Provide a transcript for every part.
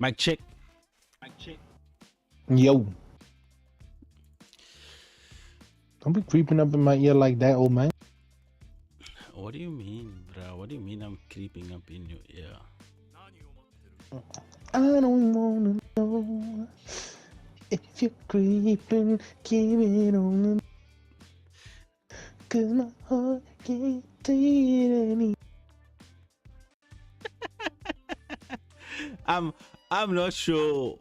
Mic check. Yo. Don't be creeping up in my ear like that, old man. What do you mean, bro? What do you mean I'm creeping up in your ear? I don't wanna know if you're creeping, keep it on the... Cause my heart can't take it anymore. I'm not sure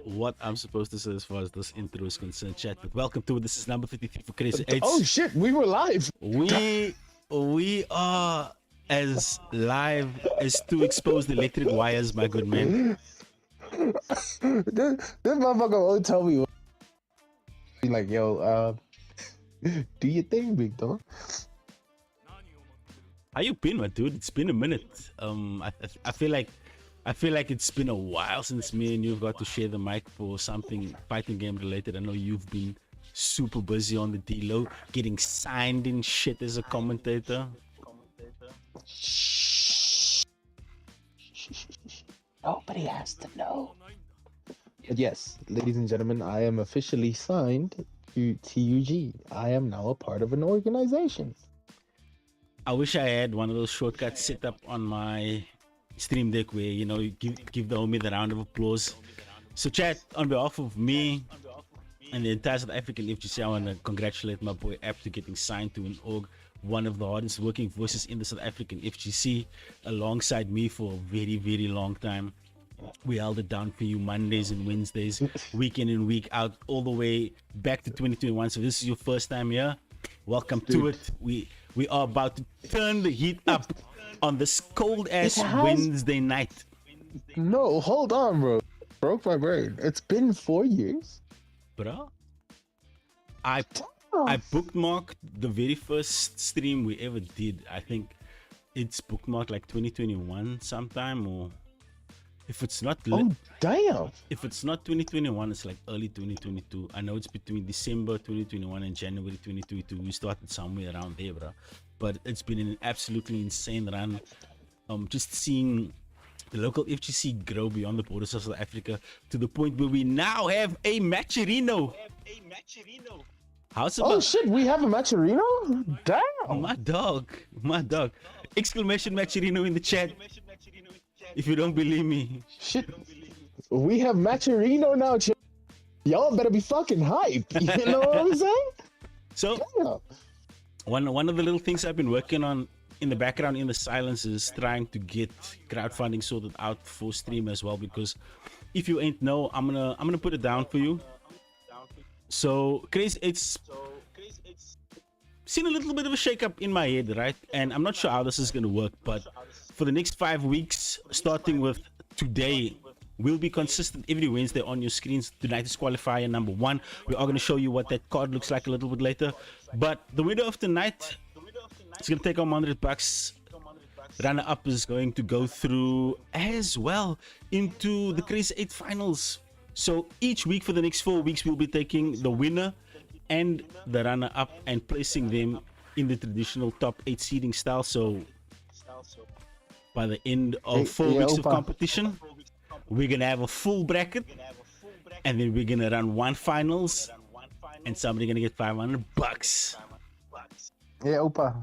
what I'm supposed to say as far as this intro is concerned, chat. But welcome to this is number 53 for Crazy Eights. Oh shit, we were live. We are as live as two exposed electric wires, my good man. this motherfucker won't tell me. Be like, yo, do your thing, big dog. How you been, my dude? It's been a minute. I feel like it's been a while since me and you've got to share the mic for something fighting game related. I know you've been super busy on the D-Low, getting signed in shit as a commentator. Shh. Nobody has to know. But yes, ladies and gentlemen, I am officially signed to TUG. I am now a part of an organization. I wish I had one of those shortcuts set up on my stream deck where, you know, you give the homie the round of applause. So chat, on behalf of me and the entire South African FGC, I want to congratulate my boy App to getting signed to an org, one of the hardest working voices in the South African FGC, alongside me for a very, very long time. We held it down for you Mondays and Wednesdays, week in and week out, all the way back to 2021. So this is your first time here. Welcome to it. We are about to turn the heat up on this cold ass Wednesday night. No, hold on, bro. Broke my brain. It's been 4 years. Bro, I bookmarked the very first stream we ever did. I think it's bookmarked like 2021 sometime, or if it's not damn, if it's not 2021, it's like early 2022. I know it's between December 2021 and January 2022. We started somewhere around there, bro. But it's been an absolutely insane run. Just seeing the local FGC grow beyond the borders of South Africa to the point where we now have a Matcherino. How's about... Oh shit, we have a Matcherino? Damn. My dog. Exclamation Matcherino in the chat if you don't believe me. Shit, we have Matcherino now. Y'all better be fucking hype. You know what I'm saying? So one of the little things I've been working on in the background, in the silence, is trying to get crowdfunding sorted out for stream as well, because if you ain't know, I'm gonna put it down for you. So Crazy, it's seen a little bit of a shake-up in my head, right? And I'm not sure how this is gonna work, but for the next 5 weeks, starting with today, we'll be consistent every Wednesday on your screens. Tonight is qualifier number 1. We are going to show you what that card looks like a little bit later. But the winner of the night is going to take home $100. Runner-up is going to go through as well into the Crazy 8 finals. So each week for the next 4 weeks, we'll be taking the winner and the runner-up and placing them in the traditional top 8 seeding style. So by the end of 4 weeks of competition, we're gonna have a full bracket, and then we're gonna run one finals, and somebody gonna get $500. Yeah, Opa,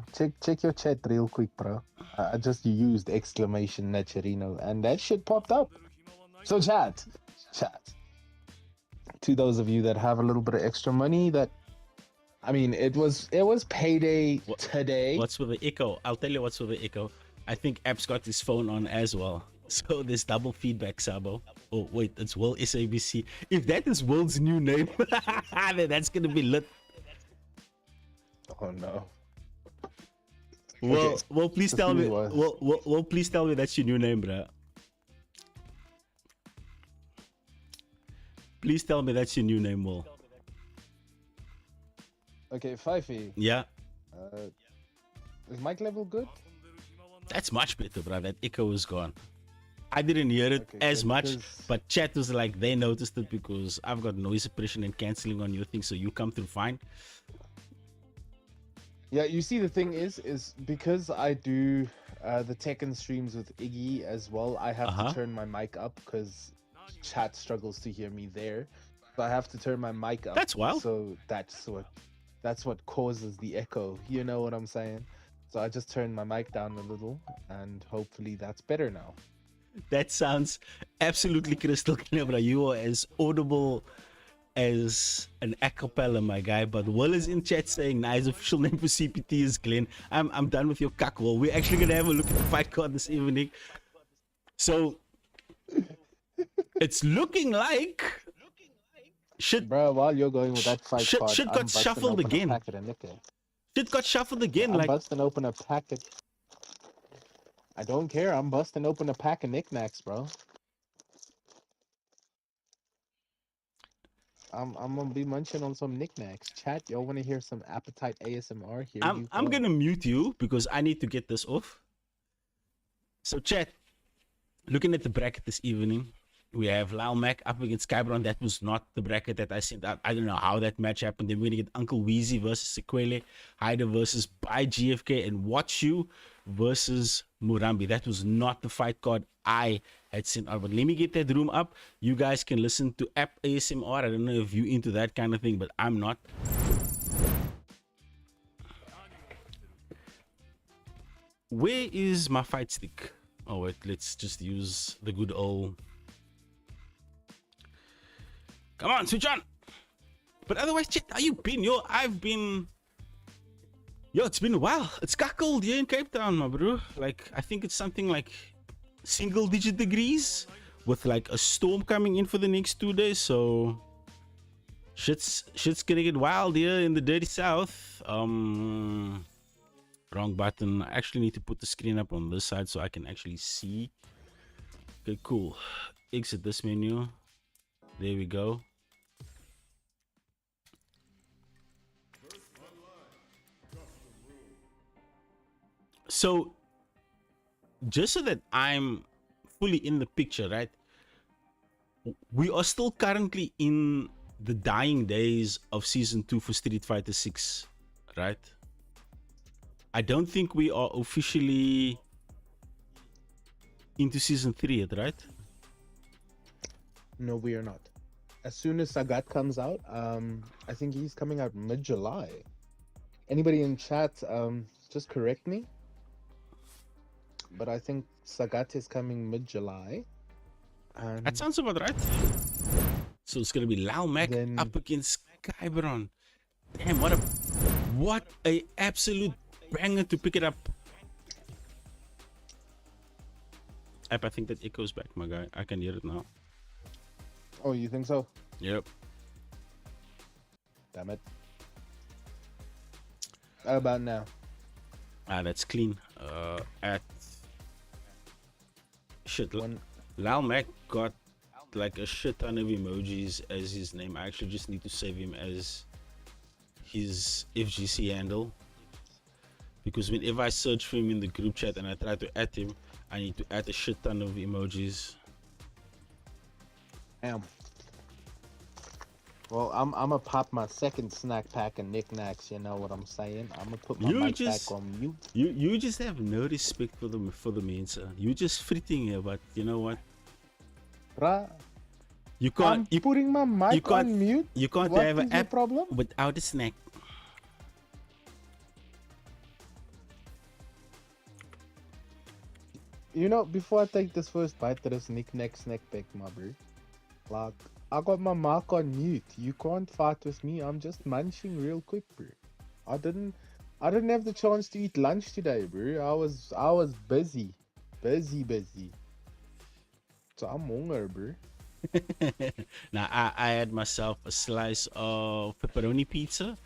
check your chat real quick, bro. I just used exclamation Matcherino, and that shit popped up. So chat. To those of you that have a little bit of extra money, that, I mean, it was payday today. What's with the echo? I'll tell you what's with the echo. I think App's got his phone on as well. So there's double feedback, Sabo. Oh, wait, it's Will SABC. If that is Will's new name, then that's going to be lit. Oh, no. Well, please tell me. Well, please tell me that's your new name, bro. Please tell me that's your new name, Will. Okay, Fifey. Yeah. Is mic level good? That's much better, bro. That echo is gone. I didn't hear it as much, but chat was like, they noticed it because I've got noise suppression and cancelling on your thing, so you come through fine. Yeah, you see, the thing is because I do the Tekken streams with Iggy as well. I have Uh-huh. to turn my mic up because chat struggles to hear me there. So I have to turn my mic up. That's wild. So that's what causes the echo. You know what I'm saying? So I just turned my mic down a little, and hopefully that's better now. That sounds absolutely crystal clear, bro. You are as audible as an acapella, my guy. But Will is in chat saying, nice official name for CPT is Glenn. I'm done with your cuck, Will. We're actually gonna have a look at the fight card this evening. So it's looking like shit Bro, while you're going with that fight shit card, shit I'm got busting shuffled open again. a packet of Nikkei. Shit got shuffled again. I'm Like busting open a packet. I don't care. I'm busting open a pack of knickknacks, bro. I'm gonna be munching on some knickknacks. Chat, y'all want to hear some appetite ASMR? Here you I'm go. gonna mute you because I need to get this off. So chat, looking at the bracket this evening, we have Lyle Mac up against Skybron. That was not the bracket that I sent out. I don't know how that match happened. Then we're gonna get Uncle Weezy versus Sequele, Hyder versus By GFK, and Watch You versus Murambi. That was not the fight card I had sent out. But let me get that room up. You guys can listen to app ASMR. I don't know if you into that kind of thing, but I'm not. Where is my fight stick? Oh wait, let's just use the good old. Come on, switch on. But otherwise, chat, how you been? Yo, I've been. Yo, it's been a while. It's cold here in Cape Town, my bro. Like, I think it's something like single-digit degrees with like a storm coming in for the next 2 days. So shit's gonna get wild here in the dirty south. Wrong button. I actually need to put the screen up on this side so I can actually see. Okay, cool. Exit this menu. There we go. So just so that I'm fully in the picture, right? We are still currently in the dying days of season 2 for Street Fighter 6, right? I don't think we are officially into season 3 yet, right? No, we are not. As soon as Sagat comes out, I think he's coming out mid-July. Anybody in chat, just correct me. But I think Sagat is coming mid-July. That sounds about right. So it's gonna be Lau Mac Then- up against Skybron. Damn, what a absolute banger to pick it up. App, I think that echoes back, my guy. I can hear it now. Oh, you think so? Yep. Damn it. How about now? That's clean. At shit. One- Lau Mac got like a shit ton of emojis as his name. I actually just need to save him as his FGC handle, because whenever I search for him in the group chat and I try to add him, I need to add a shit ton of emojis. Damn. Well, I'm gonna pop my second snack pack of knickknacks. You know what I'm saying? I'm gonna put my You mic just- back on mute. You just have no respect for the men, sir. You just fritting here, but you know what? Bruh, You I'm can't putting my mic can't- on mute. you can't What have is an your app problem? without a snack. You know, before I take this first bite of this knickknack snack pack, my bro, like, I got my mic on mute. You can't fight with me. I'm just munching real quick, bro. I didn't have the chance to eat lunch today, bro. I was busy. So I'm hungry, bro. Now I had myself a slice of pepperoni pizza.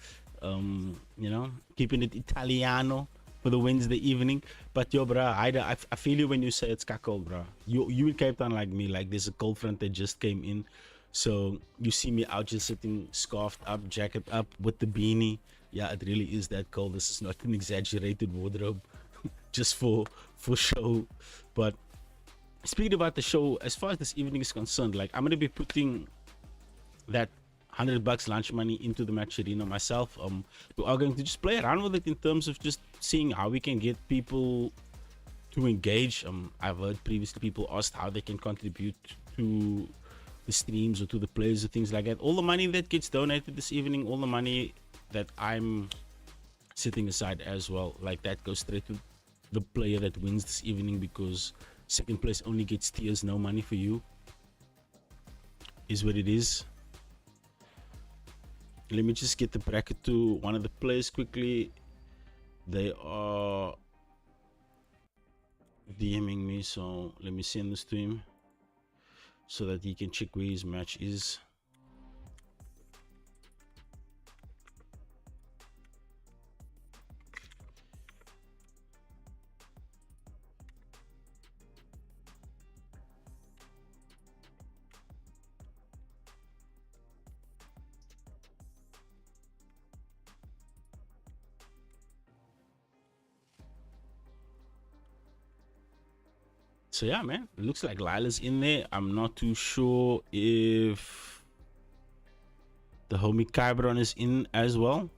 You know, keeping it Italiano for the Wednesday evening. But yo, bruh, I feel you when you say it's cold, bruh. You in Cape Town like me, like there's a cold front that just came in. So you see me out just sitting scarfed up, jacket up with the beanie. Yeah, it really is that cold. This is not an exaggerated wardrobe, just for show. But speaking about the show, as far as this evening is concerned, like I'm gonna be putting that $100 lunch money into the match arena myself. We are going to just play around with it in terms of just seeing how we can get people to engage. I've heard previously people asked how they can contribute to the streams or to the players or things like that. All the money that gets donated this evening, all the money that I'm setting aside as well, like that goes straight to the player that wins this evening, because second place only gets tiers, no money for you. Is what it is. Let me just get the bracket to one of the players quickly. They are DMing me, so let me send this to him so that he can check where his match is. So yeah, man, it looks like Lila's in there. I'm not too sure if the homie Kybron is in as well.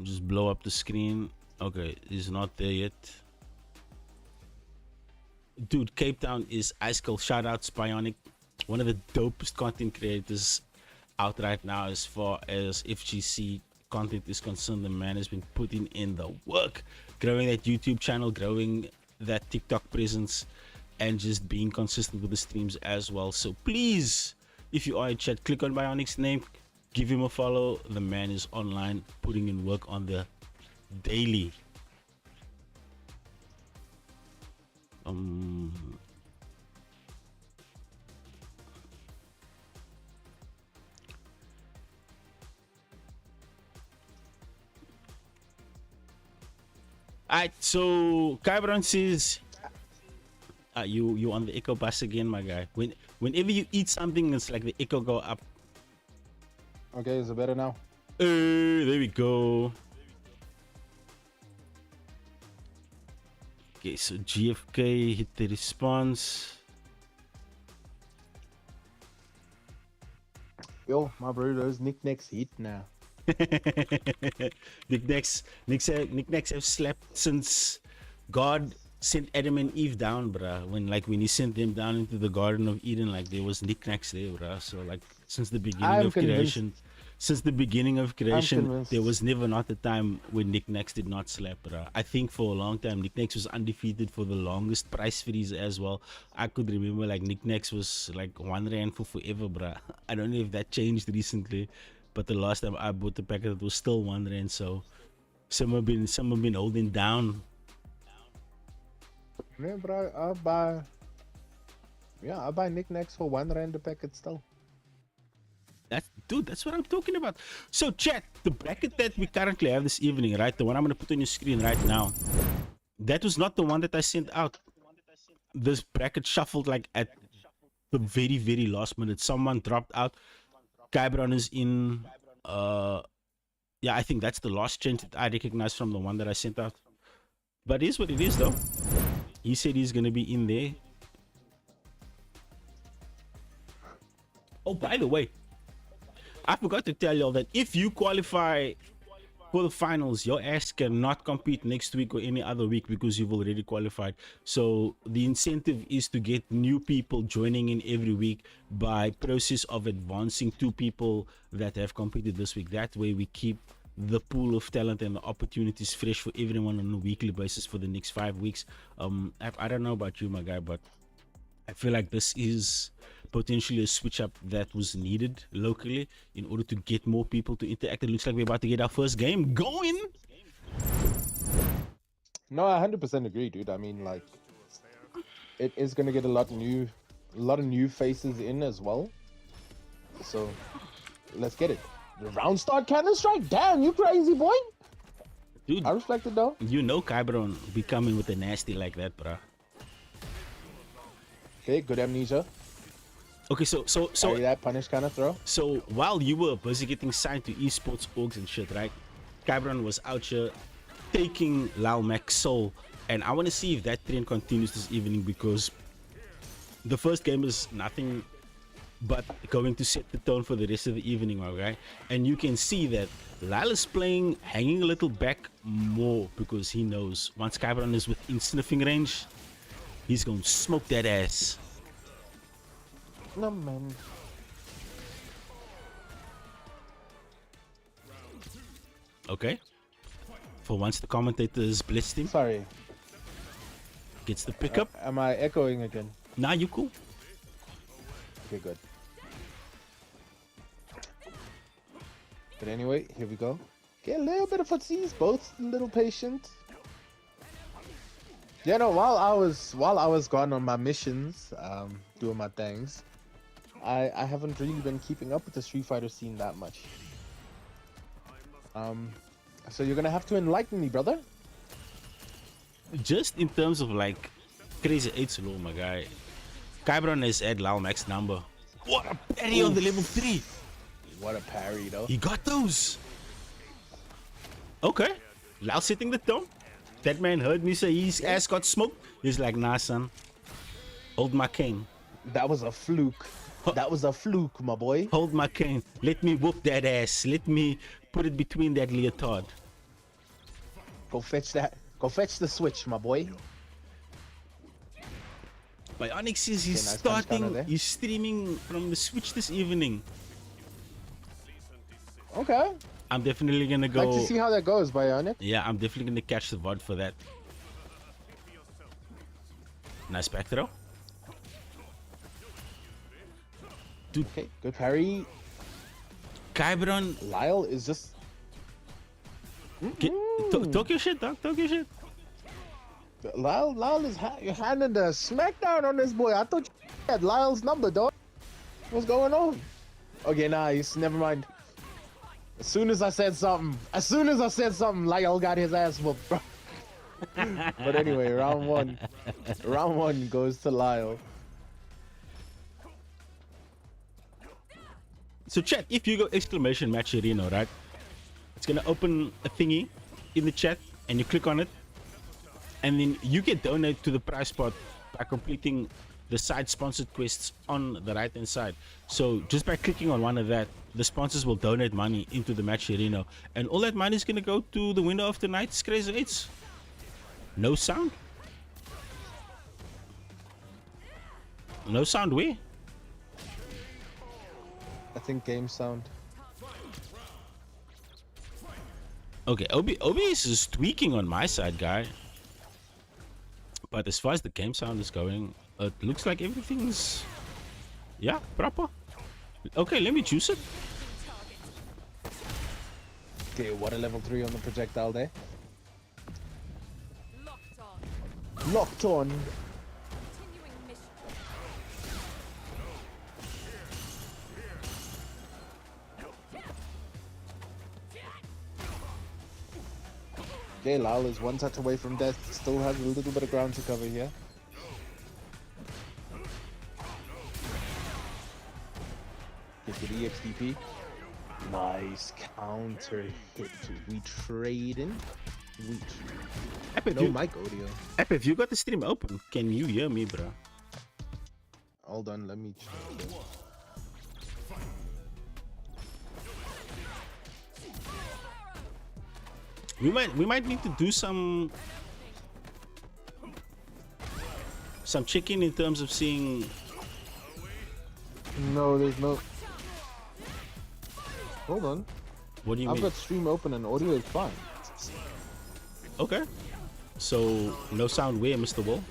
Just blow up the screen. Okay, he's not there yet. Dude, Cape Town is ice cold. Shout out Spionic, one of the dopest content creators out right now as far as FGC content is concerned. The man has been putting in the work, growing that YouTube channel, growing that TikTok presence, and just being consistent with the streams as well. So please, if you are in chat, click on Bionic's name, give him a follow. The man is online putting in work on the daily. Alright, so Kybron says, you on the echo bus again, my guy. Whenever you eat something, it's like the echo go up. Okay, is it better now? There we go. Okay, so GFK hit the response. Yo, my bro, those knickknacks hit now. Knickknacks have slept since God sent Adam and Eve down, bruh. When he sent them down into the Garden of Eden, like there was knickknacks there, bruh. So like since the beginning of creation, there was never not a time when knickknacks did not slap, bruh. I think for a long time knickknacks was undefeated for the longest price freeze as well. I could remember like knickknacks was like R1 for forever, bruh. I don't know if that changed recently, but the last time I bought the packet, it was still R1. So some have been holding down. Yeah, bro, I buy knickknacks for R1 a packet still. That's what I'm talking about. So chat, the bracket that we currently have this evening, right? The one I'm gonna put on your screen right now. That was not the one that I sent out. This bracket shuffled like at the very, very last minute. Someone dropped out. Kybron is in. Yeah, I think that's the last change that I recognize from the one that I sent out. But it is what it is, though. He said he's gonna be in there. Oh, by the way, I forgot to tell y'all that if you qualify for the finals, your ass cannot compete next week or any other week because you've already qualified. So the incentive is to get new people joining in every week by process of advancing 2 people that have competed this week. That way we keep the pool of talent and the opportunities fresh for everyone on a weekly basis for the next 5 weeks. I don't know about you, my guy, but I feel like this is potentially a switch up that was needed locally in order to get more people to interact. It looks like we're about to get our first game going. No, I 100% agree, dude. I mean, like, it is gonna get a lot of new faces in as well. So let's get it. The round start Counter Strike. Damn, you crazy boy. Dude, I respect it though. You know Kybron be coming with a nasty like that, bruh. Okay, good amnesia. Okay, so that punish kind of throw. So while you were busy getting signed to esports orgs and shit, right? Kybron was out here taking Lal Mac's soul, and I want to see if that trend continues this evening, because the first game is nothing but going to set the tone for the rest of the evening, okay? And you can see that Lyle is playing, hanging a little back more because he knows once Kyberon is within sniffing range, he's going to smoke that ass. No, man. Okay? For once the commentator has blessed him, Sorry. gets the pickup. Am I echoing again? Nah, you cool. Okay, good. But anyway, here we go. Get a little bit of footsies, both a little patient. Yeah, no, while I was gone on my missions, doing my things, I haven't really been keeping up with the Street Fighter scene that much. So you're gonna have to enlighten me, brother. Just in terms of like Crazy 8's law, my guy. Kyberon has had Lyle max number. What a parry on the level 3. What a parry, though. He got those. Okay. Lyle setting the tone. That man heard me say his ass got smoked. He's like, nah, son. Hold my cane. That was a fluke. That was a fluke, my boy. Hold my cane. Let me whoop that ass. Let me put it between that leotard. Go fetch that. Go fetch the switch, my boy. Bionic says he's Okay, nice punch counter there. he's streaming from the Switch this evening. Okay. I'm definitely gonna go. Like to see how that goes, Bionic. Yeah, I'm definitely gonna catch the VOD for that. Nice back throw. Dude, Okay, good parry. Kyberon, Lyle is just. talk your shit, dog. Talk your shit. Lyle is handing the smackdown on this boy. I thought you had Lyle's number, dog. What's going on? Okay, nice. Never mind. As soon as I said something, Lyle got his ass whooped, bro. But anyway, round one. Round one goes to Lyle. So chat, if you go exclamation match arena, right? It's gonna open a thingy in the chat and you click on it. And then you get donated to the prize pot by completing the side sponsored quests on the right hand side. So just by clicking on one of that, the sponsors will donate money into the match arena. And all that money is gonna go to the winner of tonight's Crazy 8s. No sound? No sound where? I think game sound. Okay, OBS is tweaking on my side, guy. But as far as the game sound is going, it looks like everything's... Yeah, proper. Okay, let me choose it. Okay, what a level 3 on the projectile there. Locked on. Okay, Lyle is one touch away from death. Still has a little bit of ground to cover here. Get the EXDP. Nice counter hit. We trading. App, if No you, mic audio. App, if you got the stream open, can you hear me, bro? Hold on, let me check. We might need to do some checking in terms of seeing. No, there's no. Hold on. What do you I've mean? got stream open and audio is fine. Okay. So no sound where, Mr. Wall?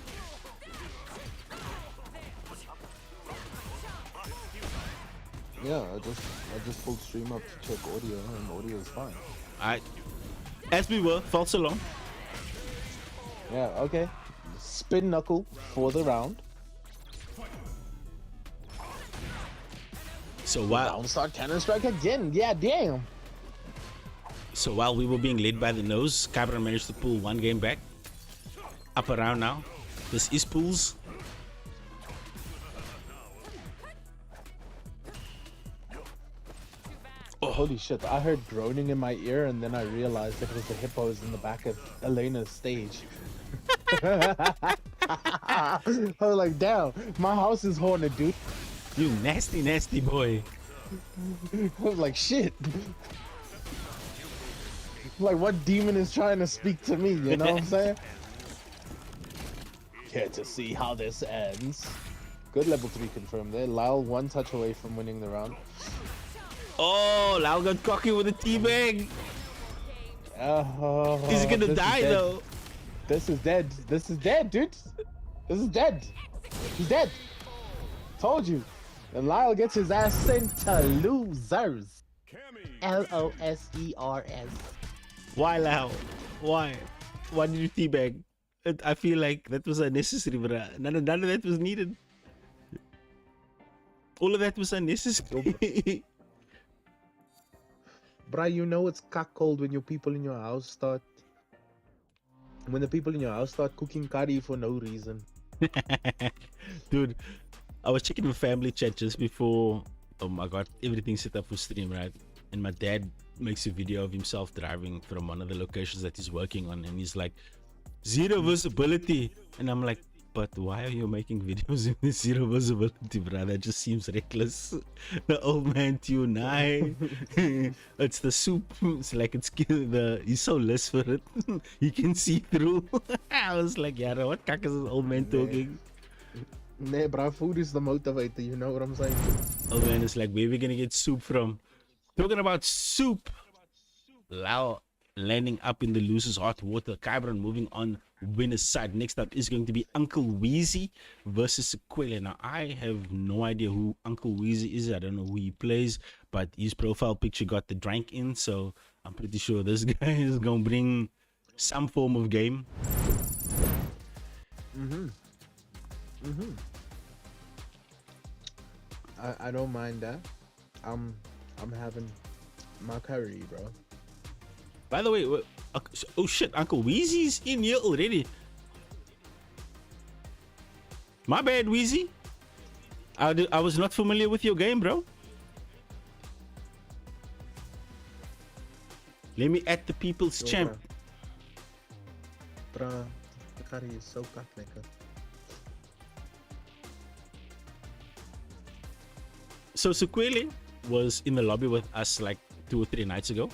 Yeah, I just pulled stream up to check audio and audio is fine. Alright. As we were, false alarm. Yeah, okay. Spin knuckle for the round. So while Downstart cannon strike again. Yeah, damn. So while we were being led by the nose, Kyberon managed to pull one game back. Up around now. This is pulls. Oh, holy shit, I heard groaning in my ear and then I realized it was the hippos in the back of Elena's stage. I was like, damn, my house is haunted, dude. You nasty, nasty boy. I was like, shit. Like, what demon is trying to speak to me? You know what I'm saying? Care to see how this ends? Good level 3 confirmed there. Lyle one touch away from winning the round. Oh, Lau got cocky with a teabag. He's gonna die though. This is dead. This is dead, dude. This is dead. He's dead. Told you. And Lyle gets his ass sent to losers. Losers. Why, Lau? Why? Why did you teabag? I feel like that was unnecessary, bruh. None of that was needed. All of that was unnecessary. Bruh, you know it's cold when your people in your house start. When the people in your house start cooking curry for no reason. Dude, I was checking the family chat just before I got everything set up for stream, right? And my dad makes a video of himself driving from one of the locations that he's working on, and he's like, 0 visibility. And I'm like, but why are you making videos with 0 visibility, bro? That just seems reckless. The old man tunai. It's the soup. It's like he's so less for it. He can see through. I was like, yeah, what kak is this old man talking? Nee, bro, food is the motivator, you know what I'm saying? Old man is like, where are we gonna get soup from? Talking about soup. Lau landing up in the loser's hot water. Kybron moving on winner's side. Next up is going to be Uncle Weezy versus Sequela. Now, I have no idea who Uncle Weezy is. I don't know who he plays, but his profile picture got the drank in, so I'm pretty sure this guy is going to bring some form of game. I don't mind that. I'm having my curry, bro. By the way, oh shit, Uncle Weezy's in here already. My bad, Weezy. I was not familiar with your game, bro. Let me add the people's champ. Bruh, the curry is so lekker. So Sequele was in the lobby with us like 2 or 3 nights ago,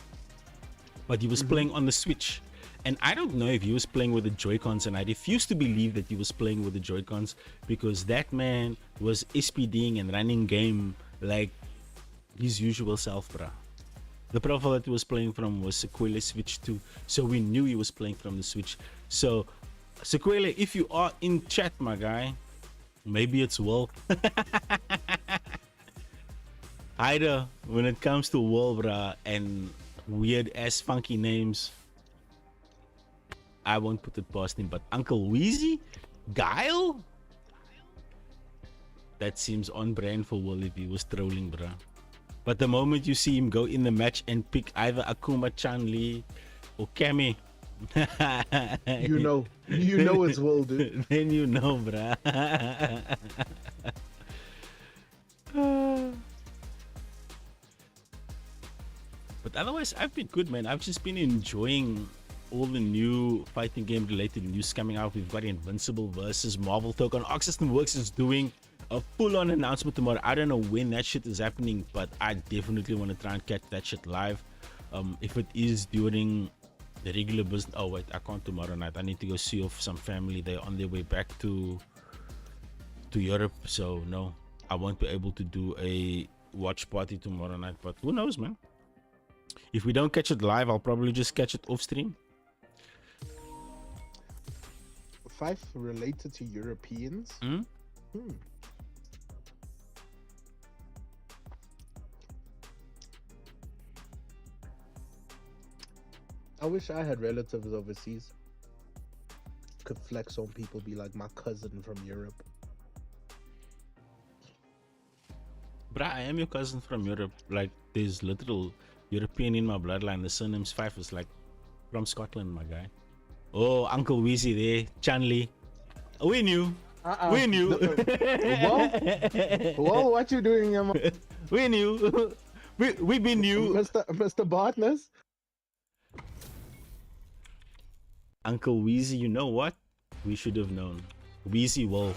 but he was playing on the Switch, and I don't know if he was playing with the Joy-Cons, and I refuse to believe that he was playing with the Joy-Cons, because that man was SPDing and running game like his usual self, bruh. The profile that he was playing from was Sequele Switch 2, so we knew he was playing from the Switch. So Sequele, if you are in chat, my guy, maybe it's Will. Either when it comes to Will, bruh, and weird ass funky names, I won't put it past him. But Uncle Weezy, Guile, that seems on brand for Will if he was trolling, bruh. But the moment you see him go in the match and pick either Akuma, Chun-Li, or Cammy, you know it's Will, dude. Then you know, bruh. But otherwise, I've been good, man. I've just been enjoying all the new fighting game related news coming out. We've got Invincible versus Marvel Token. Arc System Works is doing a full-on announcement tomorrow. I don't know when that shit is happening, but I definitely want to try and catch that shit live. If it is during the regular business, oh wait, I can't tomorrow night. I need to go see off some family. They're on their way back to Europe, so no, I won't be able to do a watch party tomorrow night. But who knows, man? If we don't catch it live, I'll probably just catch it off stream. Five related to Europeans? I wish I had relatives overseas. Could flex on people, be like my cousin from Europe. Bruh, I am your cousin from Europe. Like, there's literal European in my bloodline. The surname's Fife is like from Scotland, my guy. Oh, Uncle Weezy there, Chun-Li. We knew. We knew. Whoa, what you doing, man? We knew. We been new. Mr. Bartness. Uncle Weezy, you know what? We should have known. Weezy Will.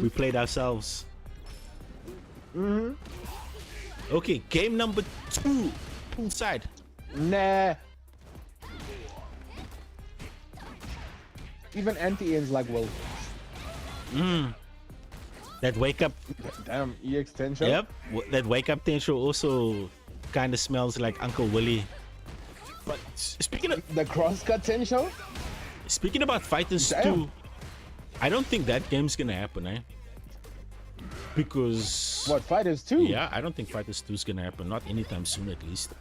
We played ourselves. Okay, game number 2. Poolside. Nah. Even anti-Ian's like, well, That wake up. damn, EX Tensho. Yep. That wake up Tensho also kind of smells like Uncle Willie. But speaking The crosscut Tensho? about Fighters Damn. 2, I don't think that game's gonna happen, eh? Because What, Fighters 2? yeah, I don't think Fighters 2 is gonna happen. Not anytime soon, at least.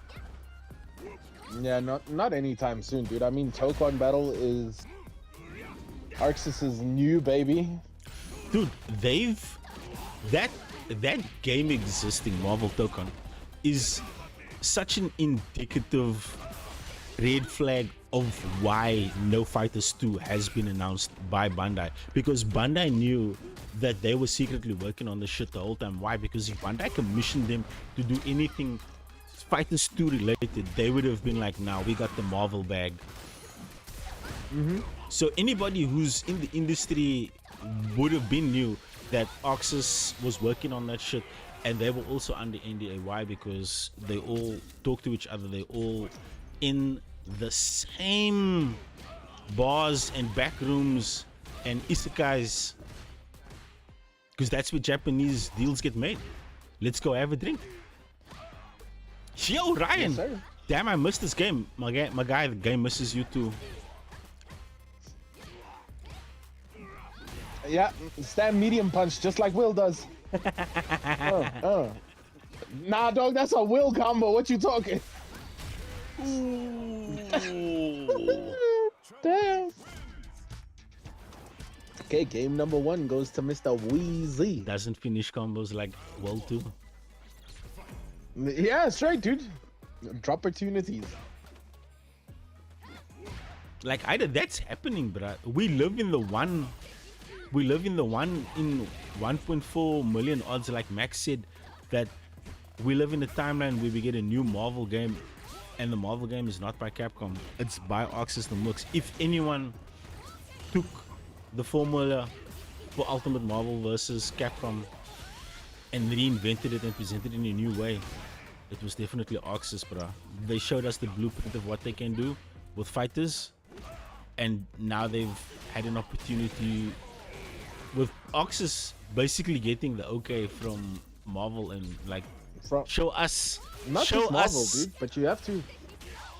Yeah, not anytime soon, dude. I mean, Tokon Battle is Arxis's new baby. Dude, that game existing, Marvel Tokon, is such an indicative red flag of why No Fighters 2 has been announced by Bandai, because Bandai knew that they were secretly working on the shit the whole time. Why? Because if Bandai commissioned them to do anything Fighters 2 related, they would have been like, nah, we got the Marvel bag. So anybody who's in the industry would have been knew that Oxus was working on that shit, and they were also under NDA. Why? Because they all talk to each other. They all in the same bars and back rooms and isekais, because that's where Japanese deals get made. Let's go have a drink. Yo, Ryan. Yes, sir. Damn, I missed this game. My guy, the game misses you too. Yeah, stand medium punch just like Will does. Nah, dog, that's a Will combo. What you talking? Damn. Okay, game number 1 goes to Mr. Wheezy. Doesn't finish combos like well too. Yeah, straight, dude. Drop opportunities. Like either that's happening, bruh. We live in the one in 1.4 million odds, like Max said, that we live in a timeline where we get a new Marvel game, and the Marvel game is not by Capcom, it's by Arc System Works. If anyone took the formula for Ultimate Marvel versus Capcom and reinvented it and presented it in a new way, it was definitely Arc System, bruh. They showed us the blueprint of what they can do with fighters, and now they've had an opportunity with Oxus basically getting the okay from Marvel and like show us, Not show just Marvel, us. dude, but you have to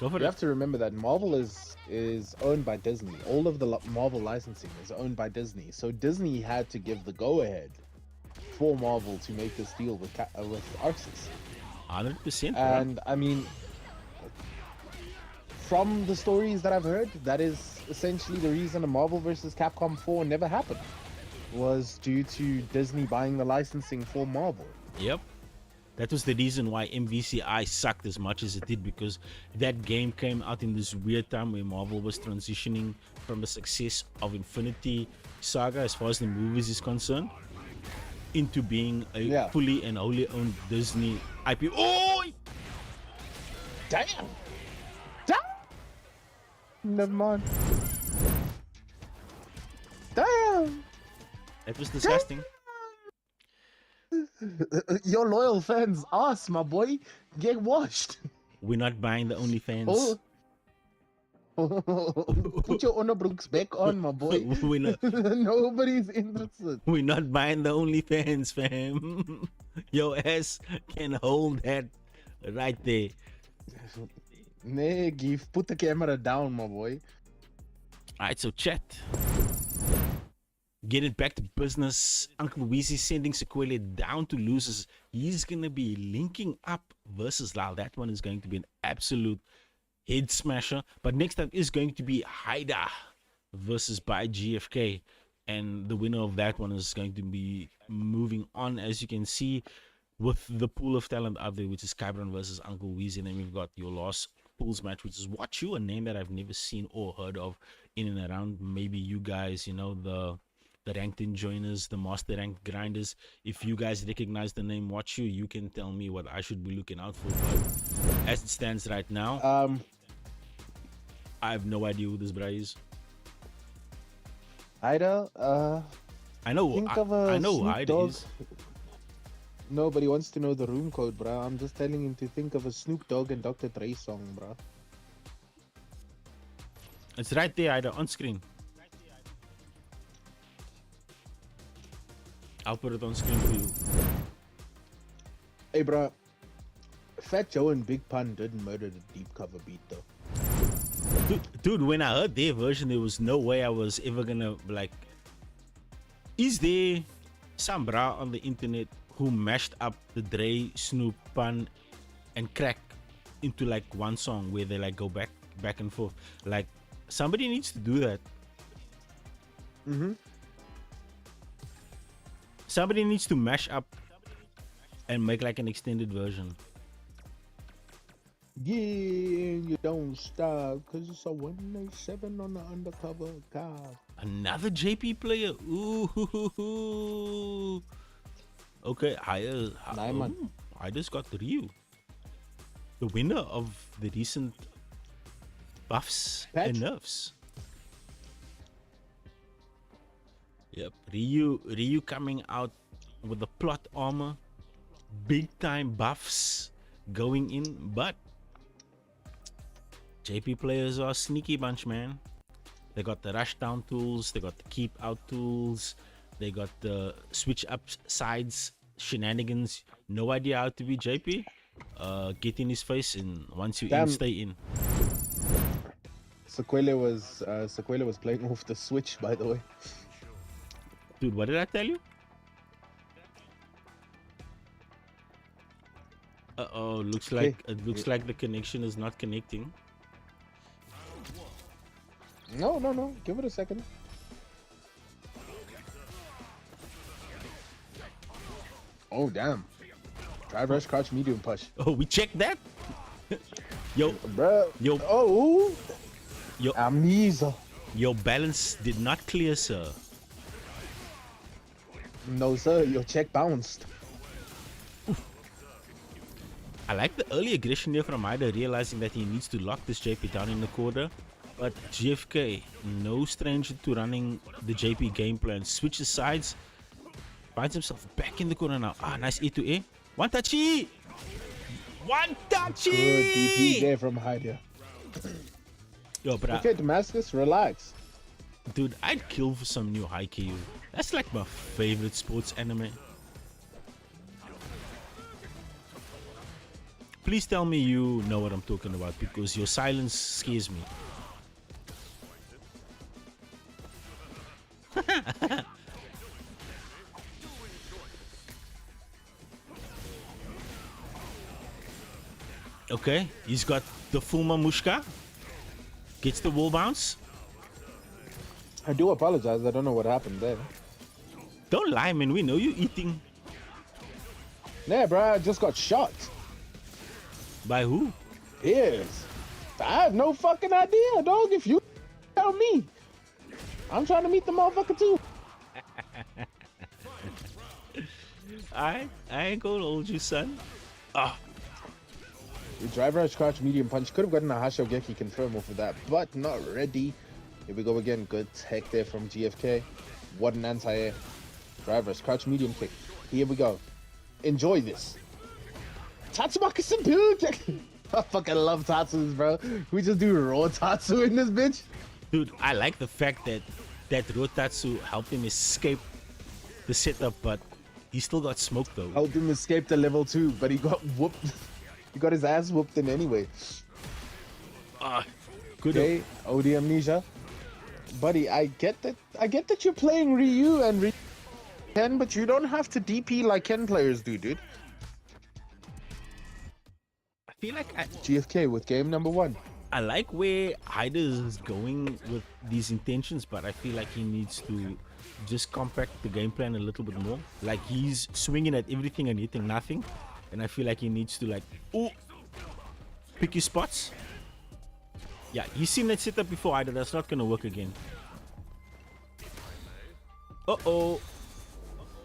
Go for you it. have to remember that Marvel is owned by Disney. All of the Marvel licensing is owned by Disney. So Disney had to give the go-ahead for Marvel to make this deal with Arxis. 100%. And I mean, from the stories that I've heard, that is essentially the reason a Marvel vs. Capcom 4 never happened, was due to Disney buying the licensing for Marvel. Yep. That was the reason why MVCI sucked as much as it did, because that game came out in this weird time where Marvel was transitioning from the success of Infinity Saga, as far as the movies is concerned, into being a fully and wholly owned Disney IP. Oh! Damn! Damn! Never mind. Damn! That was disgusting. Your loyal fans, us, my boy, get washed. We're not buying the OnlyFans. Put your underbrooks back on, my boy. We're not, Nobody's interested. we're not buying the OnlyFans, fam. Your ass can hold that right there. Nah, give. Put the camera down, my boy. Alright, so chat. Getting back to business, Uncle Weezy sending Sequele down to losers. He's gonna be linking up versus Lal. That one is going to be an absolute head smasher. But next up is going to be Haida versus by GFK. And the winner of that one is going to be moving on, as you can see, with the pool of talent out there, which is Kybron versus Uncle Weezy. And then we've got your last pools match, which is What You, a name that I've never seen or heard of in and around. Maybe you guys, you know, the ranked in joiners, the master ranked grinders. If you guys recognize the name Watch You can tell me what I should be looking out for. But as it stands right now, I have no idea who this bra is. Ida, I know, think of a I know who Snoop Ida Dogg. is. Nobody wants to know the room code, bro. I'm just telling him to think of a Snoop Dogg and Dr. Dre song, bro. It's right there, either on screen. I'll put it on screen for you. Hey, bro. Fat Joe and Big Pun didn't murder the deep cover beat, though. Dude, when I heard their version, there was no way I was ever gonna like. Is there some bra on the internet who mashed up the Dre, Snoop, Pun, and Crack into like one song where they like go back and forth? Like somebody needs to do that. Somebody needs to mash up and make like an extended version. Yeah, you don't stop, cause it's a 187 on the undercover cop. Another JP player. Ooh. Okay, I just got Ryu. The winner of the recent buffs and nerfs. Yep, Ryu coming out with the plot armor, big time buffs going in, but JP players are a sneaky bunch, man. They got the rush down tools, they got the keep out tools, they got the switch up sides shenanigans. No idea how to be JP. Get in his face, and once you in, stay in. Sequela was playing off the Switch, by the way. Dude, what did I tell you? Uh-oh, looks like the connection is not connecting. No. Give it a second. Oh, damn. Drive rush, crouch, medium push. Oh, we checked that? Yo. Bro. Yo. Oh. Yo. Amnesia. Your balance did not clear, sir. No, sir. Your check bounced. I like the early aggression here from Ida, realizing that he needs to lock this JP down in the corner. But GFK, no stranger to running the JP game plan, switches sides, finds himself back in the corner now. Ah, nice E to A. One touchy! One touchy! Good DP there from Hydia. Yo, but okay, Damascus, relax. Dude, I'd kill for some new Haikyuu. That's like my favorite sports anime. Please tell me you know what I'm talking about, because your silence scares me. Okay, he's got the Fuma Mushka. Gets the wall bounce. I do apologize, I don't know what happened there. Don't lie, man, we know you eating. Nah, bro, I just got shot. By who? Yes. I have no fucking idea, dog. If you tell me. I'm trying to meet the motherfucker too. I ain't gonna hold you, son. Ah. Your driver rush, crouch, medium punch. Could have gotten a Hashogeki confirm off of that, but not ready. Here we go again. Good tech there from GFK. What an anti-air. Driver rush, crouch, medium kick. Here we go. Enjoy this. Tatsumaki Senpu! I fucking love Tatsus, bro. We just do raw Tatsu in this bitch. Dude, I like the fact that raw Tatsu helped him escape the setup, but he still got smoked though. Helped him escape to level 2, but he got whooped. He got his ass whooped in anyway. Good. Okay, OD Amnesia. Buddy, I get that you're playing Ryu and Ryu Ken, but you don't have to DP like Ken players do, dude. I feel like GFK with game number 1. I like where Haida is going with these intentions, but I feel like he needs to just compact the game plan a little bit more. Like he's swinging at everything and hitting nothing, and I feel like he needs to pick his spots. Yeah, he's seen that setup before, Haida. That's not gonna work again. Uh-oh.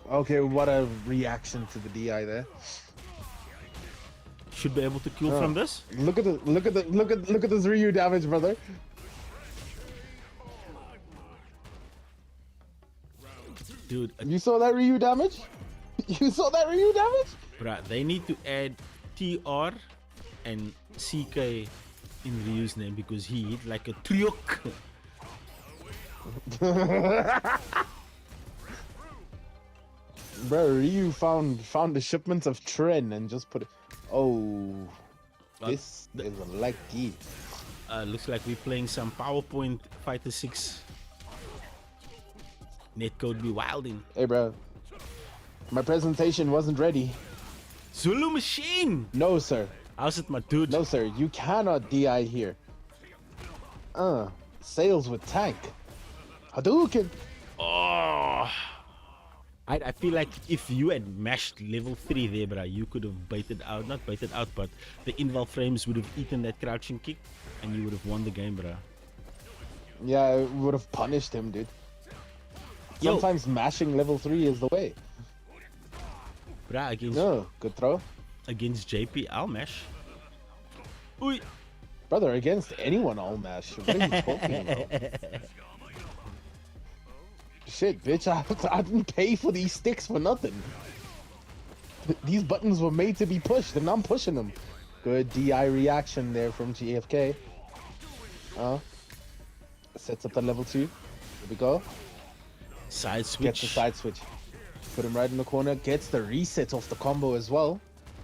Okay, what a reaction to the DI there. Should be able to kill from this. Look at this Ryu damage, brother. Dude, you saw that Ryu damage? You saw that Ryu damage? Bruh, they need to add TR and CK in Ryu's name because he hit like a triok. Bro, Ryu found the shipments of Tren and just put it. Oh, this is lucky. Looks like we're playing some PowerPoint Fighter 6. Netcode be wilding. Hey, bro, my presentation wasn't ready. Zulu Machine! No, sir. How's it, my dude? No, sir. You cannot DI here. Sales with tank. Hadouken. Oh, I feel like if you had mashed level 3 there, bruh, you could have baited out, not baited out, but the inval frames would have eaten that crouching kick and you would have won the game, bruh. Yeah, it would have punished him, dude. Yo. Sometimes mashing level 3 is the way. Bruh, No, good throw. against JP, I'll mash. Oi. Brother, against anyone I'll mash. What are you talking about? Shit, bitch, I didn't pay for these sticks for nothing. These buttons were made to be pushed, and I'm pushing them. Good DI reaction there from GFK. Sets up the level 2. Here we go. Side switch. Gets the side switch. Put him right in the corner. Gets the reset off the combo as well.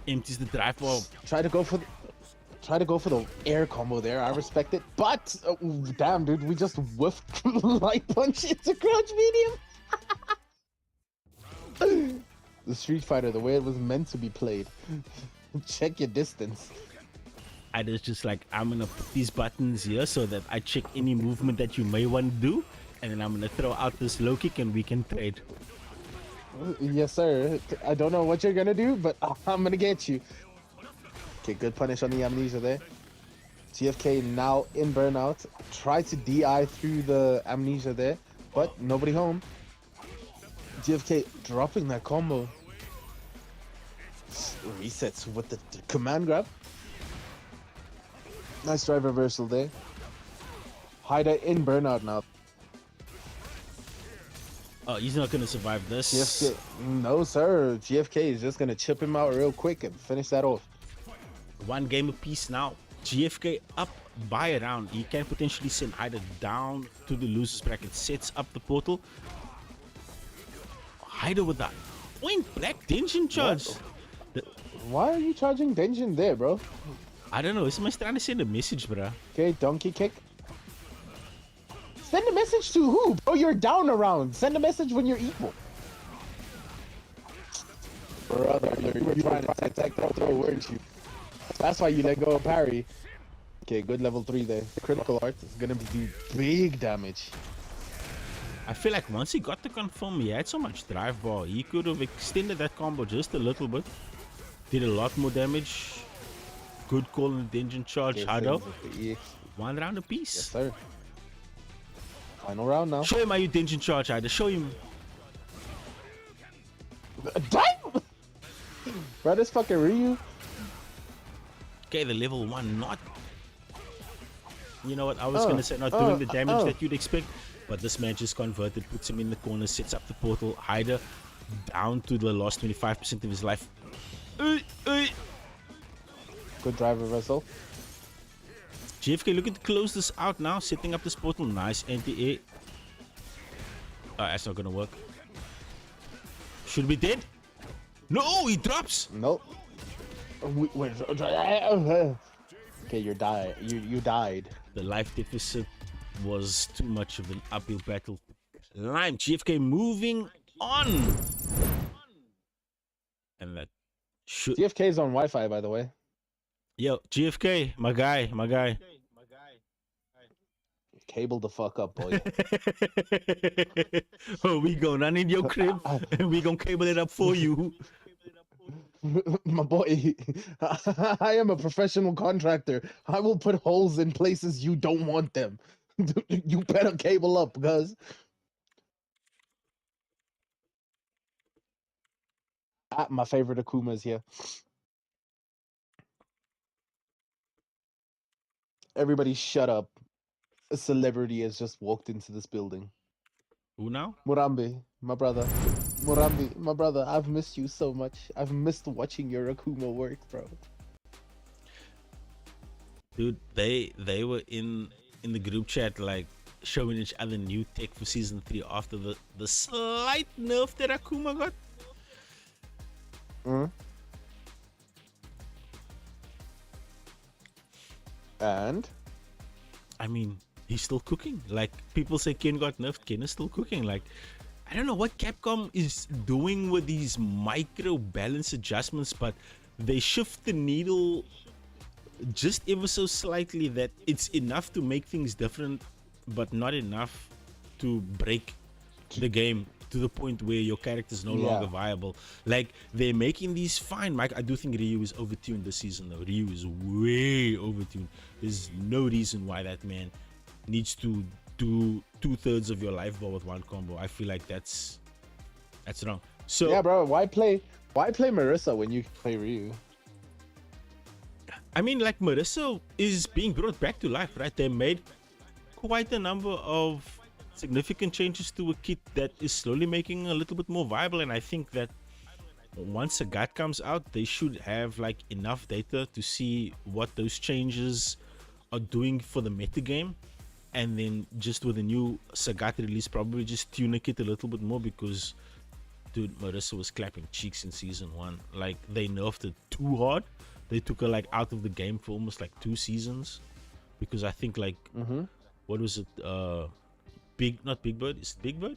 Empties the drive ball. Try to go for the air combo there. I respect it. But damn, dude, we just whiffed light punch into crouch medium. The Street Fighter, the way it was meant to be played. Check your distance. I just like, I'm gonna put these buttons here so that I check any movement that you may want to do, and then I'm gonna throw out this low kick and we can trade. Yes, sir. I don't know what you're gonna do, but I'm gonna get you. Okay, good punish on the Amnesia there. GFK now in burnout. Try to DI through the Amnesia there, but nobody home. GFK dropping that combo. Resets with the command grab. Nice drive reversal there. Haida in burnout now. Oh, he's not gonna survive this. GFK, no sir. GFK is just gonna chip him out real quick and finish that off. One game apiece now. GFK up by a round. He can potentially send either down to the losers bracket. Sets up the portal. Haida with that point black Denshin charge. Why are you charging Denshin there, bro? I don't know. Is someone trying to send a message, bruh? Okay, donkey kick. Send a message to who, bro? You're down a round. Send a message when you're equal. Brother, you were trying to attack that throw, weren't you? That's why you let go of parry. Okay, good level 3 there. Critical art is gonna do big damage. I feel like once he got the confirm, he had so much drive ball. He could have extended that combo just a little bit. Did a lot more damage. Good call in the Denshin charge. Hado. One round apiece. Yes, sir. Final round now. Show him how you Denshin charge, Hado. Show him. Damn! Bro, this fucking Ryu. Okay, the level 1 not. You know what? I was gonna say not doing the damage that you'd expect, but this man just converted, puts him in the corner, sets up the portal. Haida down to the last 25% of his life. Good drive reversal. GFK looking to close this out now, setting up this portal. Nice anti-air. That's not gonna work. Should be dead. No, he drops. Nope. Okay, you died. You died. The life deficit was too much of an uphill battle. Lime, GFK moving on. And that should... GFK is on Wi-Fi, by the way. Yo, GFK, my guy. Cable the fuck up, boy. Oh, we gonna run in your crib and we gonna cable it up for you. My boy, I am a professional contractor. I will put holes in places you don't want them. You better cable up, guys. My favorite Akuma is here. Everybody shut up. A celebrity has just walked into this building. Who now? Murambi, my brother. Morambi, my brother, I've missed you so much. I've missed watching your Akuma work, bro. Dude, they were in the group chat like showing each other new tech for season 3 after the slight nerf that Akuma got. And I mean, he's still cooking. Like people say Ken got nerfed, Ken is still cooking. Like I don't know what Capcom is doing with these micro balance adjustments, but they shift the needle just ever so slightly that it's enough to make things different, but not enough to break the game to the point where your character is no longer viable. Like they're making these fine. Mike, I do think Ryu is overtuned this season though. Ryu is way overtuned. There's no reason why that man needs to do 2/3 of your life bar with one combo. I feel like that's wrong. So yeah, bro, why play Marissa when you can play Ryu? I mean, like Marissa is being brought back to life, right? They made quite a number of significant changes to a kit that is slowly making a little bit more viable, and I think that once Sagat comes out, they should have like enough data to see what those changes are doing for the meta game, and then just with a new Sagat release, probably just tune a kit a little bit more because, dude, Marissa was clapping cheeks in season 1. Like they nerfed it too hard. They took her like out of the game for almost like 2 seasons because I think like what was it? Not Big Bird. Is it Big Bird?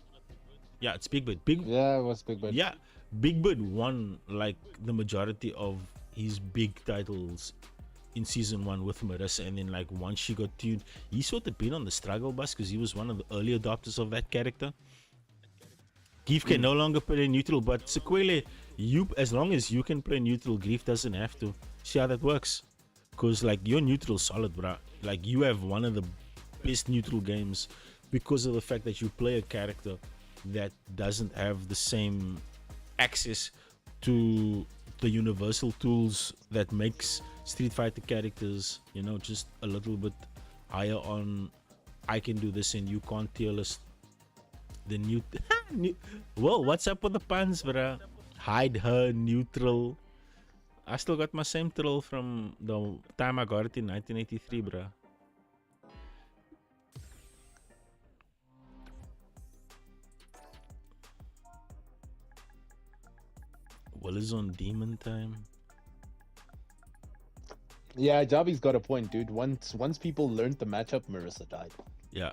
Yeah, it's Big Bird. Yeah, it was Big Bird. Yeah, Big Bird won like the majority of his big titles in season 1 with Marissa, and then like once she got tuned, he sort of been on the struggle bus because he was one of the early adopters of that character. Grief can no longer play neutral, but Sequele, as long as you can play neutral, Grief doesn't have to. See how that works? Because like your neutral solid, bruh. Like you have one of the best neutral games because of the fact that you play a character that doesn't have the same access to the universal tools that makes Street Fighter characters, you know, just a little bit higher on I can do this and you can't tier list the new well, what's up with the puns, bruh? Hide her neutral. I still got my same troll from the time I got it in 1983, bruh. Well, is on demon time. Yeah, Javi's got a point, dude. Once people learned the matchup, Marissa died. Yeah.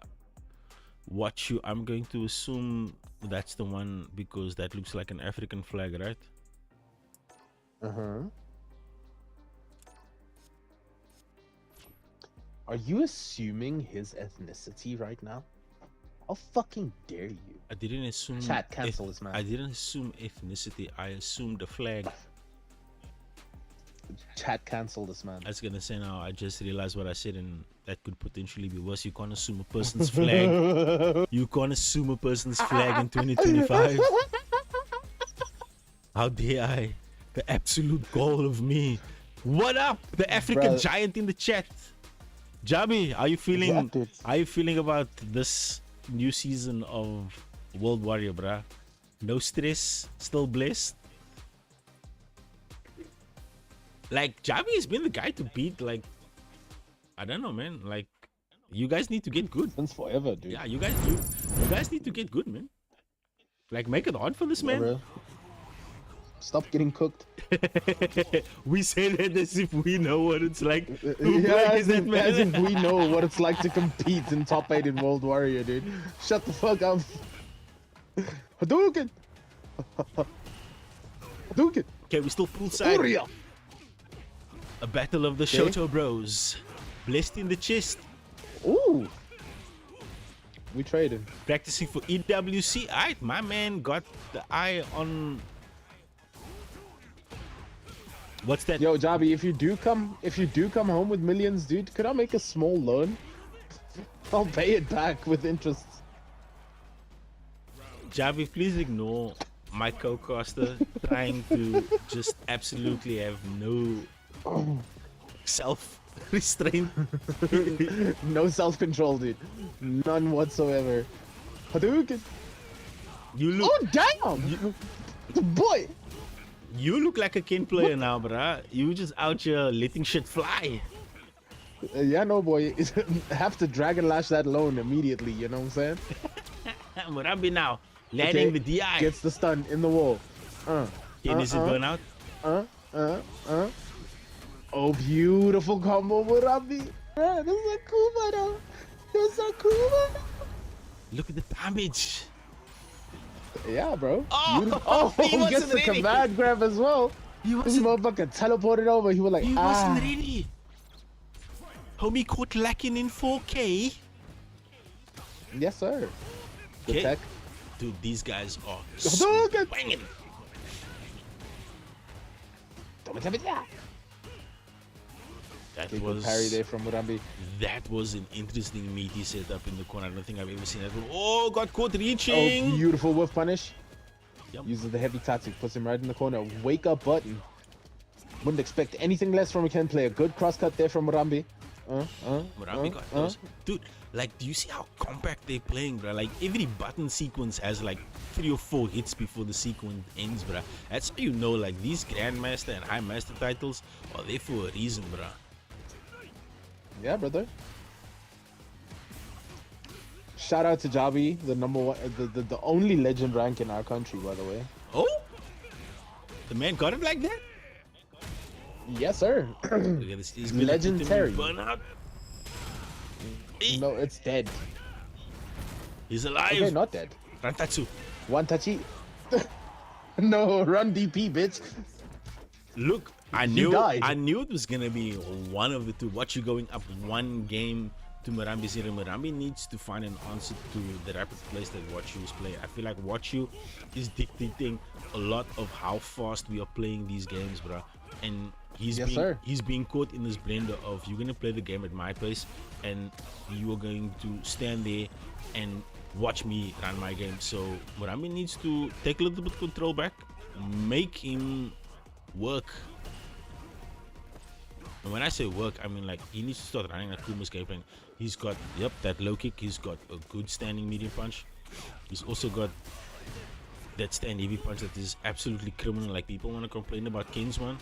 Watch you. I'm going to assume that's the one because that looks like an African flag, right? Are you assuming his ethnicity right now? How fucking dare you? I didn't assume. Chat, cancel this man. I didn't assume ethnicity. I assumed the flag. Chat, cancel this man. I was gonna say now. I just realized what I said, and that could potentially be worse. You can't assume a person's flag. You can't assume a person's flag in 2025. How dare I? The absolute goal of me. What up, the African giant in the chat? Jabi, are you feeling? Yeah, are you feeling about this new season of World Warrior, bruh? No stress, still blessed. Like Javi has been the guy to beat. Like I don't know, man. Like you guys need to get good. Since forever, dude. Yeah, you guys need to get good, man. Like make it hard for this man. Bro. Stop getting cooked. We say that as if we know what it's like. Yeah, as if we know what it's like to compete in top 8 in World Warrior, dude. Shut the fuck up. Hadouken! Hadouken! Okay, we still poolside. Furia! A battle of the Shoto Bros. Blessed in the chest. Ooh! We traded. Practicing for EWC. Alright, my man got the eye on. What's that? Yo, Jabi, if you do come home with millions, dude, could I make a small loan? I'll pay it back with interest. Javi, please ignore my co-caster trying to just absolutely have no self-restraint. No self-control, dude. None whatsoever. Hadouken! You look, Oh damn! Boy! you look like a Ken player now, bruh. You just out here letting shit fly. Yeah, no boy. Have to dragon lash that loan immediately, you know what I'm saying? Murambi now, landing the DI. Gets the stun in the wall. Ken, is it burnout? Oh, beautiful combo, Murambi. This is a Kuma though. This is a Kuma. Look at the damage. Yeah, bro. Oh, Beautiful. he He wasn't gets the ready. command grab as well. He This wasn't, motherfucker teleported over. He was like, he ah. wasn't ready. Homie caught lacking in 4K. Yes, sir. Good Okay. tech. Dude, these guys are Look at- swinging. That Big was parry there from Murambi. that was an interesting meaty setup in the corner. I don't think I've ever seen that. Oh, got caught Oh, reaching. beautiful whiff punish. Yep. Uses the heavy tactic, puts him right in the corner. Wake up button. Wouldn't expect anything less from a Ken player. Good cross cut there from Murambi. Murambi got those. Dude, like, do you see how compact they're playing, bro? Like, every button sequence has like 3 or 4 hits before the sequence ends, bro. That's how you know, like, these Grandmaster and High Master titles are there for a reason, bro. Yeah, brother. Shout out to Javi, the number one, the only legend rank in our country, by the way. Oh? The man got it like that? Yes, sir. Look at this. He's gonna put him in Legendary. burnout. No, it's dead. He's alive. Okay, not dead. Rantatsu. One touchy. No, run DP, bitch. Look, I He knew died. it was gonna be one of the two. Watch you going up one game to Murambi Zero. Murambi needs to find an answer to the rapid plays that Watchu is playing. I feel like Watchu is dictating a lot of how fast we are playing these games, bro. And he's being caught in this blender of you're gonna play the game at my pace, and you are going to stand there and watch me run my game. So Murambi needs to take a little bit of control back, make him work. And when I say work, I mean like he needs to start running like Kuma's game plan. He's got that low kick. He's got a good standing medium punch. He's also got that stand heavy punch that is absolutely criminal. Like people want to complain about Ken's one.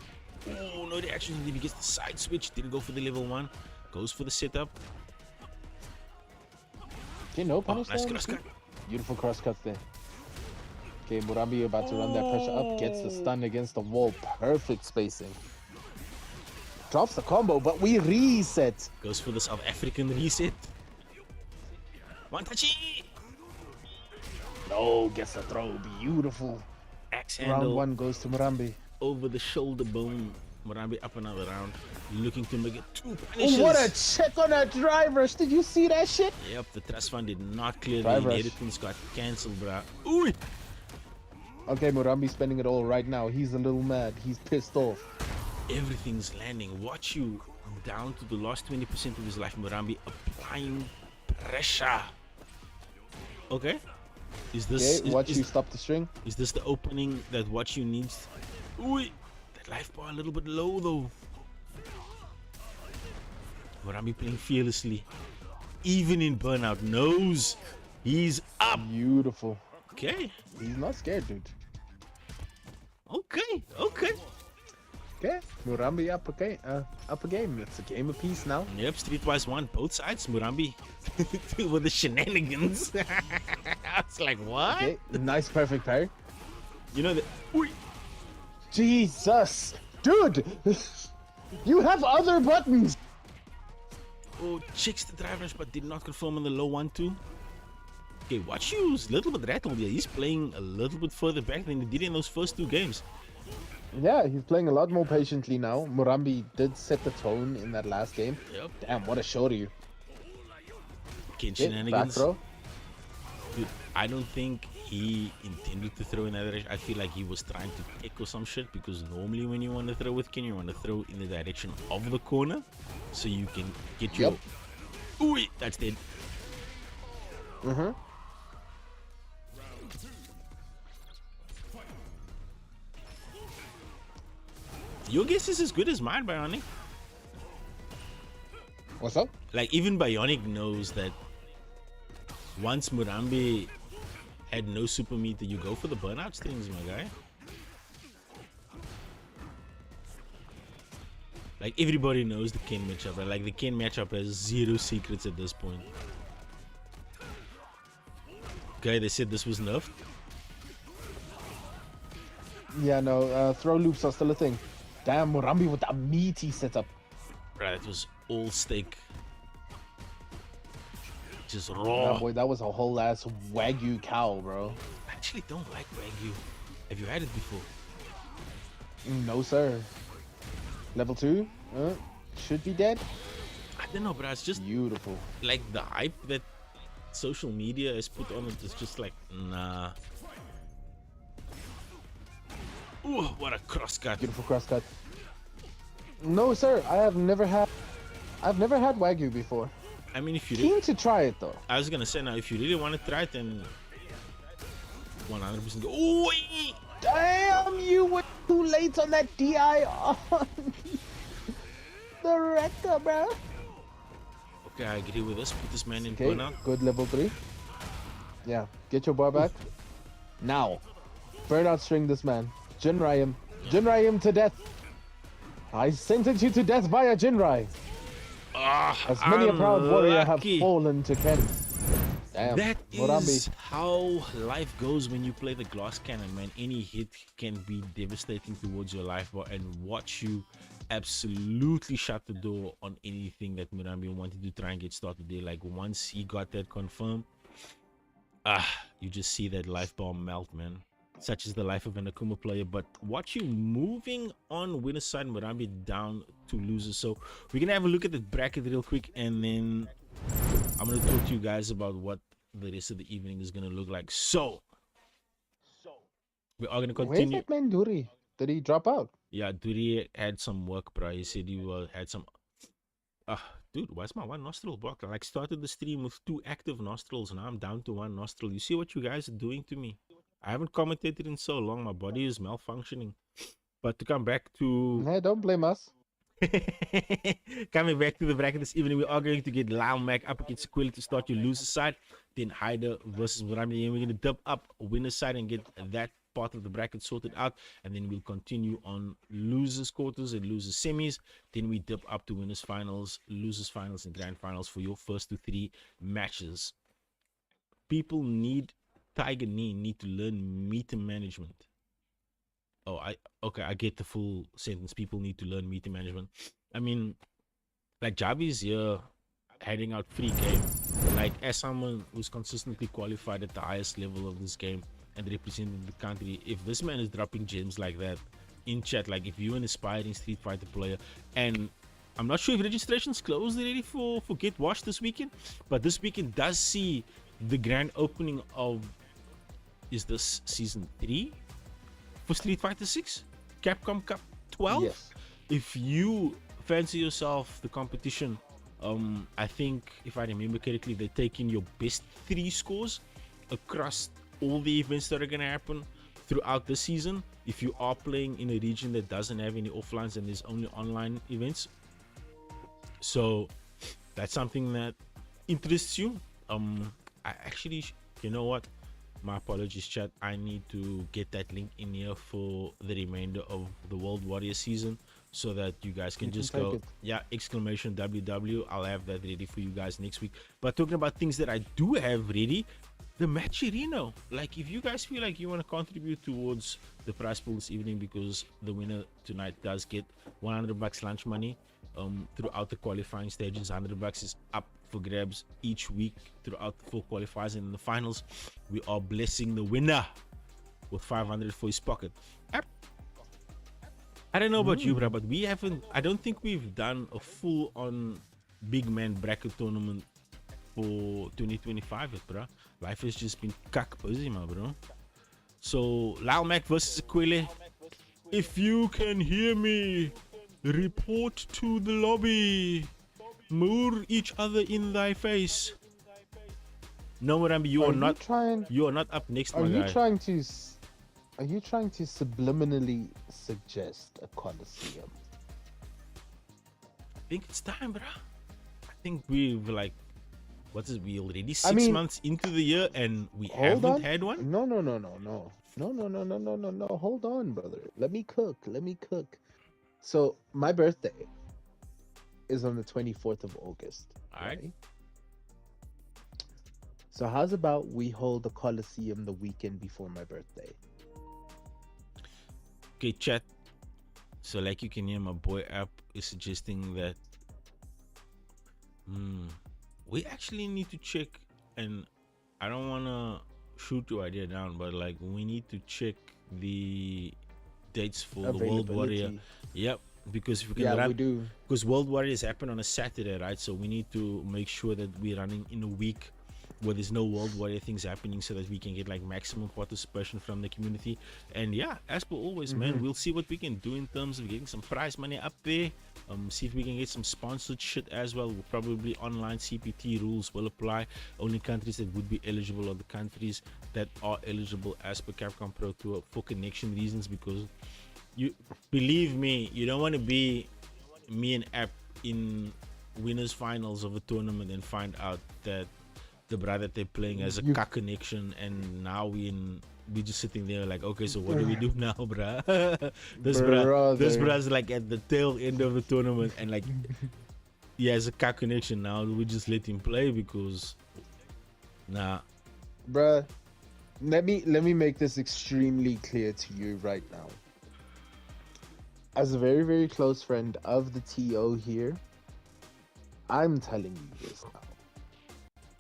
Oh no, they actually did. He gets the side switch. Didn't go for the level 1. Goes for the setup. Okay, no Oh, punish nice there. cross cut. Beautiful cross cuts there. Okay, Murambi about to run that pressure up. Gets the stun against the wall. Perfect spacing. Drops the combo, but we reset. Goes for the South African reset. One touchy. No, gets the throw. Beautiful. Axe Round handle 1 goes to Murambi. over the shoulder bone. Murambi up another round. Looking to make it 2 punishes. Oh, what a check on that drive rush. Did you see that shit? Yep, the trust fund did not clear. The Drive rush. inheritance got cancelled, bruh. Ooh! Okay, Murambi's spending it all right now. He's a little mad. He's pissed off. Everything's landing. Watch you down to the last 20% of his life. Murambi applying pressure. Okay. Is this Okay, watch you stop the string. is this the opening that Watch you needs? Ooh! That life bar a little bit low though. Murambi playing fearlessly. Even in burnout, knows he's up. Beautiful. Okay. He's not scared, dude. Okay. Okay, Murambi up a game. It's a game of peace now. Yep, Streetwise won both sides. Murambi with the shenanigans. I was like, what? Okay, nice perfect parry. You know that? Ooh. Jesus, dude, you have other buttons. Oh, checks the drivers but did not confirm on the low 1-2. Okay, watch you. A little bit rattled here. He's playing a little bit further back than he did in those first 2 games. Yeah, he's playing a lot more patiently now. Murambi did set the tone in that last game. Yep. Damn, what a show to you. Ken Okay, back shenanigans. throw. Dude, I don't think he intended to throw in that direction. I feel like he was trying to kick or some shit because normally when you want to throw with Ken, you want to throw in the direction of the corner so you can get your. Yep. Ooh, that's dead. Mm-hmm. Your guess is as good as mine, Bionic. What's up? Like even Bionic knows that once Murambi had no super meter, you go for the burnout strings, my guy. Like, everybody knows the Ken matchup, right? Like, the Ken matchup has zero secrets at this point. Okay, they said this was nerfed. Yeah, no, throw loops are still a thing. Damn, Murambi with that meaty setup. Right, it was all steak. Just Nah, raw. boy, that was a whole ass Wagyu cow, bro. I actually don't like Wagyu. Have you had it before? No, sir. Level 2? Should be dead. I don't know, but it's just Beautiful. like the hype that social media has put on it is just like, nah. Ooh, what a crosscut. Beautiful crosscut. No, sir. I've never had Wagyu before. I mean, if you Keen to try it though. I was gonna say, now if you really want to try it, then 100% go. Oh, Damn, you were too late on that DI on the wrecker, bro. okay, I agree with this. Put this man in Okay, burnout. good level 3. Yeah, get your bar back. Now, burnout string this man. Jinrai him. Jinrai him to death. I sentence you to death via Jinrai. Ah, As many a proud warrior have unlucky. fallen to Ken. Damn, That Murambi. is how life goes when you play the glass cannon, man. Any hit can be devastating towards your life bar and watch you absolutely shut the door on anything that Murambi wanted to try and get started there. Like, once he got that confirmed, you just see that life bar melt, man. Such is the life of an Akuma player. But watch you moving on winner's side, Murambi down to losers. So we're gonna have a look at the bracket real quick, and then I'm gonna talk to you guys about what the rest of the evening is gonna look like. So we are gonna Where's continue. that man Duri? Did he drop out? Yeah, Duri had some work, bro. He said he had some. Dude, why's my one nostril blocked? I like started the stream with 2 active nostrils, and I'm down to 1 nostril. You see what you guys are doing to me? I haven't commentated in so long. My body is malfunctioning. But to come back to Hey, don't blame us. coming back to the bracket this evening, we are going to get Lyle Mac up against Aquila to start your loser side. Then Haida versus Murambi. And we're going to dub up winner side and get that part of the bracket sorted out. And then we'll continue on losers quarters and losers semis. Then we dip up to winners finals, losers finals, and grand finals for your first to 3 matches. People Tiger need to learn meter management. Oh, I get the full sentence. People need to learn meter management. I mean, like, Javi's here handing out free game. Like, as someone who's consistently qualified at the highest level of this game and representing the country, if this man is dropping gems like that in chat, like, if you're an aspiring Street Fighter player, and I'm not sure if registration's closed already for Get Washed this weekend, but this weekend does see the grand opening of, is this season 3 for Street Fighter 6 Capcom Cup 12? Yes. If you fancy yourself the competition, I think, if I remember correctly, they're taking your best 3 scores across all the events that are going to happen throughout the season. If you are playing in a region that doesn't have any offlines and there's only online events, so that's something that interests you. I actually, you know what, my apologies, chat, I need to get that link in here for the remainder of the World Warrior season, so that you guys can just take go, it. yeah, exclamation WW. I'll have that ready for you guys next week. But talking about things that I do have ready, the Matcherino. Like, if you guys feel like you want to contribute towards the prize pool this evening, because the winner tonight does get $100 lunch money throughout the qualifying stages. $100 is up for grabs each week throughout the 4 qualifiers, and in the finals we are blessing the winner with $500 for his pocket. I don't know about you, bro, but I don't think we've done a full on big man bracket tournament for 2025 yet, bro. Life has just been cuck busy, my bro. So Lyle Mac versus Aquile. If you can hear me, report to the lobby. Moor each other in thy face. No, Murambi, you are not up next, my guy. Are you trying to subliminally suggest a coliseum? I think it's time, bro. I think we've, like, what is we already I 6 mean, months into the year and we hold haven't on. had one? No, no, no, no, no. No, no, no, no, no, no, no. Hold on, brother. Let me cook. Let me cook. So my birthday is on the 24th of August. Alright. Right? So how's about we hold the Coliseum the weekend before my birthday? Okay, chat. So like you can hear, my boy app is suggesting that we actually need to check, and I don't want to shoot your idea down, but like we need to check the dates for the World Warrior. Availability. Yep, because if we can Yeah, run, we do. because World Warriors happen on a Saturday, right? So we need to make sure that we're running in a week where there's no World Warrior things happening, so that we can get like maximum participation from the community. And yeah, as per always, man, we'll see what we can do in terms of getting some prize money up there. See if we can get some sponsored shit as well. Probably online CPT rules will apply. Only countries that would be eligible are the countries that are eligible as per Capcom Pro Tour for connection reasons, because you believe me, you don't want to be me and App in winners finals of a tournament and find out that the brother they're playing has a cuck connection, and now we just sitting there like, okay, so what do we do now, bruh? this brother's like at the tail end of the tournament, and like he has a cuck connection. Now we just let him play because nah. Bruh, let me make this extremely clear to you right now. As a very, very close friend of the TO here, I'm telling you this now.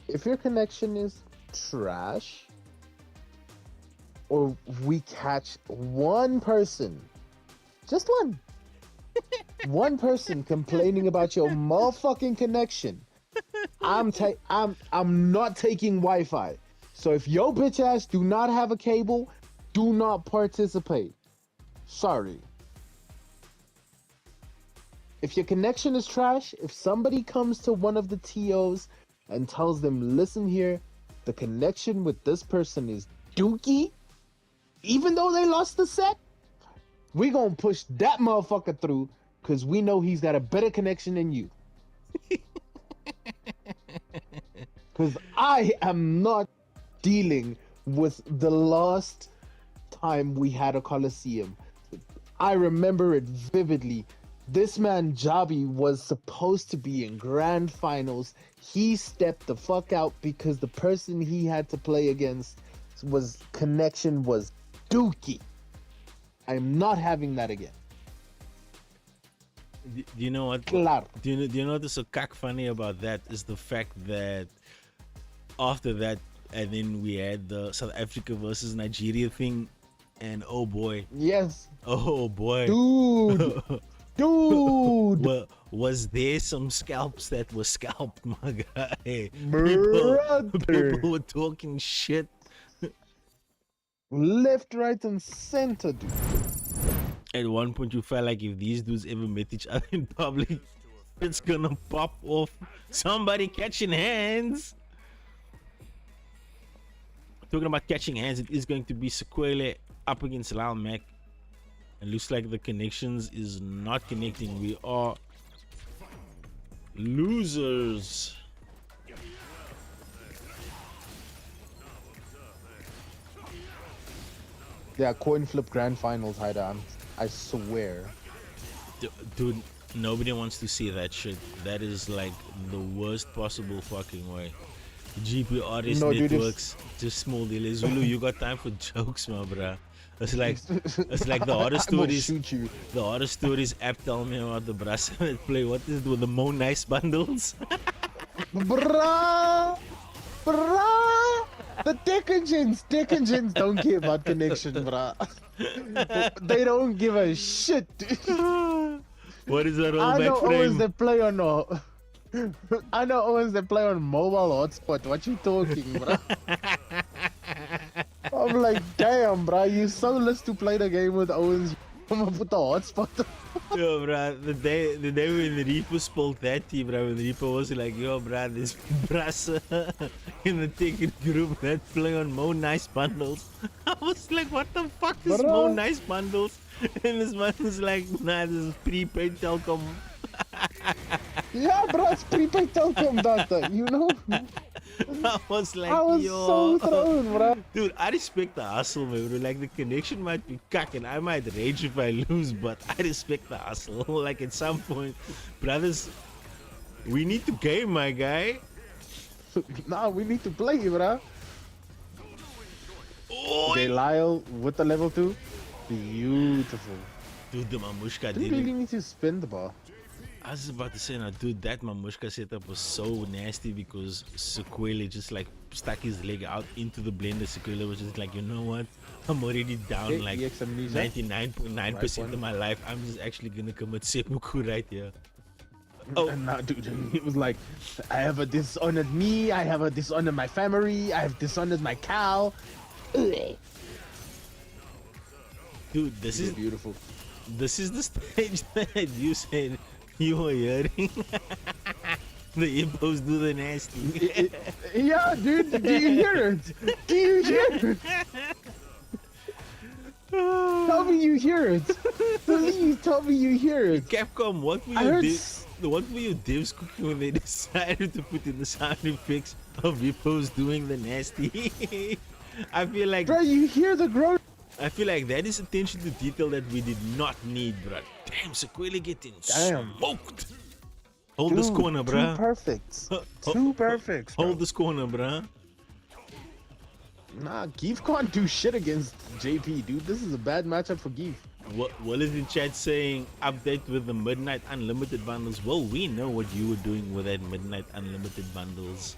If your connection is trash, or we catch one person, just one person complaining about your motherfucking connection, I'm not taking Wi-Fi. So if your bitch ass do not have a cable, do not participate. Sorry. If your connection is trash, if somebody comes to one of the TOs and tells them, listen here, the connection with this person is dookie, even though they lost the set, we gonna push that motherfucker through because we know he's got a better connection than you. Because I am not dealing with the last time we had a Coliseum. I remember it vividly. This man Javi was supposed to be in grand finals. He stepped the fuck out because the person he had to play against connection was dookie. I'm not having that again. Do you know what? Claro. Do you know what's so cack funny about that is the fact that after that, and then we had the South Africa versus Nigeria thing, and oh boy, Yes, dude. dude. Well, was there some scalps that were scalped, my guy? People were talking shit. Left, right, and center, dude. At one point, you felt like if these dudes ever met each other in public, it's gonna pop off. Somebody catching hands. Talking about catching hands, it is going to be Sequele up against Lal Mac. And looks like the connections is not connecting. We are losers. Yeah, coin flip grand finals, Haida. I swear. Dude, nobody wants to see that shit. That is like the worst possible fucking way. GPRS networks, just small delay. Zulu, you got time for jokes, my bruh. It's like the horror stories. The horror stories app tell me about the brass that play. What is it with the Mo Nice bundles? Bruh! The Tech Engines don't care about connection, bruh. They don't give a shit. What is that rollback I know frame? Owens that play on I know Owens that play on mobile hotspot. What you talking, bruh? I'm like, damn, bruh, you so less to play the game with Owens. I'm gonna put the hotspot. Yo, bruh, the day when Reaper spoke that tea, bruh, when Reaper was like, yo, bruh, this brasser in the ticket group that play on Mo Nice bundles. I was like, what the fuck is Mo Nice bundles? And this man was like, nah, this is prepaid telecom. Yeah, bro, it's prepaid telecom data, you know? I was like, I was yo. so thrown, bro. Dude, I respect the hustle, man, bro. Like, the connection might be cuck and I might rage if I lose, but I respect the hustle. Like, at some point, brothers, we need to game, my guy. Nah, we need to play, bro. Oh, Okay, Lyle with the level 2. Beautiful. dude, the Mamushka Didn't did really it. need to spin the ball. I was about to say now, dude, that Mamushka setup was so nasty because Sequele just like stuck his leg out into the blender. Sequele was just like, you know what? I'm already down Okay, like EX Amnesia. 99.9% Right of my life. I'm just actually gonna commit seppuku right here. Oh, and now, dude, it was like, I have a dishonored me, I have a dishonored my family, I have dishonored my cow. Dude, this is Beautiful. the stage that you said you were hearing. The hippos do the nasty. Yeah, dude, do you hear it? Do you hear it? Tell me you hear it. Please tell me you hear it. Capcom, what were I your heard what were your devs cooking when they decided to put in the sound effects of hippos doing the nasty? I feel like Bro, you hear the groan? that is attention to detail that we did not need, bro. Damn, Sequele getting Damn. smoked. Hold this corner, Two bruh. perfects. Two perfects, bro. Hold this corner, bruh. Nah, Geef can't do shit against JP, dude. This is a bad matchup for Geef. What is in chat saying? Update with the Midnight Unlimited bundles. Well, we know what you were doing with that Midnight Unlimited bundles.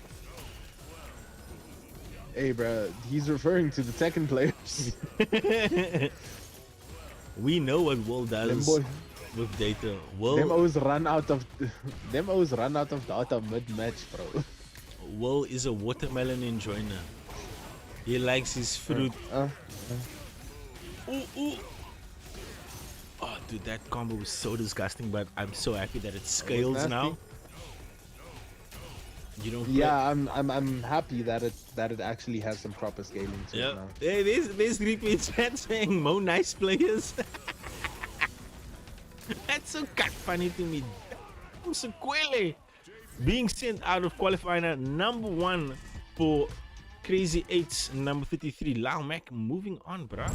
Hey, bro, he's referring to the Tekken players. We know what Will Them does boy, with data. them Will always run out of data mid-match, bro. Will is a watermelon enjoyer. He likes his fruit. Ooh, ooh. Oh, dude, that combo was so disgusting, but I'm so happy that it scales nasty. now. You don't. Yeah, I'm happy that it actually has some proper scaling to Yeah. it now. Hey, there's Ricky in chat saying Mo nice players. That's so cut funny to me. Sequele being sent out of qualifying number 1 for Crazy 8's number 33. Lau Mac moving on, bruh.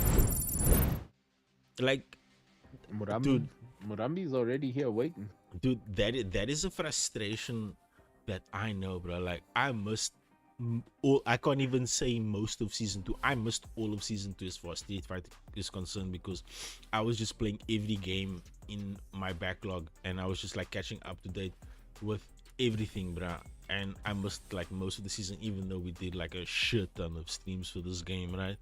Like, dude. Murambi's already here waiting. Dude, that is a frustration that I know, bro. Like, I missed I can't even say most of season 2. I missed all of season 2 as far as Street Fighter is concerned because I was just playing every game in my backlog and I was just like catching up to date with everything, bruh. And I missed like most of the season, even though we did like a shit ton of streams for this game, right?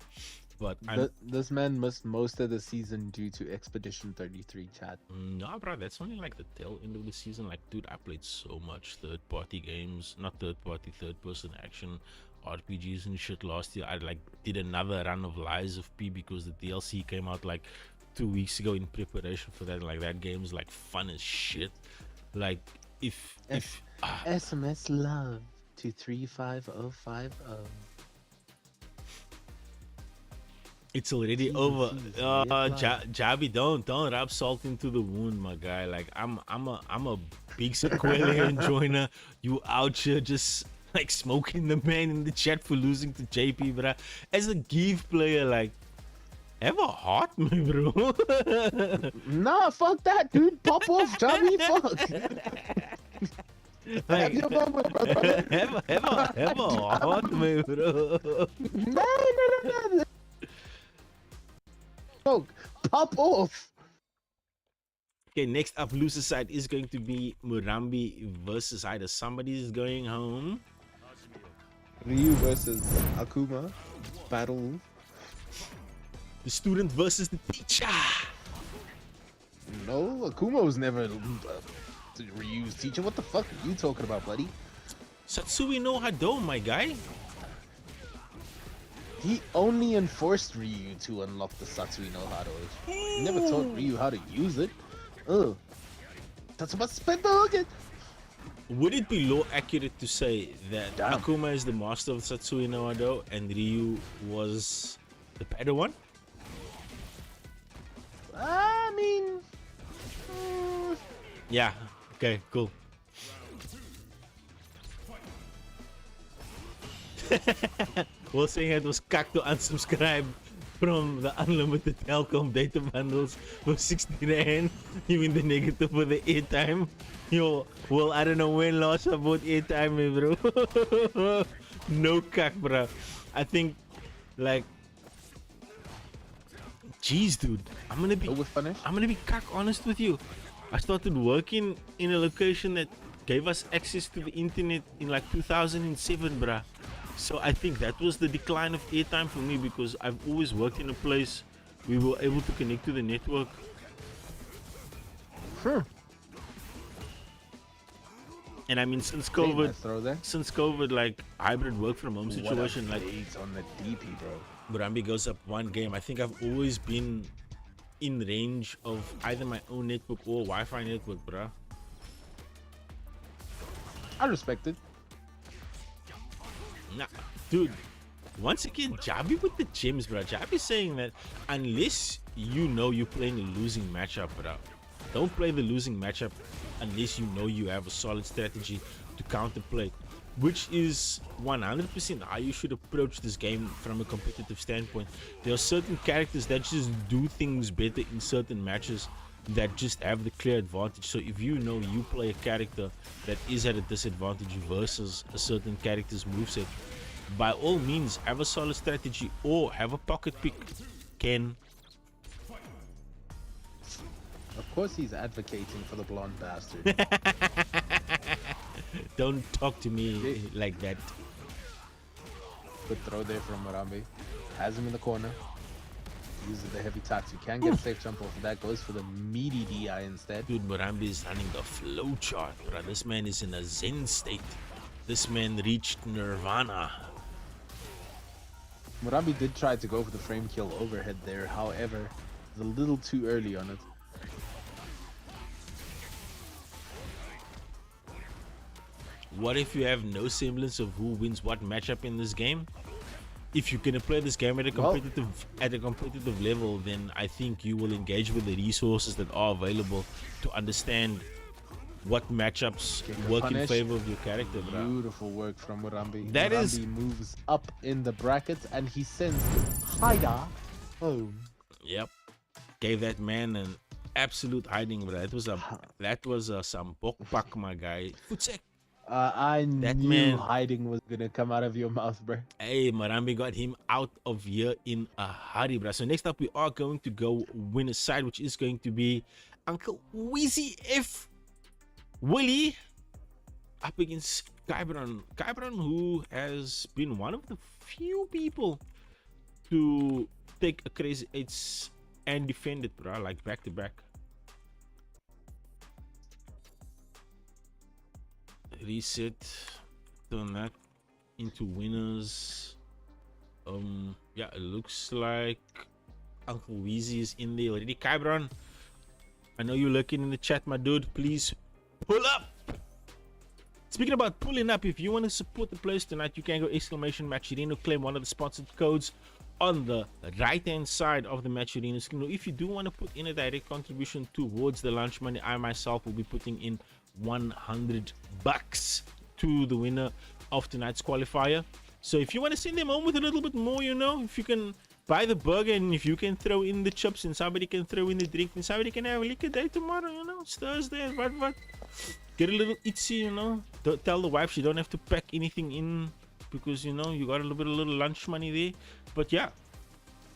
But This man missed most of the season due to Expedition 33 chat. no, bro, that's only like the tail end of the season. Like, dude, I played so much third-party games, not third-party, third-person action RPGs and shit. Last year, I like did another run of Lies of P because the DLC came out like 2 weeks ago in preparation for that. Like, that game is like fun as shit. Like, if SMS love to 35050. it's already over. Javi, don't rub salt into the wound, my guy. Like, I'm a big Sequele enjoyer. You out here just like smoking the man in the chat for losing to JP, bro. As a Geef player, like, have a heart, man, bro. Nah, fuck that, dude. Pop off, Johnny. Fuck. Like, Have your moment, brother. have a heart, man, bro. No. Fuck. Pop off. Okay, next up, loser side is going to be Murambi versus either somebody is going home. Ryu versus Akuma. Battle. The student versus the teacher. No, Akuma was never Ryu's teacher. What the fuck are you talking about, buddy? Satsui no Hado, my guy. He only enforced Ryu to unlock the Satsui no Hado. He never taught Ryu how to use it. Ugh. That's about spend the hook. Would it be law accurate to say that Damn. Akuma is the master of Satsui no Hado and Ryu was the Padawan? I mean... Yeah. Okay, cool. We're saying it was cuck to unsubscribe from the unlimited Telkom data bundles for 60 rand. You mean the negative for the airtime? Yo, well, I don't know when last I bought airtime, bro. No cuck, bro. I think, like, jeez, dude, I'm gonna be Oh, we're finished? cuck honest with you. I started working in a location that gave us access to the internet in like 2007, bruh. So I think that was the decline of airtime for me, because I've always worked in a place we were able to connect to the network. And I mean, since Hey, COVID, nice throw there. like hybrid work from home situation, like It's on the DP, bro. Murambi goes up one game. I think I've always been in range of either my own network or Wi-Fi network, bruh. I respect it. Nah, dude. Once again, Jabi with the gems, bro. Jabi saying that unless you know you're playing a losing matchup, bro, don't play the losing matchup unless you know you have a solid strategy to counterplay, which is 100% how you should approach this game from a competitive standpoint. There are certain characters that just do things better in certain matches that just have the clear advantage. So if you know you play a character that is at a disadvantage versus a certain character's moveset, by all means have a solid strategy or have a pocket pick. Ken. Of course he's advocating for the blonde bastard. Don't talk to me like that. Good throw there from Murambi. Has him in the corner. Uses the heavy touch. You can get a safe jump off of that. Goes for the meaty DI instead. Dude, Murambi is running the flow chart, bro. This man is in a zen state. This man reached nirvana. Murambi did try to go for the frame kill overhead there. However, it's a little too early on it. What if you have no semblance of who wins what matchup in this game? If you're gonna play this game at a competitive level, then I think you will engage with the resources that are available to understand what matchups work in favor of your character, bro. Beautiful work from Murambi. That Murambi is- moves up in the brackets and he sends Haida home. Yep, gave that man an absolute hiding, bro. That was some bokpak, my guy. Futsek. I That knew man- hiding was gonna come out of your mouth, bro. Hey, Murambi got him out of here in a hurry, bro. So next up, we are going to go win a side, which is going to be Uncle Wheezy F. Willie up against Kybron. Kybron, who has been one of the few people to take a crazy 8s and defend it, bro, like back to back. Reset, turn that into winners. Yeah, it looks like Uncle Weezy is in there already. Kybron, I know you're lurking in the chat, my dude. Please pull up. Speaking about pulling up, if you want to support the players tonight, you can go !Matcherino, claim one of the sponsored codes on the right hand side of the Matcherino screen. Or if you do want to put in a direct contribution towards the lunch money, I myself will be putting in $100 to the winner of tonight's qualifier. So if you want to send them home with a little bit more, you know, if you can buy the burger and if you can throw in the chips and somebody can throw in the drink and somebody can have a liquor day tomorrow, you know, it's Thursday, what, get a little itsy, you know. Don't tell the wife she don't have to pack anything in because, you know, you got a little lunch money there. But yeah,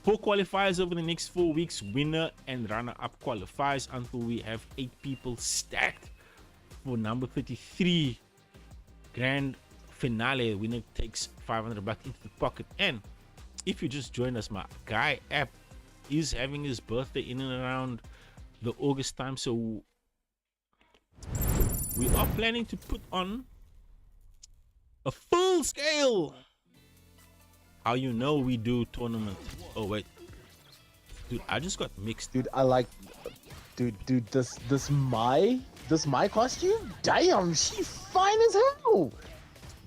4 qualifiers over the next 4 weeks. Winner and runner-up qualifies until we have 8 people stacked for number 33 grand finale. Winner takes $500 into the pocket. And if you just joined us, my guy app is having his birthday in and around the August time, so we are planning to put on a full scale how you know we do tournament. Oh wait, dude, I just got mixed. Dude, I like, dude, this my costume? Damn, she fine as hell.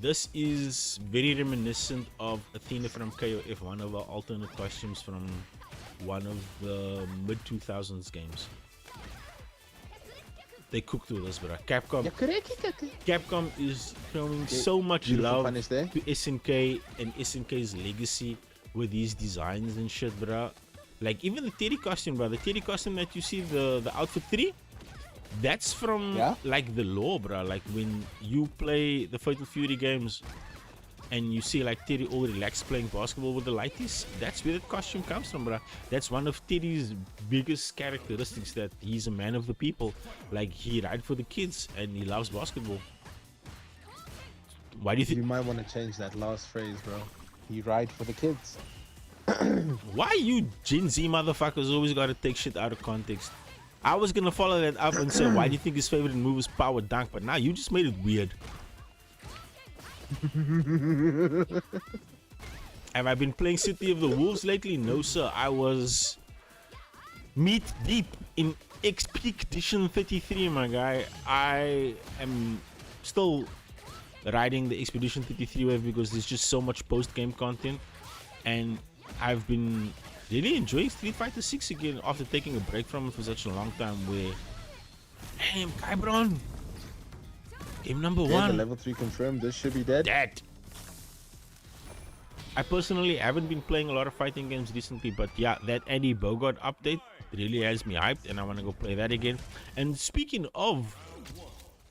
This is very reminiscent of Athena from KOF, one of our alternate costumes from one of the mid 2000s games. they cooked with us, bro. Capcom Ja, correct. Capcom is showing Okay, so much beautiful love punish there. to SNK and SNK's legacy with these designs and shit, bro. Like even the Teddy costume, bro. The Teddy costume that you see, the outfit 3, that's from Yeah? like the lore, bro. Like when you play the Fatal Fury games and you see like Teddy all relaxed playing basketball with the lighties, that's where that costume comes from, bro. That's one of Teddy's biggest characteristics, that he's a man of the people. Like he ride for the kids and he loves basketball. Why do you think? You might want to change that last phrase, bro. You ride for the kids. Why you Gen Z motherfuckers always gotta take shit out of context? I was gonna follow that up and say, why do you think his favorite move is power dunk? But now you just made it weird. Have I been playing City of the Wolves lately? No, sir. I was meat deep in Expedition 33, my guy. I am still riding the Expedition 33 wave because there's just so much post-game content, and I've been really enjoying Street Fighter 6 again after taking a break from it for such a long time. Where, damn, Kybron, game number Yeah, the 1. level 3 confirmed. This should be dead. Dead. I personally haven't been playing a lot of fighting games recently, but yeah, that Andy Bogart update really has me hyped, and I want to go play that again. And speaking of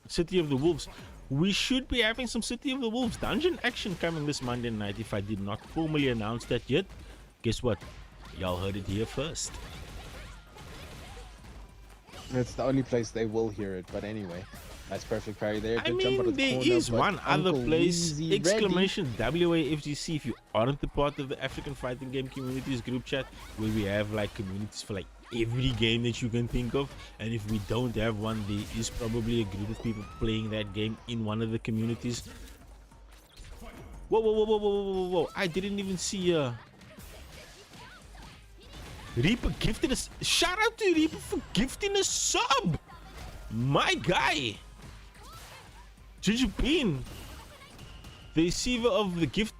City of the Wolves, we should be having some City of the Wolves dungeon action coming this Monday night. If I did not formally announce that yet, guess what? Y'all heard it here first. It's the only place they will hear it, but anyway. That's perfect parry there. I Good jump out mean, of the there corner, is but one other Uncle place, Weezy ready. exclamation WAFGC, if you aren't a part of the African Fighting Game Communities group chat, where we have like communities for like every game that you can think of. And if we don't have one, there is probably a group of people playing that game in one of the communities. Whoa, whoa, whoa, whoa, whoa, whoa, whoa, whoa. I didn't even see Reaper gifted us. Shout out to Reaper for gifting a sub. My guy. Jujupin, the receiver of the gift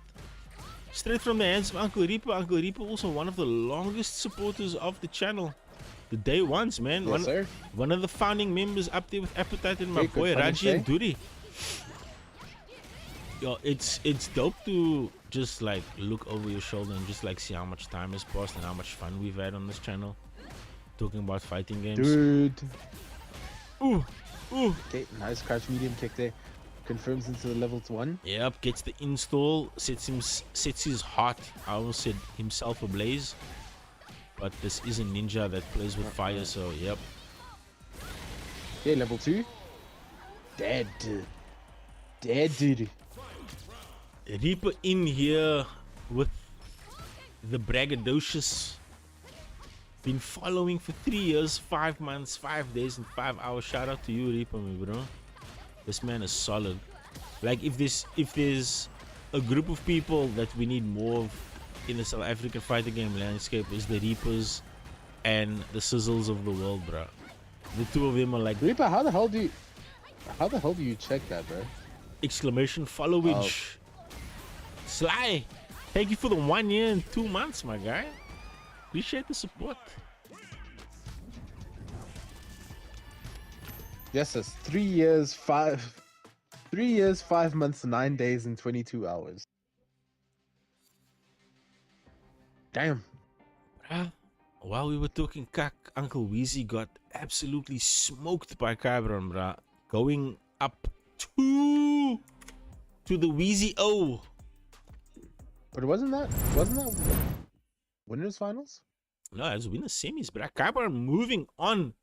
straight from the hands of Uncle Reaper. Uncle Reaper also one of the longest supporters of the channel. The day ones, man. Yes, sir. One of the founding members up there with Appetite and my Okay, good boy punish Raji and there. Duri. Yo, it's dope to just like look over your shoulder and just like see how much time has passed and how much fun we've had on this channel talking about fighting games. Dude. Ooh, ooh. Okay, nice crouch medium kick there. Confirms into the level 1. Yep, gets the install, sets his heart, I almost said himself ablaze. But this is a ninja that plays with fire, so yep. Okay, level 2. Dead. Dead, dude. Reaper in here with the braggadocious. Been following for 3 years, 5 months, 5 days, and 5 hours. Shout out to you, Reaper, me bro. This man is solid. Like if there's a group of people that we need more of in the South African fighting game landscape, is the Reapers and the Sizzles of the world, bro. The two of them are like Reaper, how the hell do you check that, bro? exclamation followage. Sly, thank you for the 1 year and 2 months, my guy. Appreciate the support. Yes, it's 3 years, 5 months, 9 days, and 22 hours. Damn. Bruh, while we were talking cack, Uncle Weezy got absolutely smoked by Kybron, bruh. Going up to the Weezy O. But wasn't that winners finals? No, it's winners semis, bruh. Kybron moving on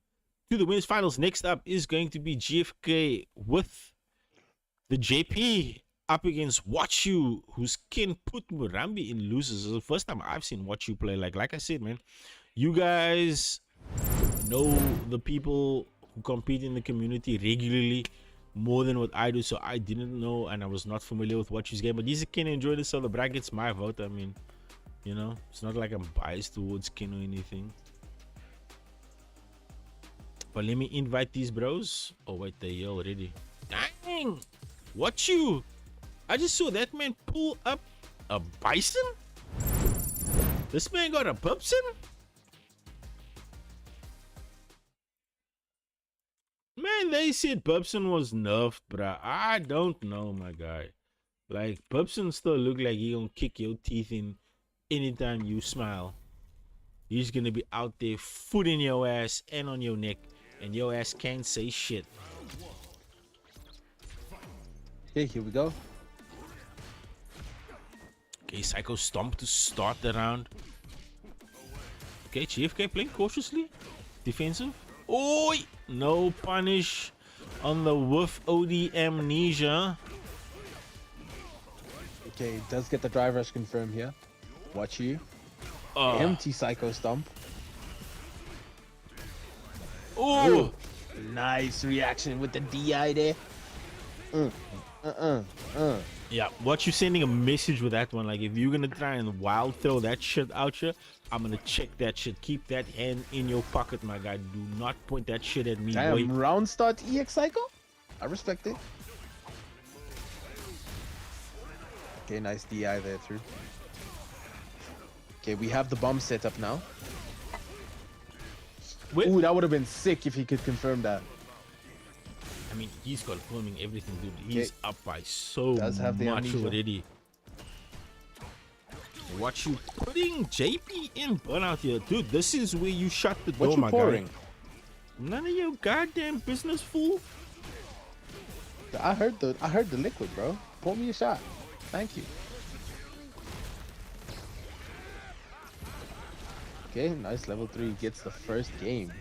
to the winners finals. Next up is going to be GFK with the JP up against Watch You, who's Ken put Murambi in losers. It's the first time I've seen Watch You play. Like I said, man, you guys know the people who compete in the community regularly more than what I do, so I didn't know and I was not familiar with Watch You's game. But these Ken enjoy this, so the bracket's my vote. I mean, you know, it's not like I'm biased towards Ken or anything. But let me invite these bros. Oh wait, they're here already. Dang! Watch You! I just saw that man pull up a bison? This man got a pupson? Man, they said Bubson was nerfed, bruh. I don't know, my guy. Like, Bubson still look like he gonna kick your teeth in anytime you smile. He's gonna be out there foot in your ass and on your neck, and your ass can't say shit. Okay, here we go. Okay, Psycho Stomp to start the round. Okay, GFK playing cautiously. Defensive. Oi! No punish on the Wolf OD Amnesia. Okay, does get the drive rush confirmed here. Watch you. Empty Psycho Stomp. Oh! Nice reaction with the DI there. Yeah, what you sending a message with that one? Like, if you're gonna try and wild throw that shit out here, I'm gonna check that shit. Keep that hand in your pocket, my guy. Do not point that shit at me, boy. Damn, round start EX Psycho? I respect it. Okay, nice DI there through. Okay, we have the bomb set up now. Wait. Ooh, that would have been sick if he could confirm that. I mean, he's confirming everything, dude. He's Okay. up by so Does have the much amnesia. already. Watch you putting JP in burnout here, dude. This is where you shut the door, What you my pouring? guy. None of your goddamn business, fool. I heard the liquid, bro. Pour me a shot. Thank you. Okay, nice level 3 gets the first game.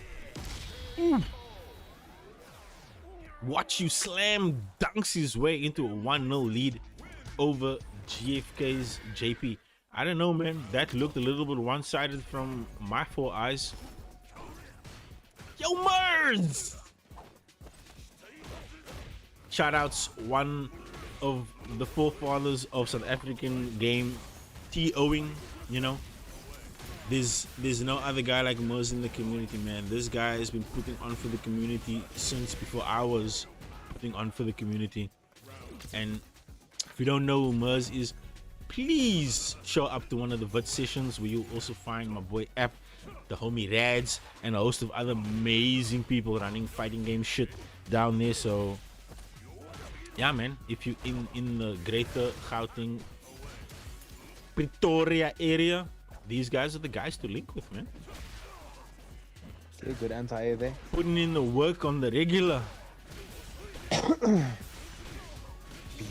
Watch you slam dunks his way into a 1-0 lead over GFK's JP. I don't know, man. That looked a little bit one-sided from my 4 eyes. Yo, Mers! Shoutouts, one of the forefathers of South African game TOing, you know. There's no other guy like Mers in the community, man. This guy has been putting on for the community since before I was putting on for the community. And if you don't know who Mers is, please show up to one of the VIT sessions where you'll also find my boy App, the homie Rads, and a host of other amazing people running fighting game shit down there. So yeah, man, if you in the greater Gauteng Pretoria area, these guys are the guys to link with, man. Okay, good anti-air there. Putting in the work on the regular.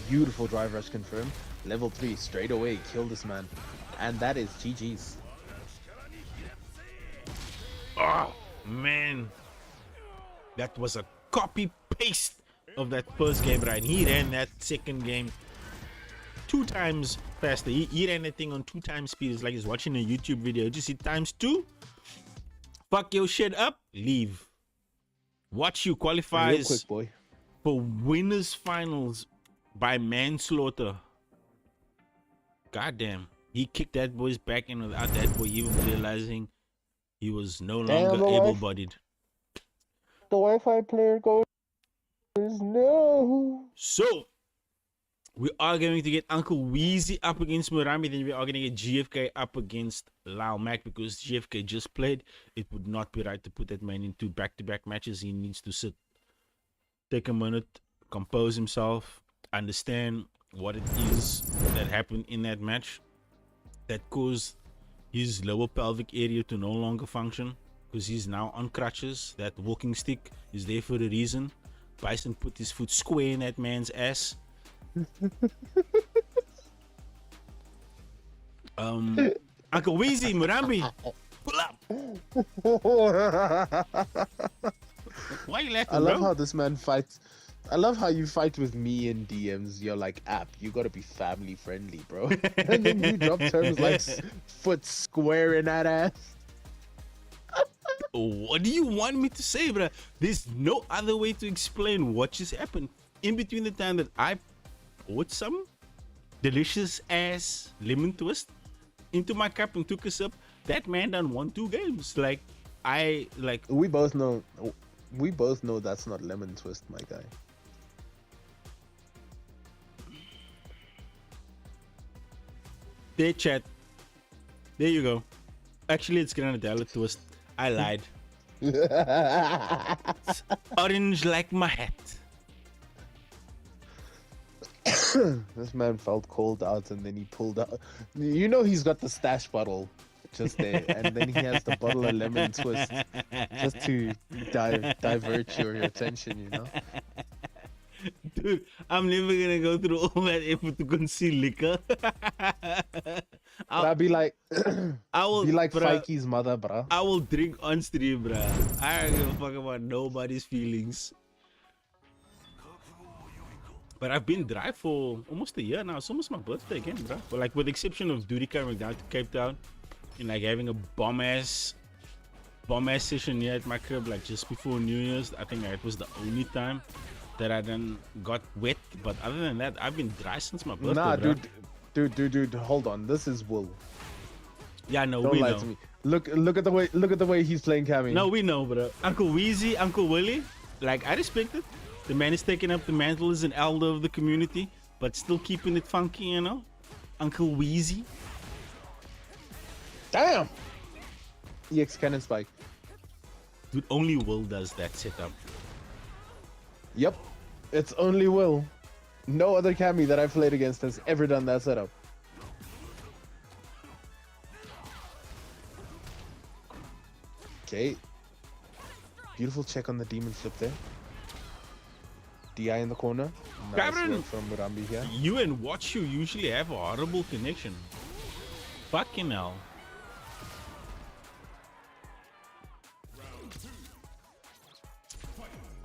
Beautiful drive rush confirmed. Level 3 straight away. Kill this man. And that is GG's. Oh, man. That was a copy paste of that first game, right? He ran that second game 2 times faster. He ran that thing on 2 times speed. It's like he's watching a YouTube video. Just see ×2. Fuck your shit up. Leave. Watch you Real qualifies quick, boy. for winners finals by manslaughter. Goddamn. He kicked that boy's back in without that boy even realizing he was no longer able-bodied. The Wi-Fi player goes no. So, we are going to get Uncle Weezy up against Murambi. Then we are going to get GFK up against Lau Mac because GFK just played. It would not be right to put that man into back-to-back matches. He needs to sit, take a minute, compose himself, understand what it is that happened in that match that caused his lower pelvic area to no longer function because he's now on crutches. That walking stick is there for a reason. Bison put his foot square in that man's ass. Uncle Weezy, Murambi, pull up. Why you laughing, I love bro? how this man fights. I love how you fight with me in DMs. You're like, App, you gotta be family friendly, bro. And then you drop terms like foot square in that ass. What do you want me to say, bro? There's no other way to explain what just happened. In between the time that I poured some delicious ass lemon twist into my cup and took a sip, that man done won 2 games. Like, We both know. We both know that's not lemon twist, my guy. there, chat. There you go. Actually, it's Granadella twist. I lied. Orange like my hat. This man felt called out and then he pulled out. You know he's got the stash bottle just there, and then he has the bottle of lemon twist just to divert your attention, you know? Dude, I'm never gonna go through all that effort to conceal liquor. But I'd be like, I will be like bruh, Fikey's mother, bruh. I will drink on stream, bruh. I don't give a fuck about nobody's feelings. But I've been dry for almost a year now. It's almost my birthday again, bruh. But like, with the exception of Duty coming down to Cape Town and like having a bomb ass session here at my crib, like just before New Year's, I think that was the only time that I then got wet. But other than that, I've been dry since my birthday. Nah, bruh. dude, hold on. This is Will. Yeah, no, Don't we lie know. to me. Look at the way he's playing Cammy. No, we know, bro. Uncle Weezy, Uncle Willie, like, I respect it. The man is taking up the mantle as an elder of the community, but still keeping it funky, you know? Uncle Weezy. Damn. EX Cannon Spike. Dude, only Will does that setup. Yep. It's only Will. No other Cammy that I've played against has ever done that setup. Okay. Beautiful check on the demon flip there. DI in the corner. Nice Cameron! work from Murambi here. You and Watch You usually have a horrible connection. Fucking hell.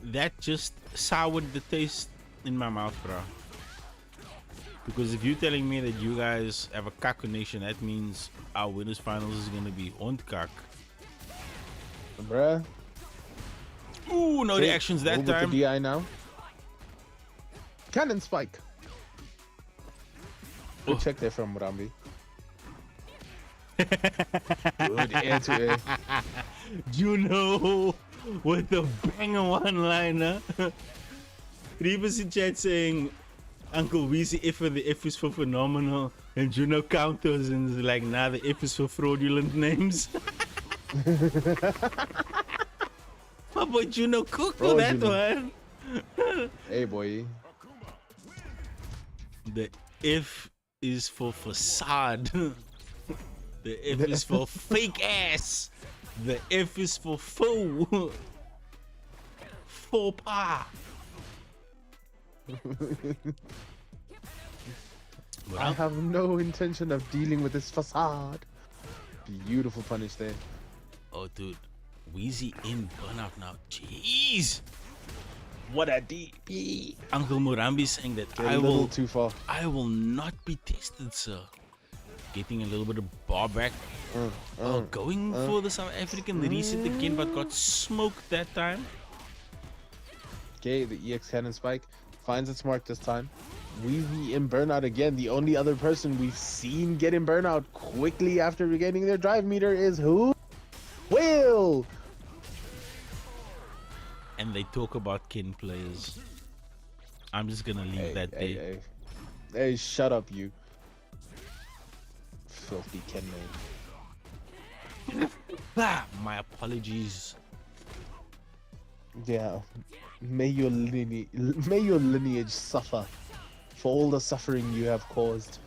That just soured the taste in my mouth, bro. Because if you're telling me that you guys have a cock connection, that means our winners finals is gonna be Hondkak. Bruh. Ooh, no Okay, reactions that Will with time. the DI now. Cannon Spike. Good Oh. check there from Murambi. Good air to air. Juno with the banger one-liner. Reavers in chat saying Uncle Weezy F for the F is for phenomenal, and Juno counters and is like, nah, the F is for fraudulent names. My boy Juno cooked for that Fraudulent. one. Hey boy. The F is for facade. The F is for fake ass. The F is for faux. Faux pas. I have no intention of dealing with this facade. Beautiful punish there. Oh, dude. Wheezy in burnout now. Jeez. What a DP. Uncle Murambi saying that A little too far. I will not be tested, sir. Getting a little bit of bar back. Going for the South African reset again, but got smoked that time. Okay, the EX Cannon Spike finds its mark this time. Weezy in burnout again. The only other person we've seen get in burnout quickly after regaining their drive meter is who? Will! And they talk about Ken players. I'm just gonna leave that there. Hey, shut up, you. Filthy Ken man. Ah, my apologies. Yeah. May your lineage suffer for all the suffering you have caused.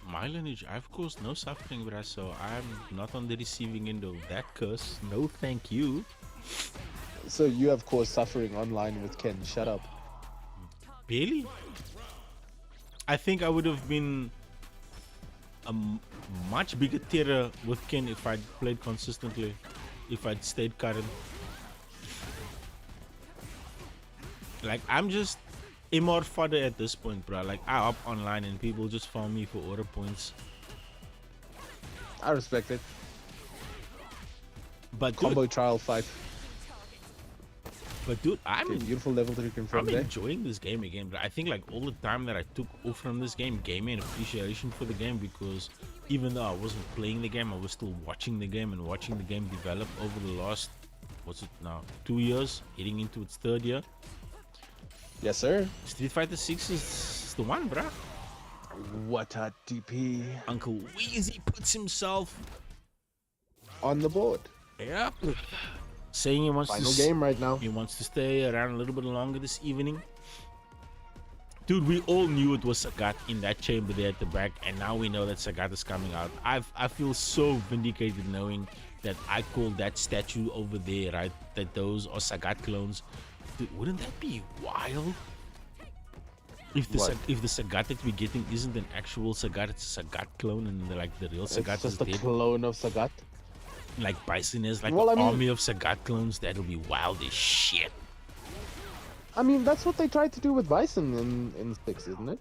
My lineage, I've caused no suffering, bruh, so I'm not on the receiving end of that curse. No, thank you. So you have caused suffering online with Ken. Shut up. Really? I think I would have been a much bigger terror with Ken if I'd played consistently, if I'd stayed current. Like, I'm just MR fodder at this point, bro. Like, I hop online and people just farm me for order points. I respect it. But Combo trial fight. dude, I'm Okay, beautiful level 3 confirmed there. enjoying this game again, but I think like all the time that I took off from this game gave me an appreciation for the game, because even though I wasn't playing the game, I was still watching the game and watching the game develop over the last, what's it now, 2 years, heading into its 3rd year. Yes, sir. Street Fighter 6 is the one, bruh. What a DP. Uncle Weezy puts himself, On the board. yep, saying he wants Final to game right now. he wants to stay around a little bit longer this evening. Dude, we all knew it was Sagat in that chamber there at the back, and now we know that Sagat is coming out. I feel so vindicated knowing that I called that statue over there, right? That those are Sagat clones. Dude, wouldn't that be wild? If the What? if the Sagat that we're getting isn't an actual Sagat, it's a Sagat clone, and like the real Sagat It's is just a dead. clone of Sagat. Like Bison is like Well, an I mean- army of Sagat clones. That'll be wild as shit. I mean, that's what they tried to do with Bison in 6, isn't it?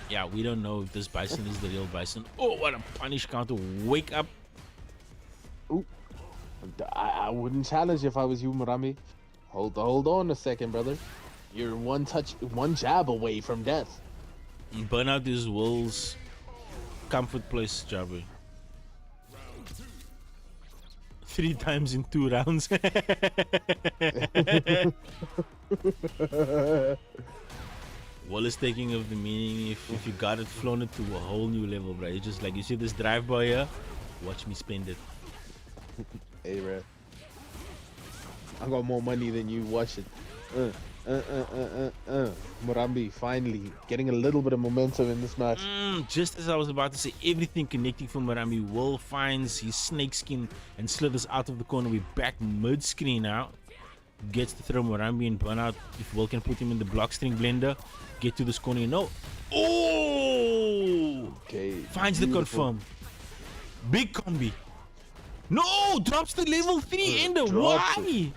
Yeah, we don't know if this Bison is the real Bison. Oh, what a punish counter. Wake up. Ooh. I wouldn't challenge if I was you, Murambi. Hold on a second, brother. You're one jab away from death. Burn out his Will's comfort place, Jabri. 3 times in 2 rounds. Will is taking of the meaning if you got it, flown it to a whole new level, bro. It's just like, you see this drive by here? Watch me spend it. Hey, bro. I got more money than you. Watch it. Murambi finally getting a little bit of momentum in this match. Just as I was about to say, everything connecting for Murambi. Will finds his snake skin and slithers out of the corner. We're back mid-screen now. Gets to throw Murambi and burn out. If Will can put him in the block string blender, get to this corner. No. Oh! Okay. Finds the beautiful. confirm. Big combi. No! Drops the level 3 ender. drops Why?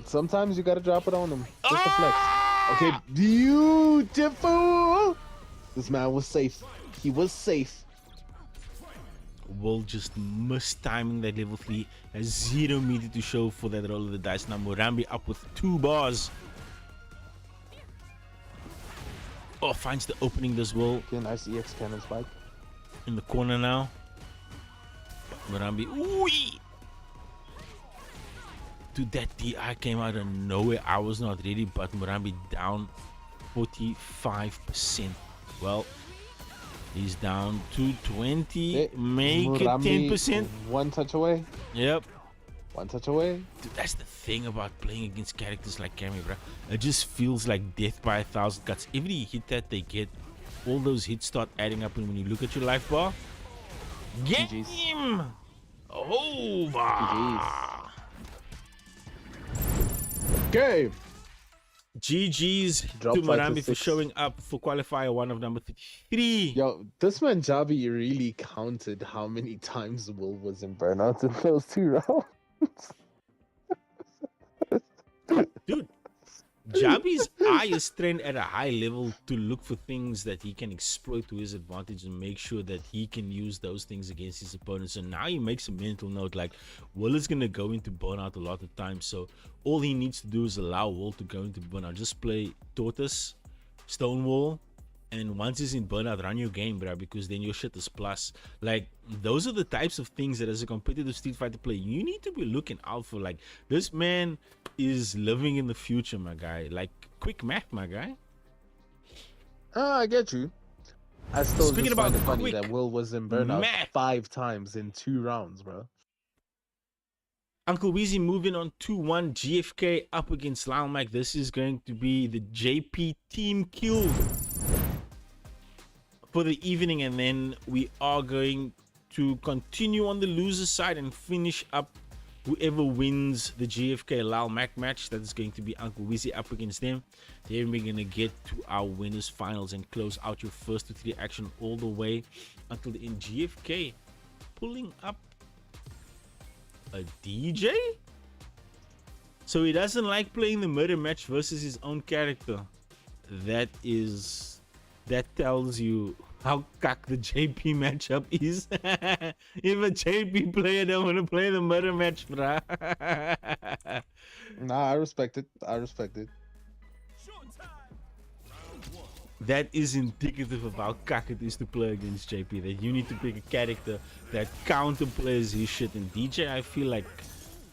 Sometimes you gotta drop it on him. Just a flex. Ah! Okay, beautiful. This man was safe. He was safe. Will just mistiming that level 3. Has 0 meter to show for that roll of the dice. Now Murambi up with 2 bars. Oh, finds the opening as well. Okay, nice EX cannon spike. In the corner now. Murambi. Ooh! Dude, that DI came out of nowhere. I was not ready, but Murambi down 45%. Well, he's down to 20. Okay, Make it Murambi, 10%. One touch away. Yep. One touch away. Dude, that's the thing about playing against characters like Cammy, bro. It just feels like death by 1,000 cuts. Every hit that they get, all those hits start adding up, and when you look at your life bar, game over. GG's. Okay. GG's Drop to 5 to Murambi for 6. showing up for qualifier 1 of number 33. Yo, this man Javi really counted how many times Will was in burnout in those 2 rounds. Dude, Jabi's eye is trained at a high level to look for things that he can exploit to his advantage and make sure that he can use those things against his opponents. So now he makes a mental note like Will is going to go into burnout a lot of times. So all he needs to do is allow Will to go into burnout. Just play Tortoise, Stonewall, and once he's in burnout, run your game, bro, because then your shit is plus. Like, those are the types of things that as a competitive Street Fighter player, you need to be looking out for. Like, this man is living in the future, my guy. Like, quick math, my guy. I get you. I still Speaking just about find it funny quick that Will was in burnout math. 5 times in 2 rounds, bro. Uncle Weezy moving on 2-1. GFK up against Lyle Mac. This is going to be the JP team kill for the evening, and then we are going to continue on the loser side and finish up whoever wins the GFK Lyle Mac match. That is going to be Uncle Weezy up against them. Then we're going to get to our winners finals and close out your first to 3 action all the way until the end. GFK pulling up a DJ, so he doesn't like playing the murder match versus his own character. That tells you how cock the JP matchup is. If a JP player don't want to play the murder match, bruh. Nah, I respect it. I respect it. That is indicative of how cock it is to play against JP. That you need to pick a character that counterplays his shit. And DJ, I feel like,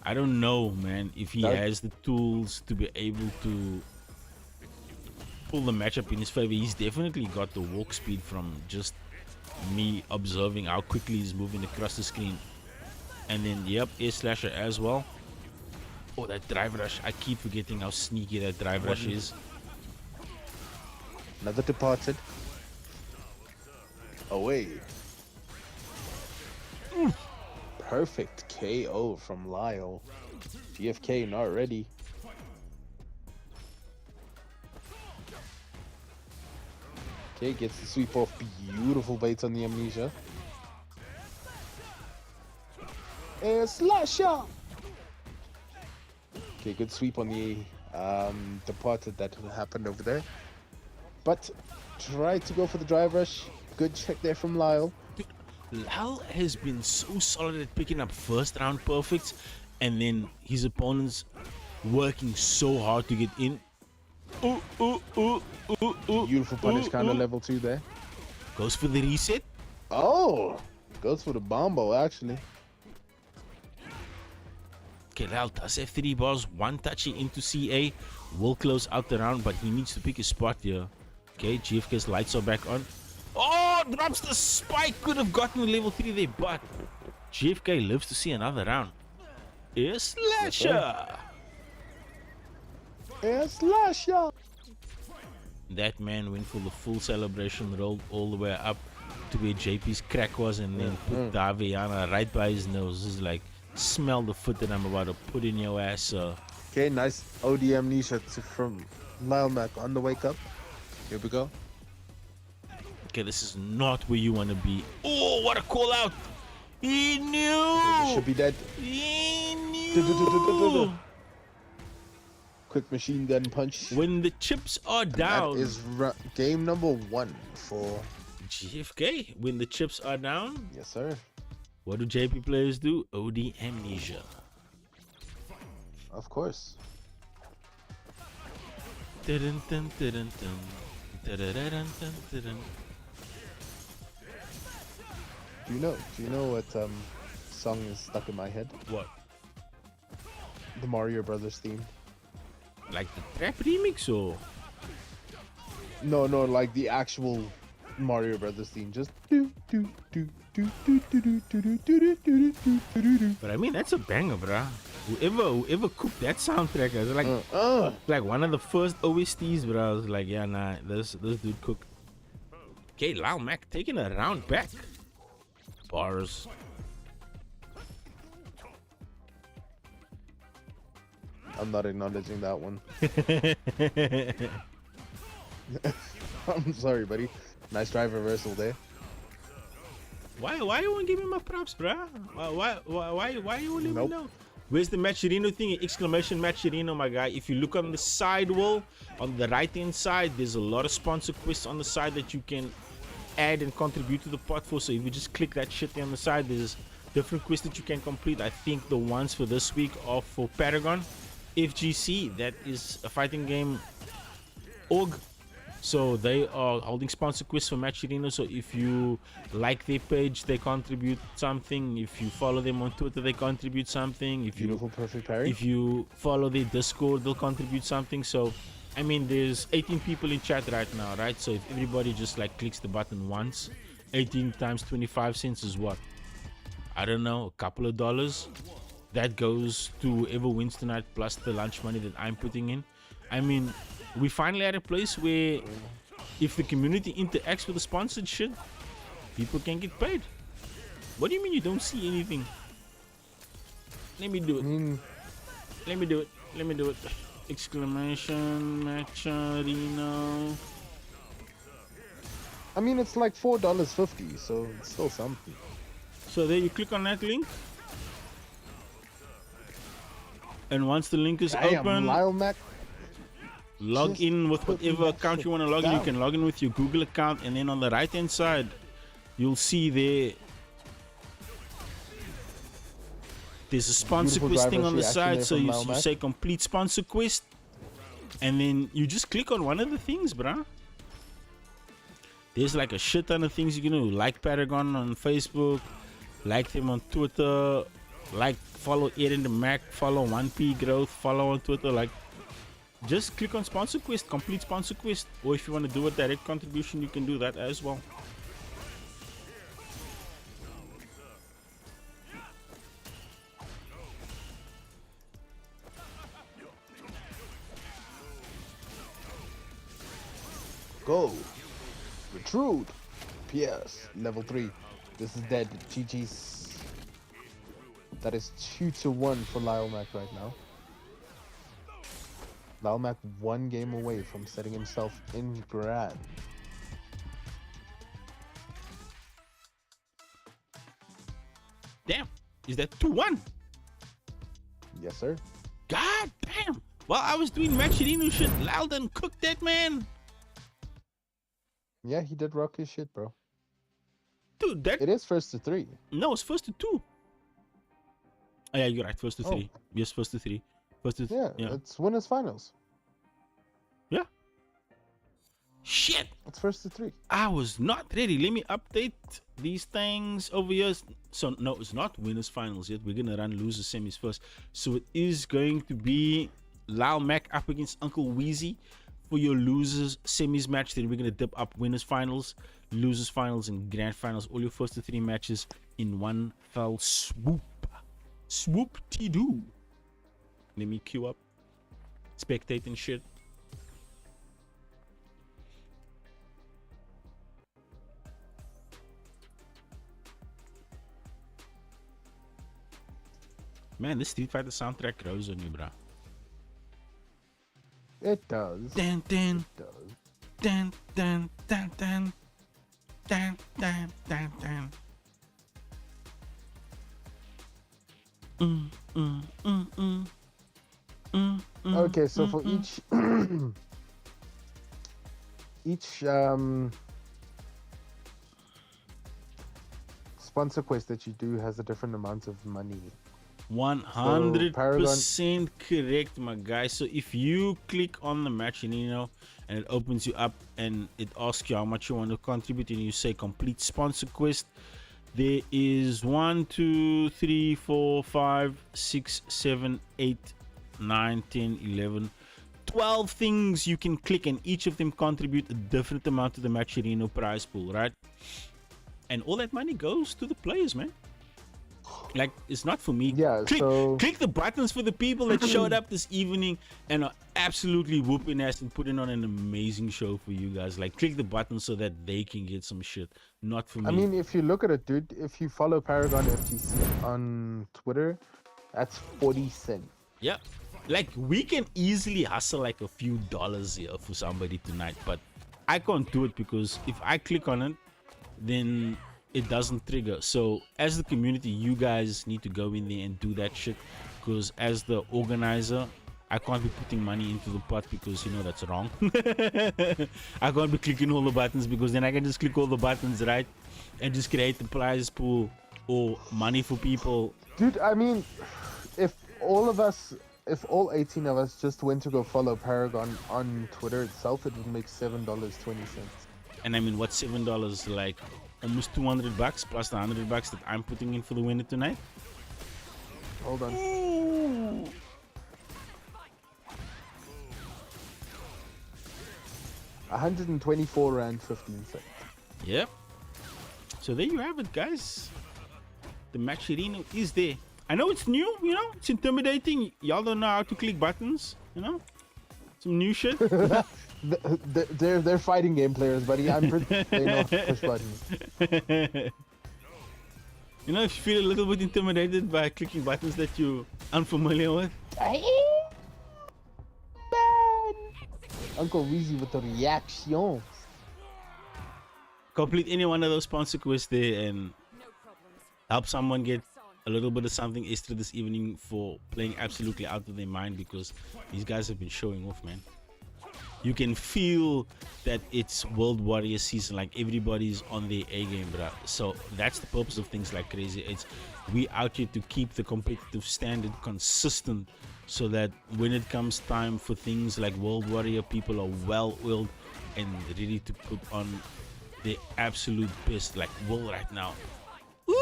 I don't know, man, if he has the tools to be able to pull the matchup in his favor. He's definitely got the walk speed from just me observing how quickly he's moving across the screen. And then, yep, air slasher as well. Oh, that drive rush. I keep forgetting how sneaky that drive rush is. Another departed. Away. Perfect KO from Lyle. GFK not ready. Okay, gets the sweep off. Beautiful baits on the Amnesia. And slasher! Okay, good sweep on the departed that happened over there. But try to go for the drive rush. Good check there from Lyle. Lyle has been so solid at picking up first round perfects, and then his opponents working so hard to get in. Ooh, ooh, ooh, ooh, ooh, Beautiful punish ooh, counter ooh. level 2 there. Goes for the reset. Oh! Goes for the bombo actually. Okay, Lyle does have 3 bars, 1 touchy into CA. Will close out the round, but he needs to pick a spot here. Okay, GFK's lights are back on. Oh, drops the spike. Could have gotten the level 3 there, but GFK lives to see another round. Air slasher. And slasher! That man went for the full celebration, rolled all the way up to where JP's crack was, and then put Daviana right by his nose. He's like, smell the foot that I'm about to put in your ass, sir. Okay, nice OD Amnesia from Lyle Mac on the wake up. Here we go. Okay, this is not where you want to be. Oh, what a call out! He He knew! should be dead. He knew! Quick machine gun punch. When the chips are That down, is game number 1 for... GFK. When the chips are down, Yes, sir. what do JP players do? OD Amnesia. Of course. Dun, dun, dun, dun, dun. Dun, dun, dun, dun, dun, dun. Do you know what song is stuck in my head? What? The Mario Brothers theme. Like the trap remix or? No, like the actual Mario Brothers theme. Just do do do do do do do do do do do do do do. But I mean, that's a banger, bruh. Whoever cooked that soundtrack, it's like one of the first OSTs, bruh. I was like, yeah, nah, this dude cooked. Okay, Lyle Mac taking a round back. Bars. I'm not acknowledging that one. I'm sorry, buddy. Nice drive reversal there. Why you won't give me my props, bruh? Why you won't let Nope. me know? Where's the Matcherino thing? Exclamation Matcherino, my guy. If you look on the side wall, on the right hand side, there's a lot of sponsor quests on the side that you can add and contribute to the pot for. So if you just click that shit there on the side, there's different quests that you can complete. I think the ones for this week are for Paragon FGC. That is a fighting game org. So they are holding sponsor quests for Matcherino. So if you like their page, they contribute something. If you follow them on Twitter, they contribute something. If Beautiful perfect parry. if you follow their Discord, they'll contribute something. So I mean, there's 18 people in chat right now, right? So if everybody just like clicks the button once, 18 times 25 cents is what? I don't know, a couple of dollars. That goes to whoever wins tonight, plus the lunch money that I'm putting in. I mean, we finally at a place where if the community interacts with the sponsored shit, people can get paid. What do you mean you don't see anything? Let me do it. Let me do it. Let me do it. Exclamation Matcherino. I mean, it's like $4.50, so it's still something. So there you click on that link. And once the link is Damn, open, Lyle Mac. log just in with put whatever that account shit you want to log in. You down. can log in with your Google account, and then on the right hand side, you'll see there's a sponsor Beautiful quest thing driver on the reaction side. there So from you Lyle Mac. say complete sponsor quest, and then you just click on one of the things, bruh. There's like a shit ton of things you can do. Like Paragon on Facebook, like them on Twitter, like follow Aaron the Mac, follow 1P Growth, follow on Twitter. Like, just click on sponsor quest, complete sponsor quest, or if you want to do a direct contribution, you can do that as well. Go. Retrude. Pierce. Level 3. This is dead. GG's. That is 2-1 for Lyle Mack right now. Lyle Mack 1 game away from setting himself in grand. Damn. Is that 2-1? Yes, sir. God damn. While I was doing Machirino shit, Loudon cooked that man. Yeah, he did rock his shit, bro. Dude, that... It is first to 3. No, it's first to 2. Oh, yeah, you're right. First to 3. Yes, first to 3. First to... Yeah, it's winners finals. Yeah. Shit. It's first to 3. I was not ready. Let me update these things over here. So, no, it's not winners finals yet. We're going to run losers semis first. So, it is going to be Lyle Mack up against Uncle Weezy for your losers semis match. Then we're going to dip up winners finals, losers finals, and grand finals. All your first to 3 matches in one fell swoop. Swoop-de-doo. Let me queue up. Spectate and shit. Man, this Street Fighter soundtrack grows on you, bro. It does. Dun, dun, It does. dun, dun, dun, dun. Dun, dun, dun, dun. Okay, so for each each sponsor quest that you do has a different amount of money. 100% correct, my guy. So if you click on the Machinino and it opens you up and it asks you how much you want to contribute and you say complete sponsor quest, there is 1 2 3 4 5 6 7 8 9 10 11 12 things you can click, and each of them contribute a different amount to the Machinino prize pool, right? And all that money goes to the players, man. Like, it's not for me. Yeah, click the buttons for the people that showed up this evening and are absolutely whooping ass and putting on an amazing show for you guys. Like, click the button so that they can get some shit. Not for me. I mean, if you look at it, dude, if you follow Paragon FTC on Twitter, that's 40 cents. Yeah. Like, we can easily hustle like a few dollars here for somebody tonight, but I can't do it because if I click on it, then it doesn't trigger. So as the community, you guys need to go in there and do that shit, because as the organizer, I can't be putting money into the pot because, you know, that's wrong. I can't be clicking all the buttons because then I can just click all the buttons, right, and just create the prize pool or money for people. Dude, I mean, if all 18 of us just went to go follow Paragon on Twitter itself, it would make $7.20. And I mean, what's $7? Like almost $200 plus the $100 that I'm putting in for the winner tonight. Hold on. Ooh. R124.15. Yep. So there you have it, guys. The Machinino is there. I know it's new, you know, it's intimidating. Y'all don't know how to click buttons, you know? Some new shit. They're fighting game players, buddy. I'm pretty. They know how to push buttons. You know, if you feel a little bit intimidated by clicking buttons that you're unfamiliar with. Uncle Weezy with the reactions. Complete any one of those sponsor quests there and help someone get a little bit of something extra this evening for playing absolutely out of their mind, because these guys have been showing off, man. You can feel that it's World Warrior season, like everybody's on their A game, bruh. So that's the purpose of things like Crazy 8s. We out here to keep the competitive standard consistent, so that when it comes time for things like World Warrior, people are well-oiled and ready to put on their absolute best, like Will right now. Woo!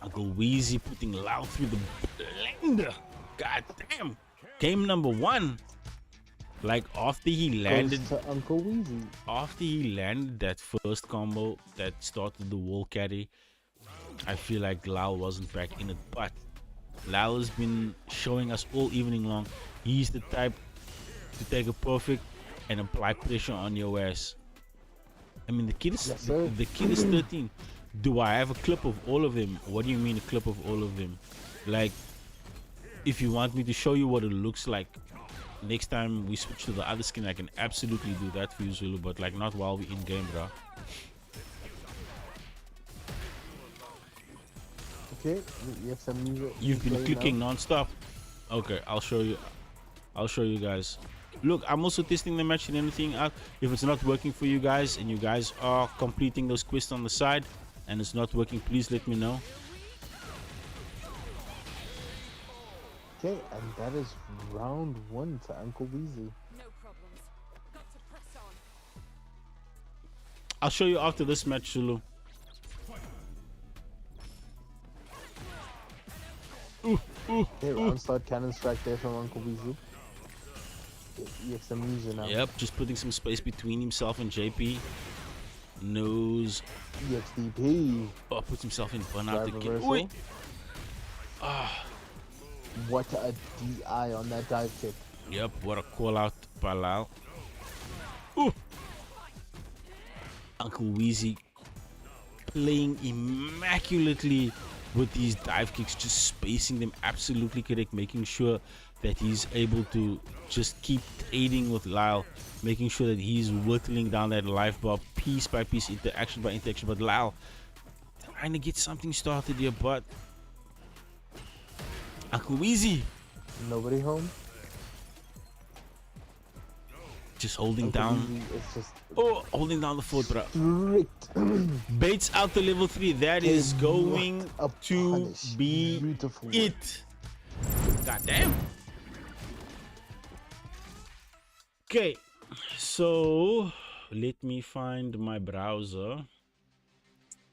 Uncle Weezy putting loud through the blender. God damn. Game number 1. Like after he landed Uncle Weezy. After he landed that first combo that started the wall carry, I feel like Lau wasn't back in it. But Lau has been showing us all evening long he's the type to take a perfect and apply pressure on your ass. I mean, Yes, sir. the kid is 13. Do I have a clip of all of them? What do you mean a clip of all of them? Like, if you want me to show you what it looks like next time we switch to the other skin, I can absolutely do that for you, Zulu, but like not while we in game, bro. Okay, you have some music. You've been playing clicking now? non-stop. Okay, I'll show you. I'll show you guys. Look, I'm also testing the match and anything out. If it's not working for you guys and you guys are completing those quests on the side and it's not working, please let me know. Okay, and that is round 1 to Uncle Weezy. No problems. Got to press on. I'll show you after this match, Zulu. Okay, round start cannon strike there from Uncle Weezy. You have some music now. Yep, just putting some space between himself and JP. Nose. EXDP. Oh, puts himself in burnout Drive again. reversal. Wait. What a DI on that dive kick. Yep, what a call out by Lyle. Ooh. Uncle Weezy playing immaculately with these dive kicks, just spacing them absolutely correct, making sure that he's able to just keep aiding with Lyle, making sure that he's whittling down that life bar piece by piece, interaction by interaction. But Lyle trying to get something started here, but Uncle Weezy Nobody home. just holding Uncle down. Weezy is just Oh, holding down the fort, bro. strict. Baits out to level 3. That is going What a to punish. be Beautiful. it. God damn. Okay, so let me find my browser.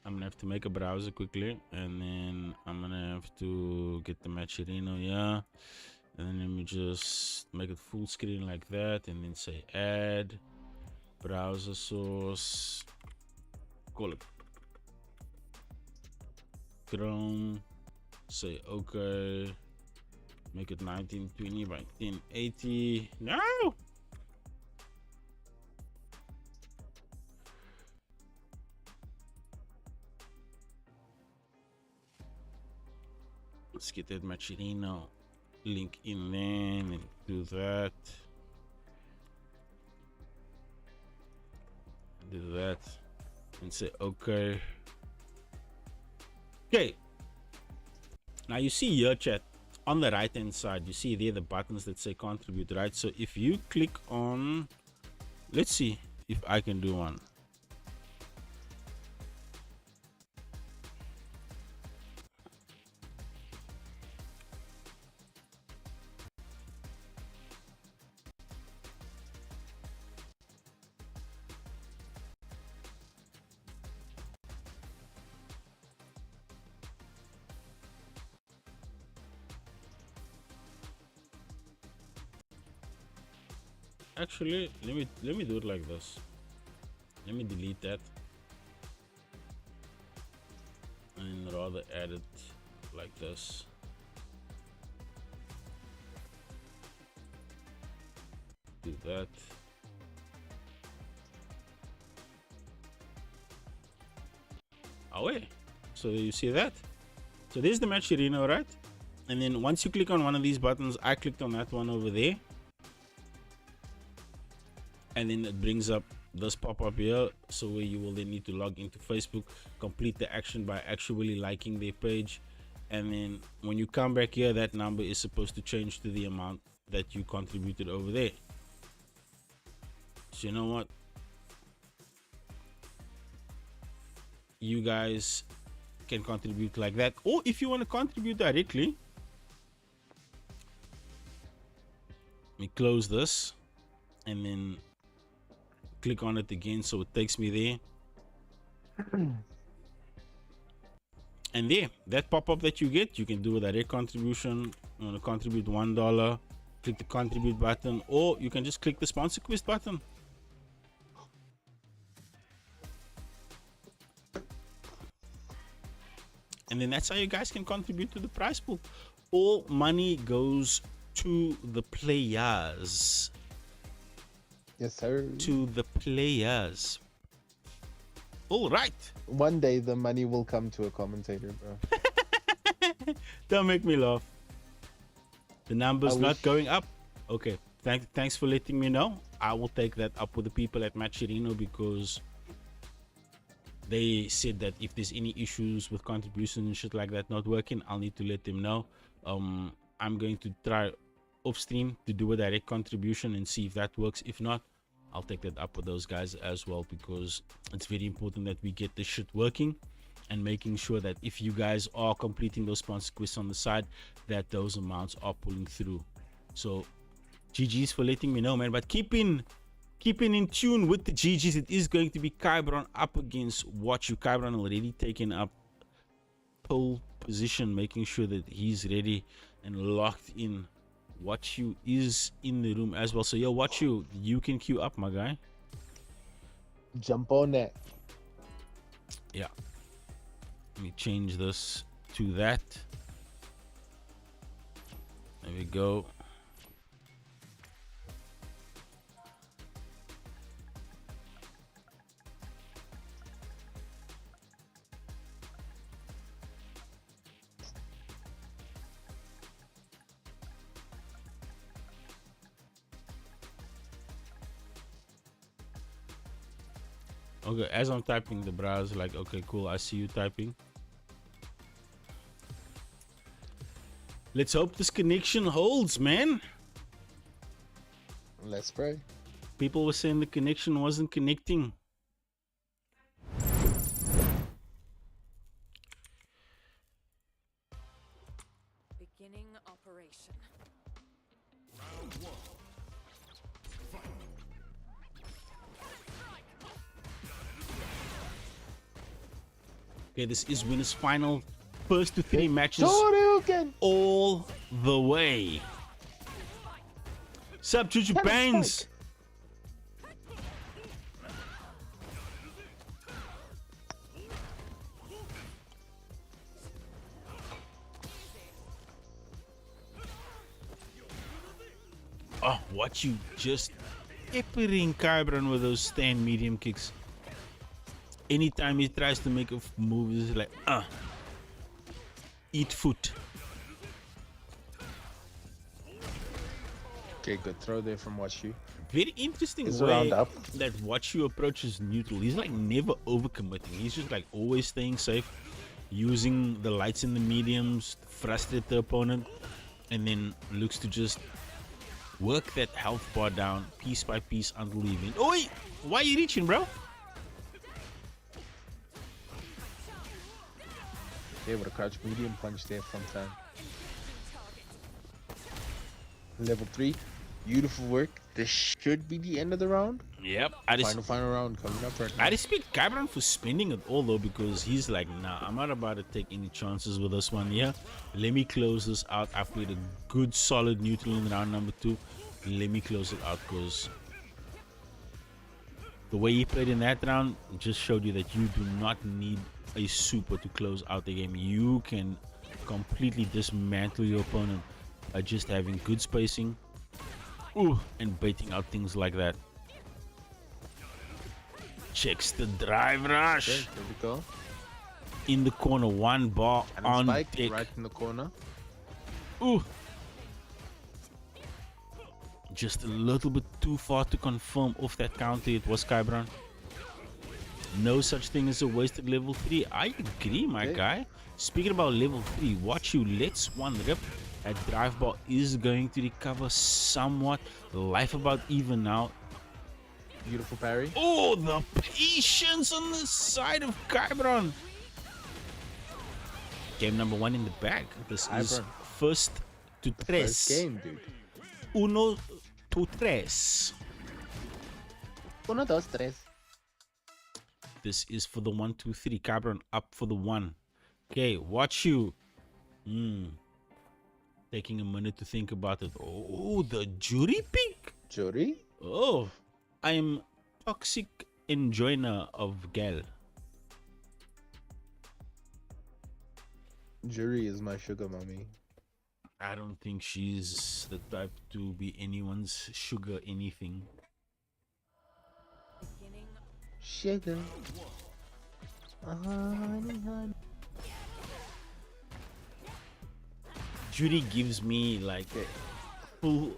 I'm gonna have to make a browser quickly, and then I'm gonna have to get the Matcherino here, and then let me just make it full screen like that, and then say add browser source, call it Chrome, say okay, make it 1920 by 1080. No. Let's get that Matcherino link in there and do that. Do that and say okay. Okay. Now you see here, chat, on the right hand side, you see there the buttons that say contribute, right? So if you click on, let's see if I can do one. Actually, let me do it like this. Let me delete that and rather add it like this. Do that. Away. So you see that? So there's the Matcherino, right? And then once you click on one of these buttons, I clicked on that one over there. And then it brings up this pop-up here, so where you will then need to log into Facebook, complete the action by actually liking their page, and then when you come back here, that number is supposed to change to the amount that you contributed over there. So you know what, you guys can contribute like that, or if you want to contribute directly, let me close this and then click on it again, so it takes me there. And there, that pop-up that you get, you can do a direct contribution. You want to contribute $1, click the contribute button, or you can just click the sponsor quest button. And then that's how you guys can contribute to the prize pool. All money goes to the players. Yes, sir. to the players. All right. One day the money will come to a commentator, bro. Don't make me laugh. The number's I not wish- going up. Okay. Thanks for letting me know. I will take that up with the people at Machirino because they said that if there's any issues with contribution and shit like that not working, I'll need to let them know. I'm going to try off stream to do a direct contribution and see if that works. If not, I'll take that up with those guys as well because it's very important that we get this shit working and making sure that if you guys are completing those sponsor quests on the side, that those amounts are pulling through. So GG's for letting me know, man. But keeping in tune with the GG's, it is going to be Kybron up against Watchu. Kybron already taken up pole position, making sure that he's ready and locked in. Watchu is in the room as well. So yo, Watchu, you can queue up, my guy. Jump on that. Yeah. Let me change this to that. There we go. Okay, as I'm typing, the browser like, okay, cool, I see you typing. Let's hope this connection holds, man. Let's pray. People were saying the connection wasn't connecting. Beginning operation. Okay, this is winners final. First to three matches Shoryuken! all the way. Sup, Juju Tennis Bangs? Oh, what you just peppering Kybron with those stand medium kicks. Anytime he tries to make a move, it's like, eat foot. Okay, good throw there from Watchu. Very interesting Is way round up. that Watchu approaches neutral. He's like never overcommitting. He's just like always staying safe, using the lights and the mediums to frustrate the opponent, and then looks to just work that health bar down piece by piece until the event. Oi! Why are you reaching, bro? They would have crouched medium punch there from time. Level 3. Beautiful work. This should be the end of the round. Yep. Final round coming up right I now. respect Kybron for spending it all though, because he's like, nah, I'm not about to take any chances with this one. Yeah, let me close this out. I played a good solid neutral in round number 2. Let me close it out, because the way he played in that round just showed you that you do not need a super to close out the game. You can completely dismantle your opponent by just having good spacing, and baiting out things like that. Checks the drive rush. Okay, there we go. In the corner, one bar And on spike deck. right in the corner. Ooh. Just a little bit too far to confirm off that counter. It was Kybron. No such thing as a wasted level 3. I agree, my Okay. guy. Speaking about level 3, Watchu lets one rip. That drive bar is going to recover somewhat. Life about even now. Beautiful parry. Oh, the patience on the side of Kybron. Game number 1 in the bag. This is Kybron. first to tres. First game, dude. Uno to tres. 1, 2, 3. This is for the 1, 2, 3. Kybron up for the 1. Okay, watch you. Taking a minute to think about it. Oh, the jury pick. Jury? Oh, I am toxic enjoyer of Gal. Jury is my sugar mommy. I don't think she's the type to be anyone's sugar anything. Sugar. Honey, honey. Judy gives me like Okay.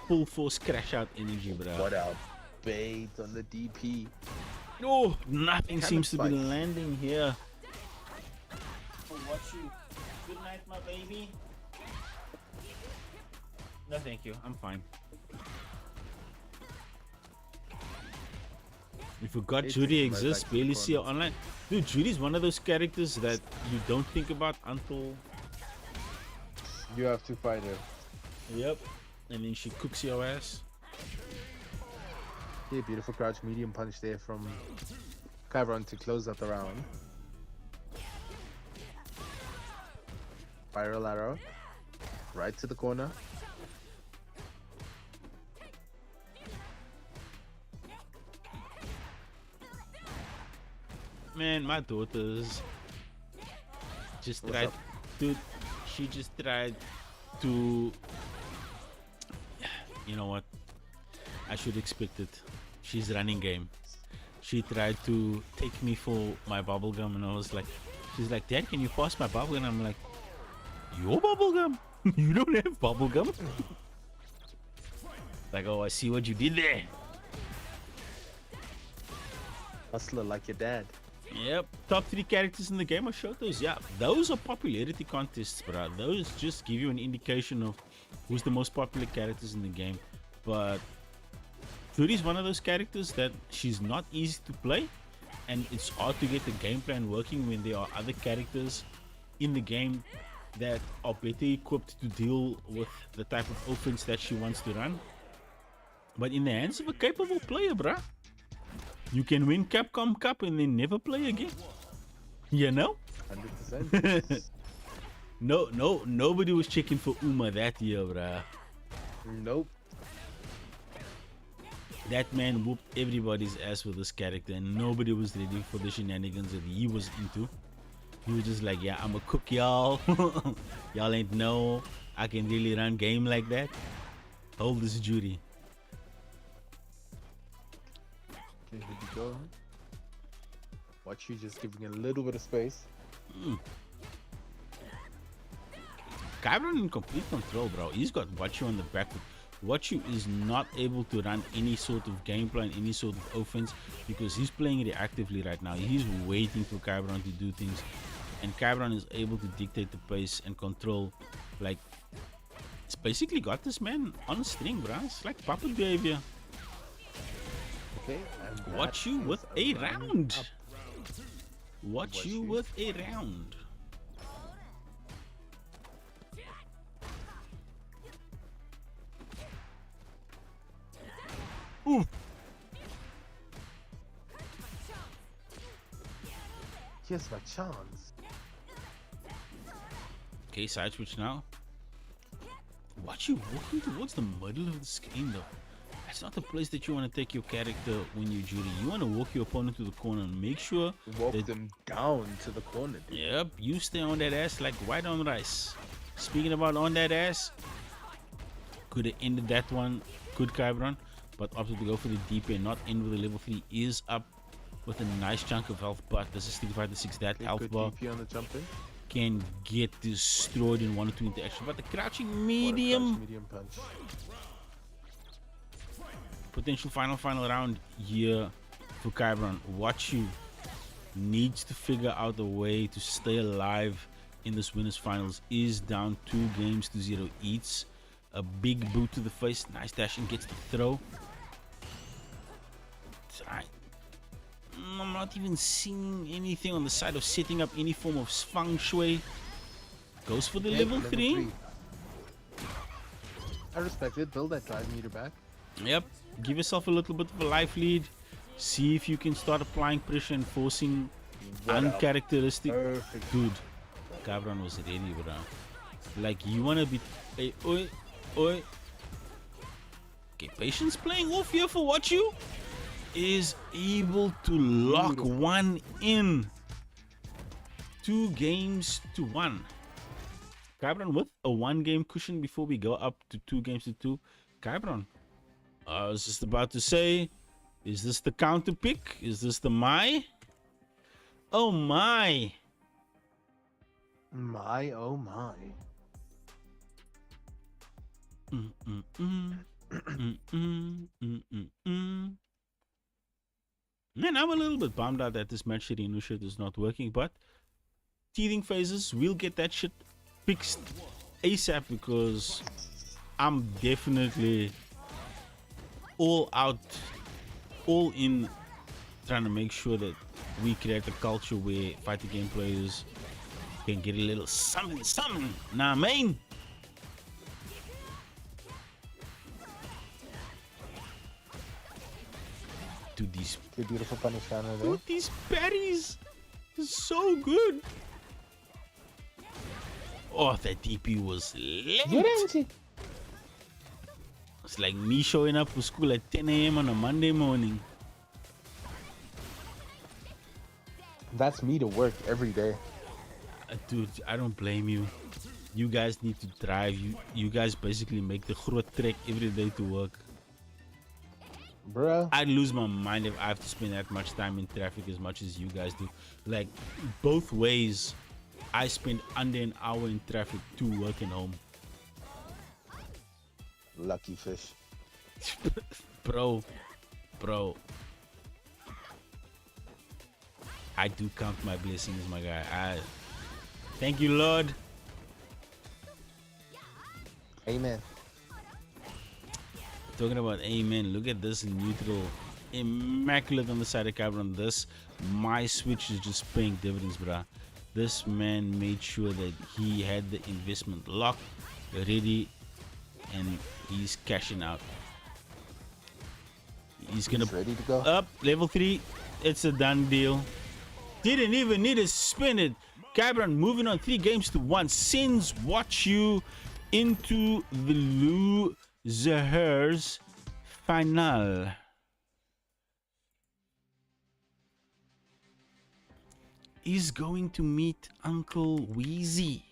full force crash out energy, bro. What up? Bait on the DP. Oh, nothing Can seems it to be fight? landing here. Watch you. Good night, my baby. No, thank you. I'm fine. You forgot It's Judy my exists. back to the Barely see her corner. online. Dude, Judy's one of those characters that you don't think about until. You have to fight her. Yep. And then she cooks your ass. Yeah, beautiful crouch medium punch there from Kyron to close out the round. Spiral arrow. Right to the corner. Man, my daughters just What's tried, up? dude. She just tried to. You know what? I should expect it. She's running game. She tried to take me for my bubble gum, and I was like, she's like, Dad, can you pass my bubble gum? I'm like, your bubble gum? You don't have bubble gum? Like, oh, I see what you did there. Hustler like your dad. Yep, top 3 characters in the game. I showed those. Yeah, those are popularity contests, bro. Those just give you an indication of who's the most popular characters in the game. But Fury's one of those characters that she's not easy to play, and it's hard to get the game plan working when there are other characters in the game that are better equipped to deal with the type of offense that she wants to run. But in the hands of a capable player, bruh, you can win Capcom Cup and then never play again. You know? 100%. Nobody was checking for Uma that year, bruh. Nope. That man whooped everybody's ass with this character, and nobody was ready for the shenanigans that he was into. He was just like, yeah, I'm a cook, y'all. Y'all ain't know I can really run game like that. Hold this Judy. Okay, here we go. Watch you just giving a little bit of space. Kyron in complete control, bro. He's got Watchu on the back foot. Watchu is not able to run any sort of game plan, any sort of offense, because he's playing reactively right now. He's waiting for Kyron to do things, and Kyron is able to dictate the pace and control. Like, it's basically got this man on a string, bro. It's like puppet behavior. Okay, and Watch that you is with a round. Watch you you. with a round. Ooh. Here's my chance. Okay, side switch now. Watch you walking towards the middle of the screen though. That's not the place that you want to take your character when you're Judy. You want to walk your opponent to the corner and make sure Walk that, them down to the corner, dude. yep, you stay on that ass like white on rice. Speaking about on that ass, could have ended that one, good Kyron, but opted to go for the DP and not end with a level 3. Is up with a nice chunk of health, but this is Street Fighter 6. That Okay, health good bar DP on the jump in. can get destroyed in 1 or 2 interactions, but the crouching What a medium, crouch medium punch. potential final round here for Kyron. Watch you needs to figure out a way to stay alive in this winners finals. Is down 2-0. Eats a big boot to the face. Nice dash and gets the throw. I'm not even seeing anything on the side of setting up any form of feng shui. Goes for the Okay, level 3. I respect it. Build that 5 meter back. Yep, give yourself a little bit of a life lead. See if you can start applying pressure and forcing What a uncharacteristic. Perfect. Dude, Cabron was ready, bro. Like, you wanna be. Hey, oi, oi. Okay, Patience playing off here for what you is able to lock Beautiful. one in. 2-1. Cabron with a 1-game cushion before we go up to 2-2. Cabron. I was just about to say, Is this the counter pick? Is this the my? Oh my! My oh my. Man, I'm a little bit bummed out that this match Reno shit is not working, but teething phases, we'll get that shit fixed ASAP because I'm definitely all out, all in trying to make sure that we create a culture where fighting game players can get a little something. Nah, man. Dude, these The beautiful punish counter there. Dude, these patties is so good. Oh, that DP was late. Yurenji. It's like me showing up for school at 10 a.m. on a Monday morning. That's me to work every day. Dude, I don't blame you. You guys need to drive. You guys basically make the groot trek every day to work. Bruh. I'd lose my mind if I have to spend that much time in traffic as much as you guys do. Like, both ways, I spend under an hour in traffic to work and home. Lucky fish. Bro. I do count my blessings, my guy. Thank you, Lord. Amen. Talking about amen, look at this neutral. Immaculate on the side of Cabron. This, my switch is just paying dividends, bruh. This man made sure that he had the investment locked, ready, and he's cashing out. He's gonna Ready to go. up level 3. It's a done deal. Didn't even need to spin it. Cabron moving on 3 games to 1 sends Watch You into the losers final. Is going to meet Uncle Wheezy.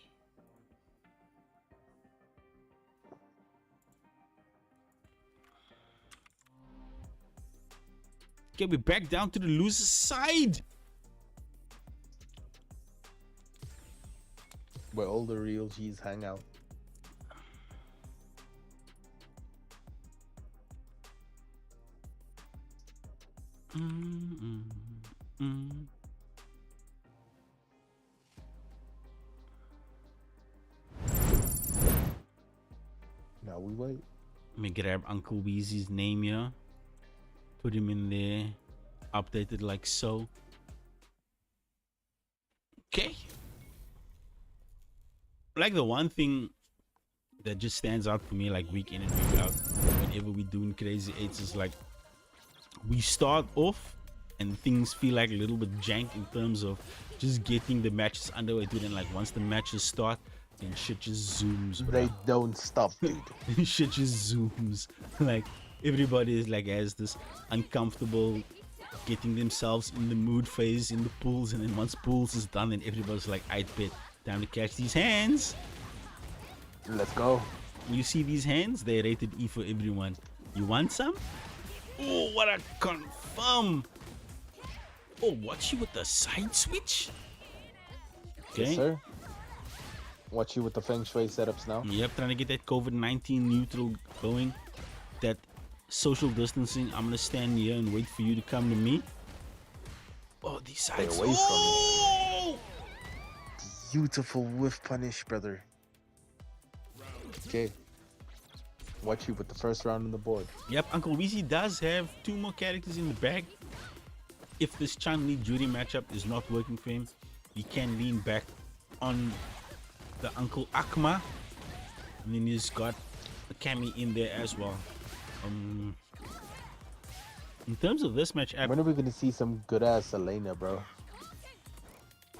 Okay, we're back down to the loser side. Where all the real G's hang out. Now we wait. Let me grab Uncle Weezy's name here. Put him in there. Update it like so. Okay. Like the one thing that just stands out for me, like week in and week out, whenever we're doing Crazy Eights, is like we start off and things feel like a little bit jank in terms of just getting the matches underway, dude. And like once the matches start, then shit just zooms. They don't stop, dude. Shit just zooms. Like everybody is like has this uncomfortable getting themselves in the mood phase in the pools, and then once pools is done, then everybody's like, I bet time to catch these hands. Let's go. You see these hands? They're rated E for everyone. You want some? Oh, what a confirm. Oh, watch you with the side switch. Okay. Yes, sir. Watch you with the Feng Shui setups now. Yep, trying to get that COVID-19 neutral going. That social distancing. I'm gonna stand here and wait for you to come to me. Oh, these Stay sides. away from me. Oh! Beautiful whiff punish, brother. Okay. Watch you with the first round on the board. Yep, Uncle Weezy does have 2 more characters in the bag. If this Chun-Li Judy matchup is not working for him, he can lean back on the Uncle Akma. And then he's got a Cammy in there as well. In terms of this match, When are we gonna see some good ass Elena, bro?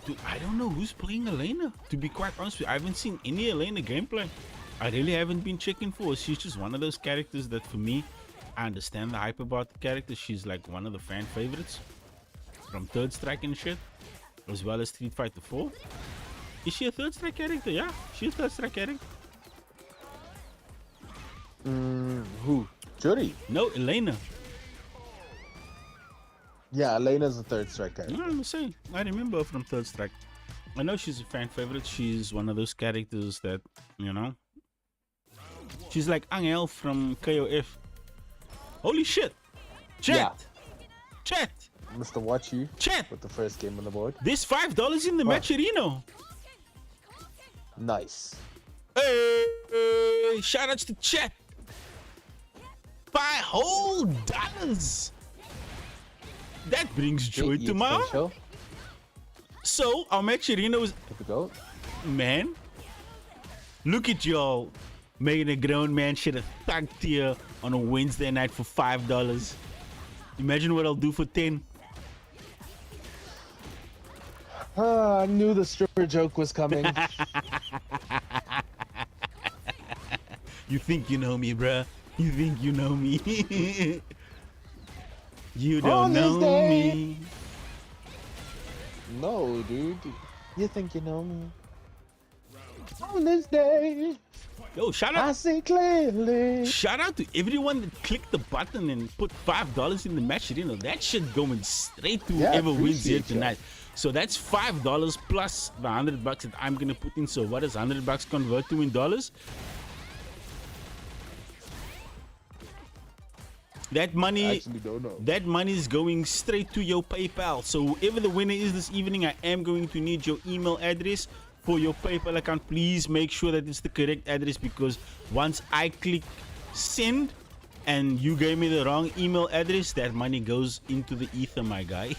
dude, I don't know who's playing Elena. To be quite honest with you, I haven't seen any Elena gameplay. I really haven't been checking for her. She's just one of those characters that for me, I understand the hype about the character. She's like one of the fan favorites from Third Strike and shit, as well as Street Fighter 4. Is she a Third Strike character? Yeah, she's a Third Strike character. Who? Judy. No, Elena. Yeah, Elena's the third striker. No, I'm saying I remember her from Third Strike. I know she's a fan favorite. She's one of those characters that, you know, she's like Angel from KOF. Holy shit! Chat! Chat! Mr. Watch You Chat! with the first game on the board. There's $5 in the What? Matcherino. Nice. Hey, shout outs to chat. $5 whole dollars. That brings joy Okay, to my heart. show. So our Matcherino is, Here we go. man, look at y'all making a grown man shed a thug tear on a Wednesday night for $5. Imagine what I'll do for 10. Ah, I knew the stripper joke was coming. You think you know me, bruh? You think you know me? You don't On this know day. me. No, dude. You think you know me? On this day, Yo, shout I out. see clearly. Shout out to everyone that clicked the button and put $5 in the match. You know, that shit going straight to Yeah, whoever wins here appreciate ya. tonight. So that's $5 plus the $100 that I'm gonna put in. So what does $100 convert to in dollars? That I money, actually don't know. that money is going straight to your PayPal. So whoever the winner is this evening, I am going to need your email address for your PayPal account. Please make sure that it's the correct address, because once I click send and you gave me the wrong email address, that money goes into the ether, my guy.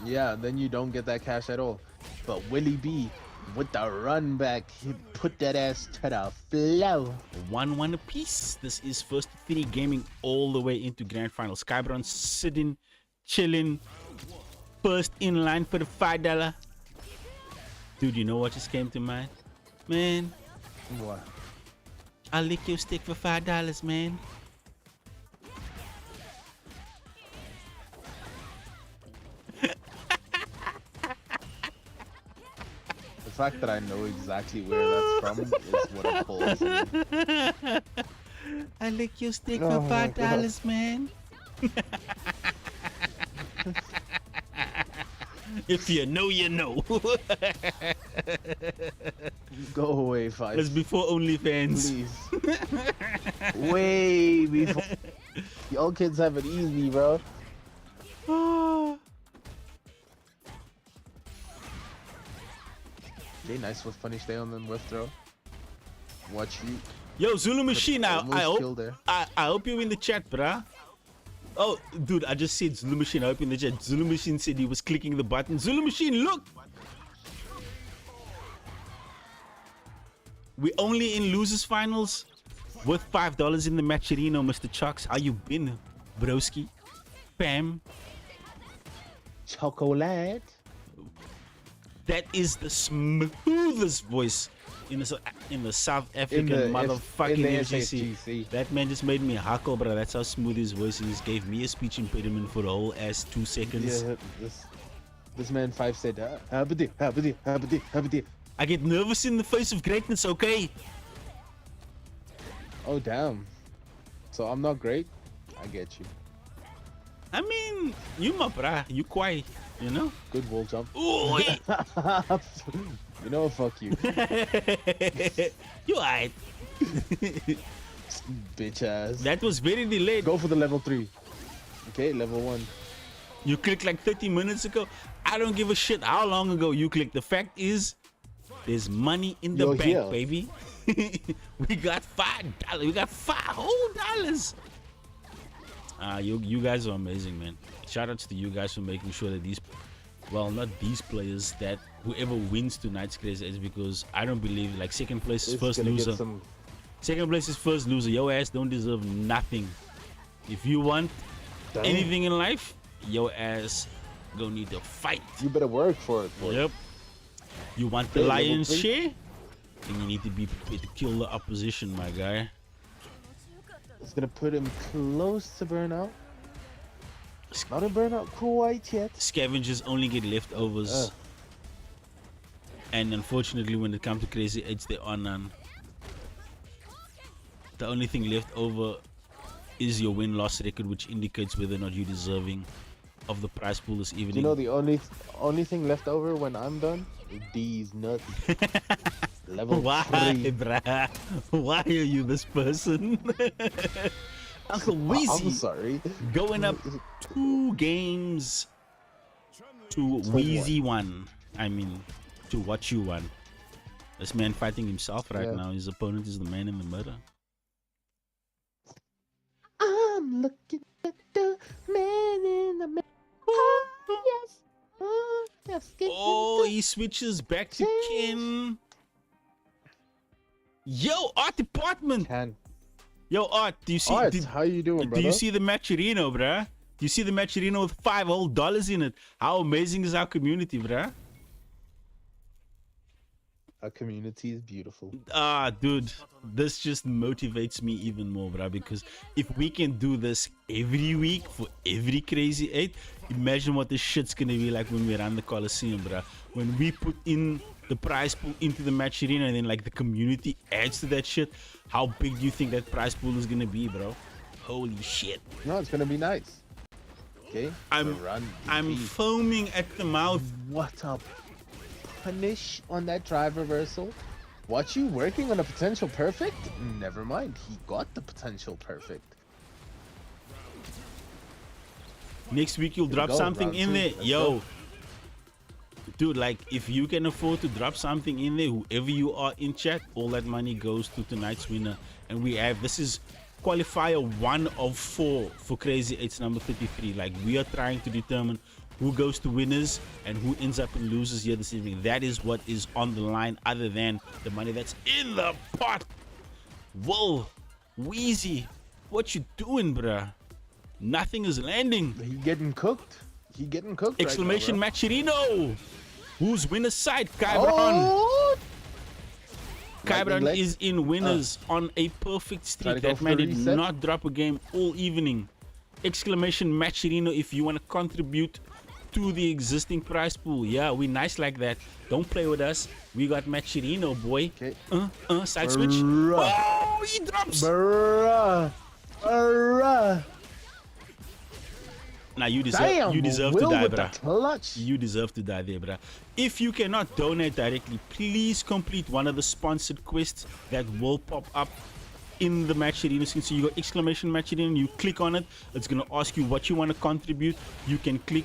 Yeah, then you don't get that cash at all. But Willie B with the run back, he put that ass to the floor. 1-1 apiece. This is First 3 Gaming all the way into grand final. Skybron sitting, chilling, first in line for the $5. Dude, you know what just came to mind? Man, What? I'll lick your stick for $5, man. The fact that I know exactly where that's from is what appalls me. I'll lick your stick Oh for my $5, man. If you know, you know. Go away, Five. That's before OnlyFans. Please. Way before. Y'all kids have it easy, bro. Okay, nice with punish there on the whiff throw. Watch you. Yo, Zulu Machine, Almost I killed hope there. I hope you're in the chat, bruh. Oh, dude, I just said Zulu Machine. I hope in the chat. Zulu Machine said he was clicking the button. Zulu Machine, look! We only in losers finals with $5 in the Matcherino, Mr. Chucks. How you been, broski? Pam. Chocolate. That is the smoothest voice in the South African motherfucking in the FGC. SFGC. That man just made me huckle, bro. That's how smooth his voice is. Gave me a speech impediment for the whole ass 2 seconds. Yeah, this man Five said, habidi, habidi, habidi, habidi. I get nervous in the face of greatness, okay? Oh damn. So I'm not great. I get you. I mean, you my brah. You quiet, you know? Good wall jump. Ooh, You know, fuck you, you alright. bitch ass. That was very delayed. Go for the level 3. Okay, level 1. You clicked like 30 minutes ago. I don't give a shit how long ago you clicked. The fact is, there's money in the You're bank, here. baby. We got $5. We got $5 whole dollars. You guys are amazing, man. Shout outs to you guys for making sure that these, well, not these players, that whoever wins tonight's crazy is, because I don't believe like second place is It's first gonna loser. get some. Second place is first loser. Your ass don't deserve nothing. If you want Damn. anything in life, your ass gonna need to fight. You better work for it. Boy. Yep. You want the Okay, level lion's 3. share? Then you need to be prepared to kill the opposition, my guy. It's gonna put him close to burnout. Not a burnout quite yet. Scavengers only get leftovers. Ugh. And unfortunately, when it comes to Crazy 8s, there are none. The only thing left over is your win-loss record, which indicates whether or not you're deserving of the prize pool this evening. You know the only thing left over when I'm done? These nuts. Level Why, 3. bruh? Why are you this person? Uncle I'm Weezy sorry. going up 2 games to Wheezy 1. I mean, to what you won. This man fighting himself right Yeah. now. His opponent is the man in the middle. I'm looking at the man in the mirror. Oh, yes. Oh, yes. Oh, he switches back to Ken. Yo, Art Department. Can. Yo, Art, do you see? Alright, Did, how you doing, do brother? you see the Matcherino, bruh? Do you see the Matcherino with $5 whole in it? How amazing is our community, bruh? Our community is beautiful. Ah, dude, this just motivates me even more, bruh. Because if we can do this every week for every Crazy 8, imagine what this shit's gonna be like when we run the Coliseum, bruh. When we put in the prize pool into the match arena and then like the community adds to that shit, how big do you think that prize pool is gonna be, bro? Holy shit. No, it's gonna be nice. Okay. I'm foaming at the mouth. What a punish on that drive reversal. What, you working on a potential perfect? Never mind, he got the potential perfect. Next week you'll drop go, something round in 2. there. Let's Yo. go. Dude, like if you can afford to drop something in there, whoever you are in chat, all that money goes to tonight's winner. And we have, this is qualifier 1 of 4 for Crazy 8's number 33. Like we are trying to determine who goes to winners and who ends up in losers here this evening. That is what is on the line, other than the money that's in the pot. Whoa, Wheezy, what you doing, bruh? Nothing is landing. He getting cooked. He getting cooked. Exclamation right Matcherino. Who's winner's side? now, Kybron. bro. Oh! Kybron Lightning leg. is in winners on a perfect Trying streak. to go That for man the did reset. not drop a game all evening. Exclamation Matcherino if you want to contribute to the existing prize pool. Yeah, we nice like that. Don't play with us. We got Matcherino, boy. Okay. Side switch. Bruh. Oh, he drops. Bruh. Bruh. Now you deserve Damn, you deserve to Will die, with the bruh. clutch. You deserve to die there, bruh. If you cannot donate directly, please complete one of the sponsored quests that will pop up in the match arena. So you got exclamation match arena, you click on it, it's gonna ask you what you want to contribute. You can click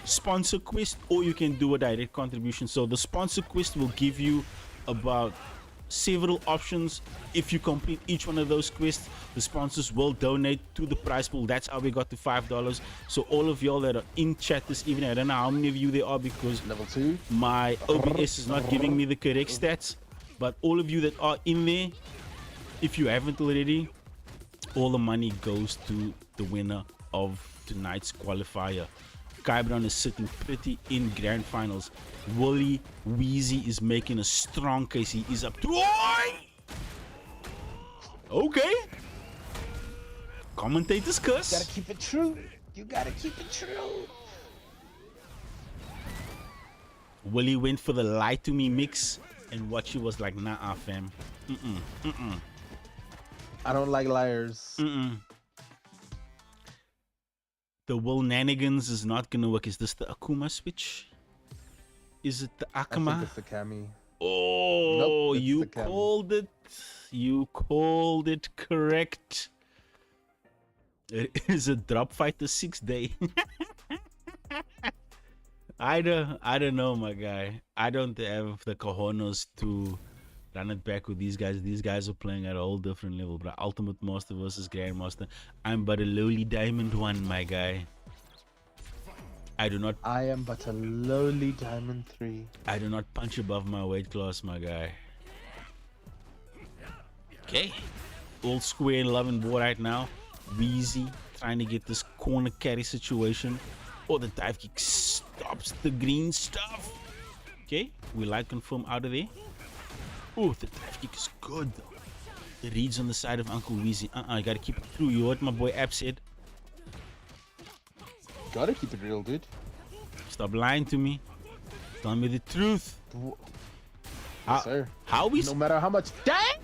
sponsor quest or you can do a direct contribution. So the sponsor quest will give you about several options. If you complete each one of those quests, the sponsors will donate to the prize pool. That's how we got to $5. So all of y'all that are in chat this evening, I don't know how many of you there are because Level 2. my OBS is not giving me the correct stats, but all of you that are in there, if you haven't already, all the money goes to the winner of tonight's qualifier. Kybron is sitting pretty in grand finals. Wooly Wheezy is making a strong case. He is up to. Okay. Commentators curse. Gotta keep it true. You gotta keep it true. Willie went for the lie to me mix, and what she was like, nah, fam. I don't like liars. The Will Nanigans is not gonna work. Is this the Akuma switch? Is it the I think Akuma? it's the Cammy. Oh, Nope, it's you the Cammy. called it. You called it correct. It is a Drop Fighter 6 day. I don't know, my guy. I don't have the cojones to run it back with these guys. These guys are playing at a whole different level, bro. Ultimate Master versus Grandmaster. I'm but a lowly Diamond 1, my guy. I do not I am but a lowly Diamond 3. I do not punch above my weight class, my guy. Okay. All square in love and war right now. Wheezy trying to get this corner carry situation. Oh, the dive kick stops the green stuff. Okay. We light confirm out of there. Oh, the dive kick is good. The reads on the side of Uncle Wheezy. You gotta keep it through. You heard my boy App said. Gotta keep it real, dude. Stop lying to me. Tell me the truth. Yes, How, sir. how we No matter how much. Dang!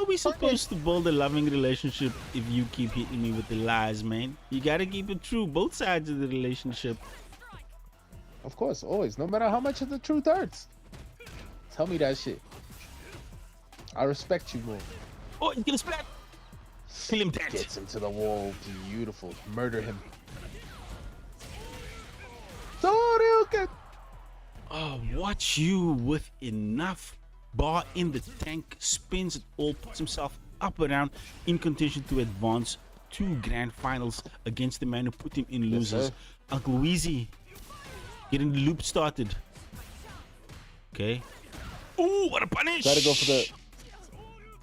How are we supposed to build a loving relationship if you keep hitting me with the lies, man? You gotta keep it true, both sides of the relationship. Of course, always. No matter how much of the truth hurts. Tell me that shit. I respect you more. Oh, he's gonna splat! Kill him dead. Gets him to the wall. Beautiful. Murder him. Sorry, Oh, watch you with enough bar in the tank, spins it all, puts himself up around in contention to advance to grand finals against the man who put him in losers. sir. Uncle Weezy getting the loop started. Okay. Oh, what a punish! Gotta go for the.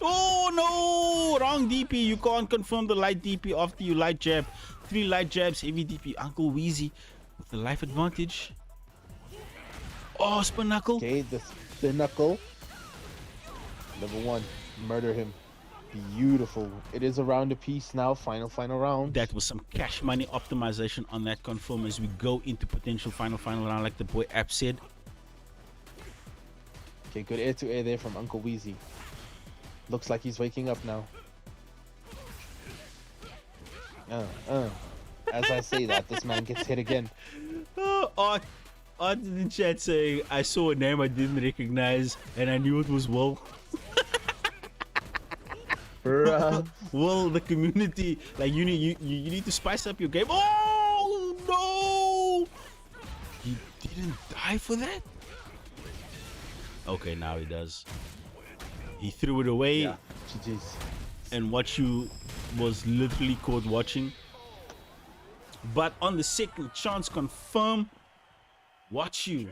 Oh no! Wrong DP. You can't confirm the light DP after you light jab. 3 light jabs, heavy DP. Uncle Weezy with the life advantage. Oh, spin knuckle. Okay, the spin knuckle. Level 1. Murder him. Beautiful. It is a round apiece now. Final round. That was some cash money optimization on that confirm as we go into potential final round, like the boy App said. Okay, good air to air there from Uncle Weezy. Looks like he's waking up now. As I say that, this man gets hit again. Oh, Art in the chat saying, I saw a name I didn't recognize and I knew it was Will. Bruh. Will, the community, like you need to spice up your game. Oh no! He didn't die for that? Okay, now he does. He threw it away. Yeah, GG's. And what you was literally caught watching. But on the second chance confirm, watch you.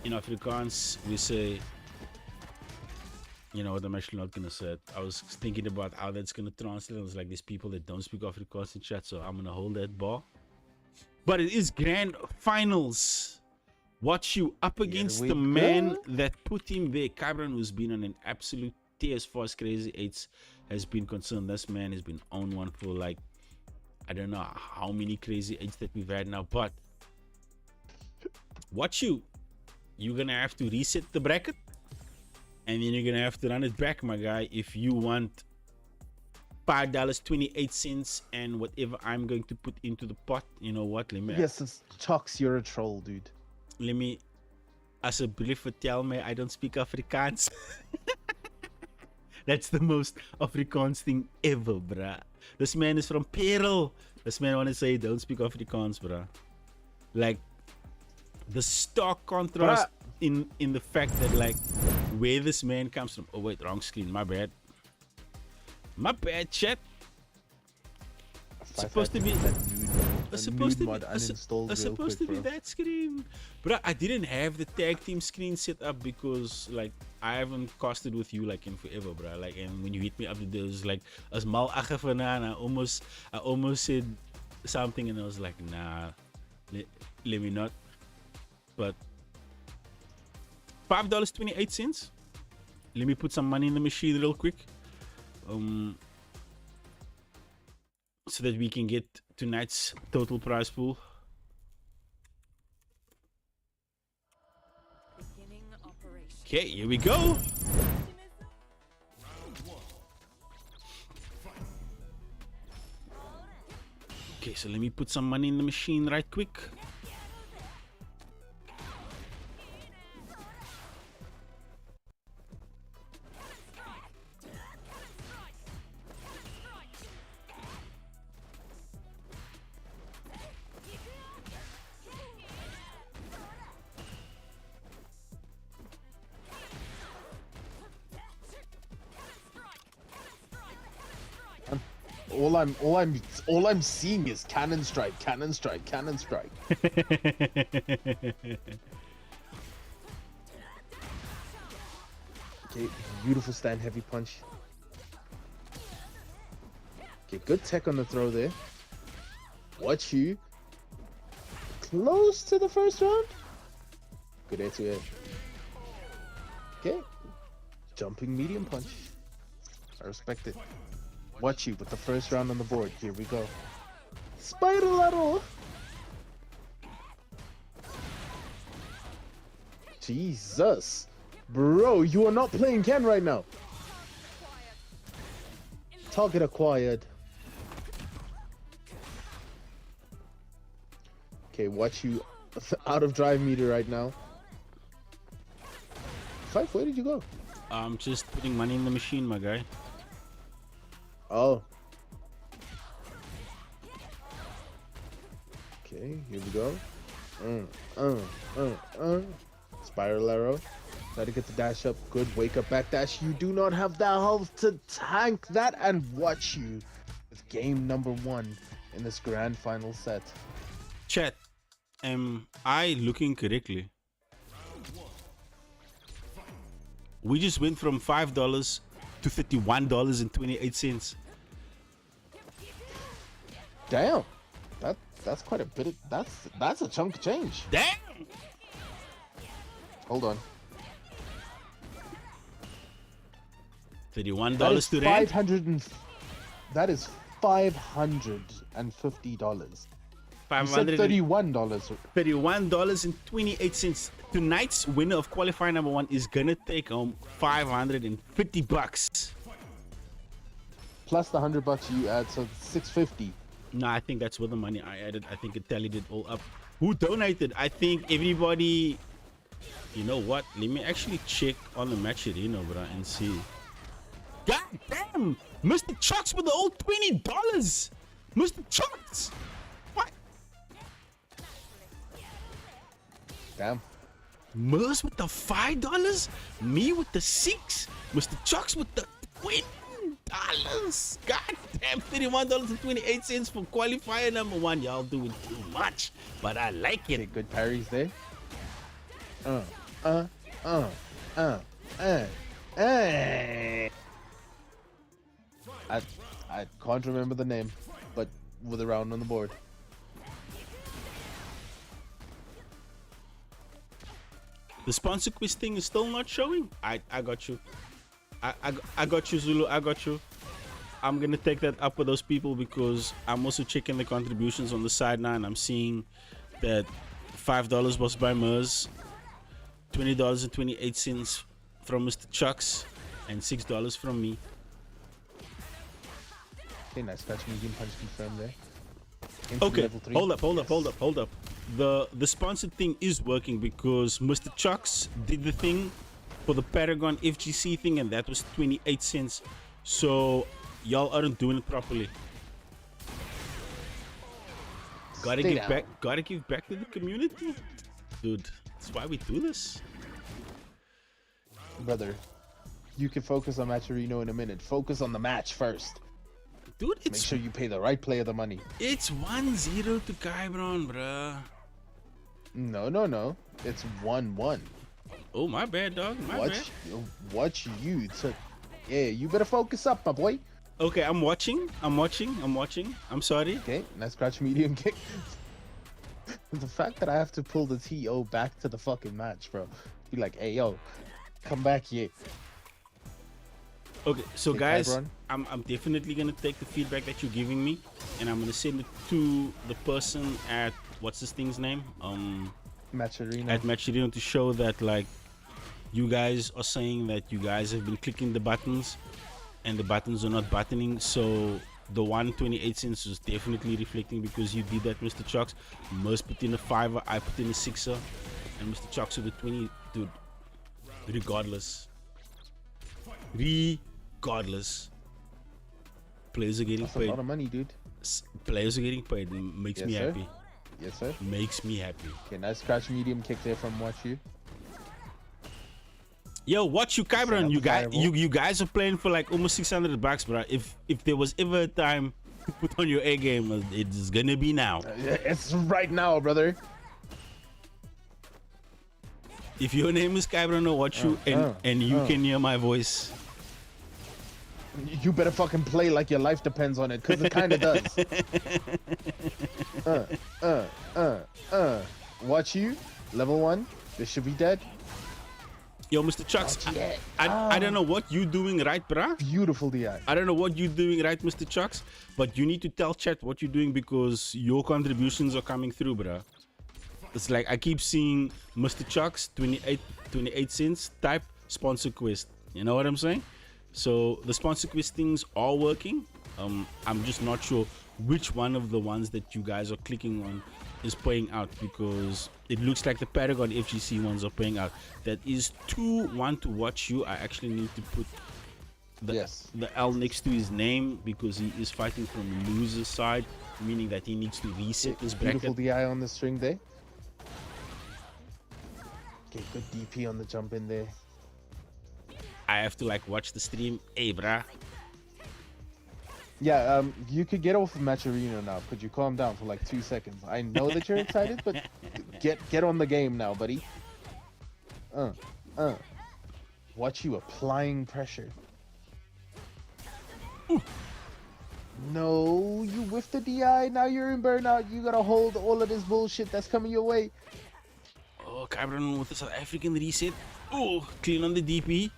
In Afrikaans, we say, you know what, I'm actually not gonna say it. I was thinking about how that's gonna translate. I was like, there's people that don't speak Afrikaans in chat, so I'm gonna hold that bar. But it is grand finals. Watch you up against we the go. man that put him there. Kybran, who's been on an absolute tear as far as Crazy 8s has been concerned. This man has been on one for like, I don't know how many Crazy 8s that we've had now, but watch you. You're gonna have to reset the bracket and then you're gonna have to run it back, my guy, if you want $5.28 and whatever I'm going to put into the pot. You know what, let me Yes, it's Chox, you're a troll, dude. let me asseblief vertel my I don't speak Afrikaans. That's the most Afrikaans thing ever, bruh. This man is from Perel. This man wanna say don't speak Afrikaans, bruh. Like the stark contrast in the fact that like where this man comes from. Oh wait, wrong screen, my bad. My bad, chat. Supposed to be it's supposed to be that screen. But I didn't have the tag team screen set up because like I haven't casted with you like in forever, bro. Like, and when you hit me up, there was like as mal and I almost said something and I was like, nah, let me not. But $5.28. Let me put some money in the machine real quick. So that we can get tonight's total prize pool. Beginning operation. Okay, here we go. Okay, so let me put some money in the machine right quick. All I'm seeing is cannon strike, cannon strike, cannon strike. Okay, beautiful stand heavy punch. Okay, good tech on the throw there. Watch you. Close to the first round. Good air to air. Okay. Jumping medium punch. I respect it. Watch you with the first round on the board. Here we go. Spiral arrow. Jesus. Bro, you are not playing Ken right now. Target acquired. Okay, watch you out of drive meter right now. Fife, where did you go? I'm just putting money in the machine, my guy. Oh. Okay, here we go. Spiral arrow. Try to get the dash up. Good wake up back dash. You do not have the health to tank that, and watch you with game number 1 in this grand final set. Chat, am I looking correctly? We just went from $5 to $31.28. Damn. That's quite a bit of, that's a chunk of change. Damn! Hold on. $31 That is to rand. that is $550. You said $500 $31. $31.28. Tonight's winner of qualifier number 1 is gonna take home $550. Plus the $100 you add, so $650. No, I think that's with the money I added. I think it tallied it all up. Who donated? I think everybody. You know what? Let me actually check on the match arena, bro, and see. God damn! Mr. Chucks with the old $20! Mr. Chucks! What? Damn. Mers with the $5? Me with the 6? Mr. Chucks with the $20? God damn, $31.28 for qualifier number 1. Y'all doing too much, but I like it. Okay, good parries there. I can't remember the name, but with a round on the board. The sponsor quiz thing is still not showing. I got you. I got you, Zulu. I got you. I'm gonna take that up with those people because I'm also checking the contributions on the side now, and I'm seeing that $5 was by Mers, $20.28 from Mr. Chucks, and $6 from me. Okay, nice catch, medium punch confirmed there. Into Okay, level 3. hold up. The sponsored thing is working because Mr. Chucks did the thing for the Paragon FGC thing, and that was 28 cents. So y'all aren't doing it properly. Gotta Stay give down. back. Gotta give back to the community, dude. That's why we do this. Brother, you can focus on Matcherino in a minute. Focus on the match first. Dude, Make it's sure you pay the right player the money. 1-0 to Kybron, bruh. No. It's 1-1. Oh, my bad, dog. My bad. Watch you took. Yeah, you better focus up, my boy. Okay, I'm watching. I'm sorry. Okay, nice crouch medium kick. The fact that I have to pull the TO back to the fucking match, bro. Be like, hey, yo, come back here. Okay, so Okay, guys, Kybron. I'm definitely gonna take the feedback that you're giving me, and I'm gonna send it to the person at what's this thing's name? Matcherino. At Matcherino to show that like you guys are saying that you guys have been clicking the buttons, and the buttons are not buttoning. So the 128 cents is definitely reflecting because you did that, Mr. Chucks. Must put in a 5er, I put in a 6er, and Mr. Chucks with the 20. Dude, regardless, players are getting That's a paid. lot of money, dude. Players are getting paid. Makes Yes, me sir. happy. Yes, sir. Makes me happy. Okay, nice crouch medium kick there from Watch You. Yo, watch you, Set Kybron. up You the guys, fireball. you guys are playing for like almost $600, bro. If there was ever a time to put on your A game, it's gonna be now. It's right now, brother. If your name is Kybron, or watch you, and you can hear my voice. You better fucking play like your life depends on it, because it kind of does. Watch You, level 1. This should be dead. Yo, Mr. Chucks, Yeah. I don't know what you doing right, bruh. Beautiful DI. I don't know what you're doing right, Mr. Chucks, but you need to tell chat what you're doing because your contributions are coming through, bruh. It's like I keep seeing Mr. Chucks 28 cents type sponsor quest. You know what I'm saying? So the sponsor quest things are working. I'm just not sure which one of the ones that you guys are clicking on is paying out, because it looks like the Paragon FGC ones are paying out. That is 2-1 to watch you. I actually need to put the L next to his name because he is fighting from loser's side, meaning that he needs to reset his Beautiful bracket. DI on the string there. Okay, good DP on the jump in there. I have to like watch the stream. Hey, bruh. Yeah, you could get off of Match Arena now. Could you calm down for like 2 seconds? I know that you're excited, but get on the game now, buddy. Watch you applying pressure. No, you whiffed the DI. Now you're in burnout. You gotta hold all of this bullshit that's coming your way. Oh, Cabron with the South African reset. Oh, clean on the DP.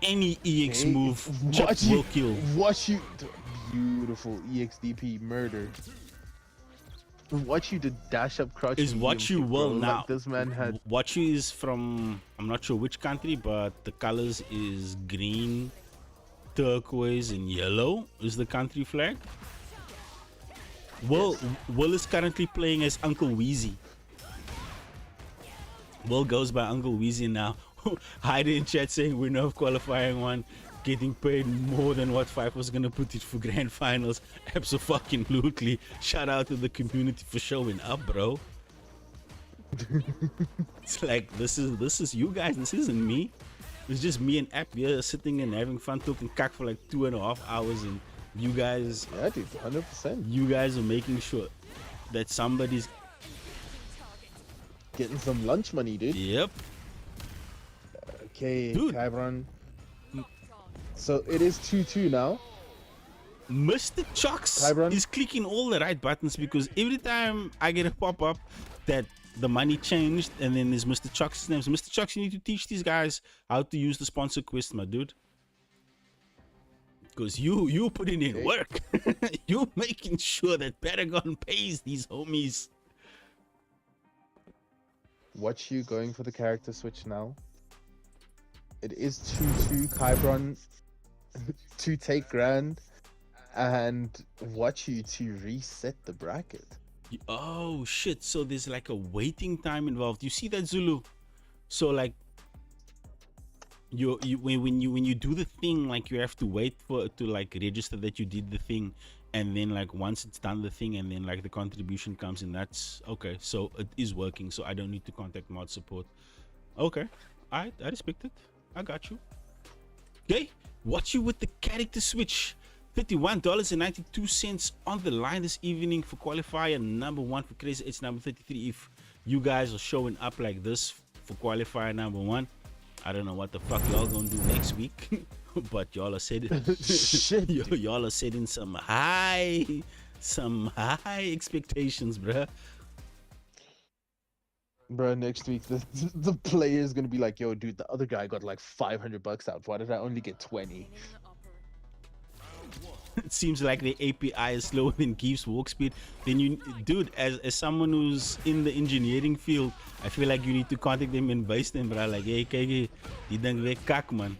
Any EX Okay, move just will kill. Watch you. Beautiful EXDP murder. Watch you to dash up crouch. Is what you medium kick, will bro. now. Like this man had. What you is from, I'm not sure which country, but the colors is green, turquoise, and yellow is the country flag. Will is currently playing as Uncle Weezy. Will goes by Uncle Weezy now. Hide in chat saying winner of qualifying one, getting paid more than what Fife was gonna put it for grand finals. Absolutely. Shout out to the community for showing up, bro. It's like this is you guys. This isn't me. It's just me and App here sitting and having fun talking cack for like 2.5 hours, and you guys. Yeah, dude, 100%. You guys are making sure that somebody's Getting some lunch money, dude. Yep. Okay, Dude. Kybron. So it is 2-2 now. Mr. Chucks Kybron? is clicking all the right buttons, because every time I get a pop-up that the money changed and then there's Mr. Chucks' name. So Mr. Chucks, you need to teach these guys how to use the sponsor quest, my dude. Because you putting in work. You're making sure that Paragon pays these homies. Watch you going for the character switch now. It is 2-2 Kybron to take grand, and watch you to reset the bracket. Oh shit, so there's like a waiting time involved. You see that, Zulu? So like when you do the thing, like you have to wait for it to like register that you did the thing, and then like once it's done the thing, and then like the contribution comes in. That's okay, so it is working, so I don't need to contact mod support. Okay, I respect it. I got you. Okay, watch you with the character switch. $31.92 on the line this evening for qualifier number 1 for Crazy It's number 33. If you guys are showing up like this for qualifier number 1, I don't know what the fuck y'all gonna do next week, but y'all are setting Shit. y'all are setting some high expectations, bruh. Bro, next week the player is gonna be like, yo, dude, the other guy got like $500 out. Why did I only get 20? It seems like the API is slower than Geef's walk speed. Then you, dude, as someone who's in the engineering field, I feel like you need to contact them and base them, bro. Like, hey, kijk, die ding weer kak, man.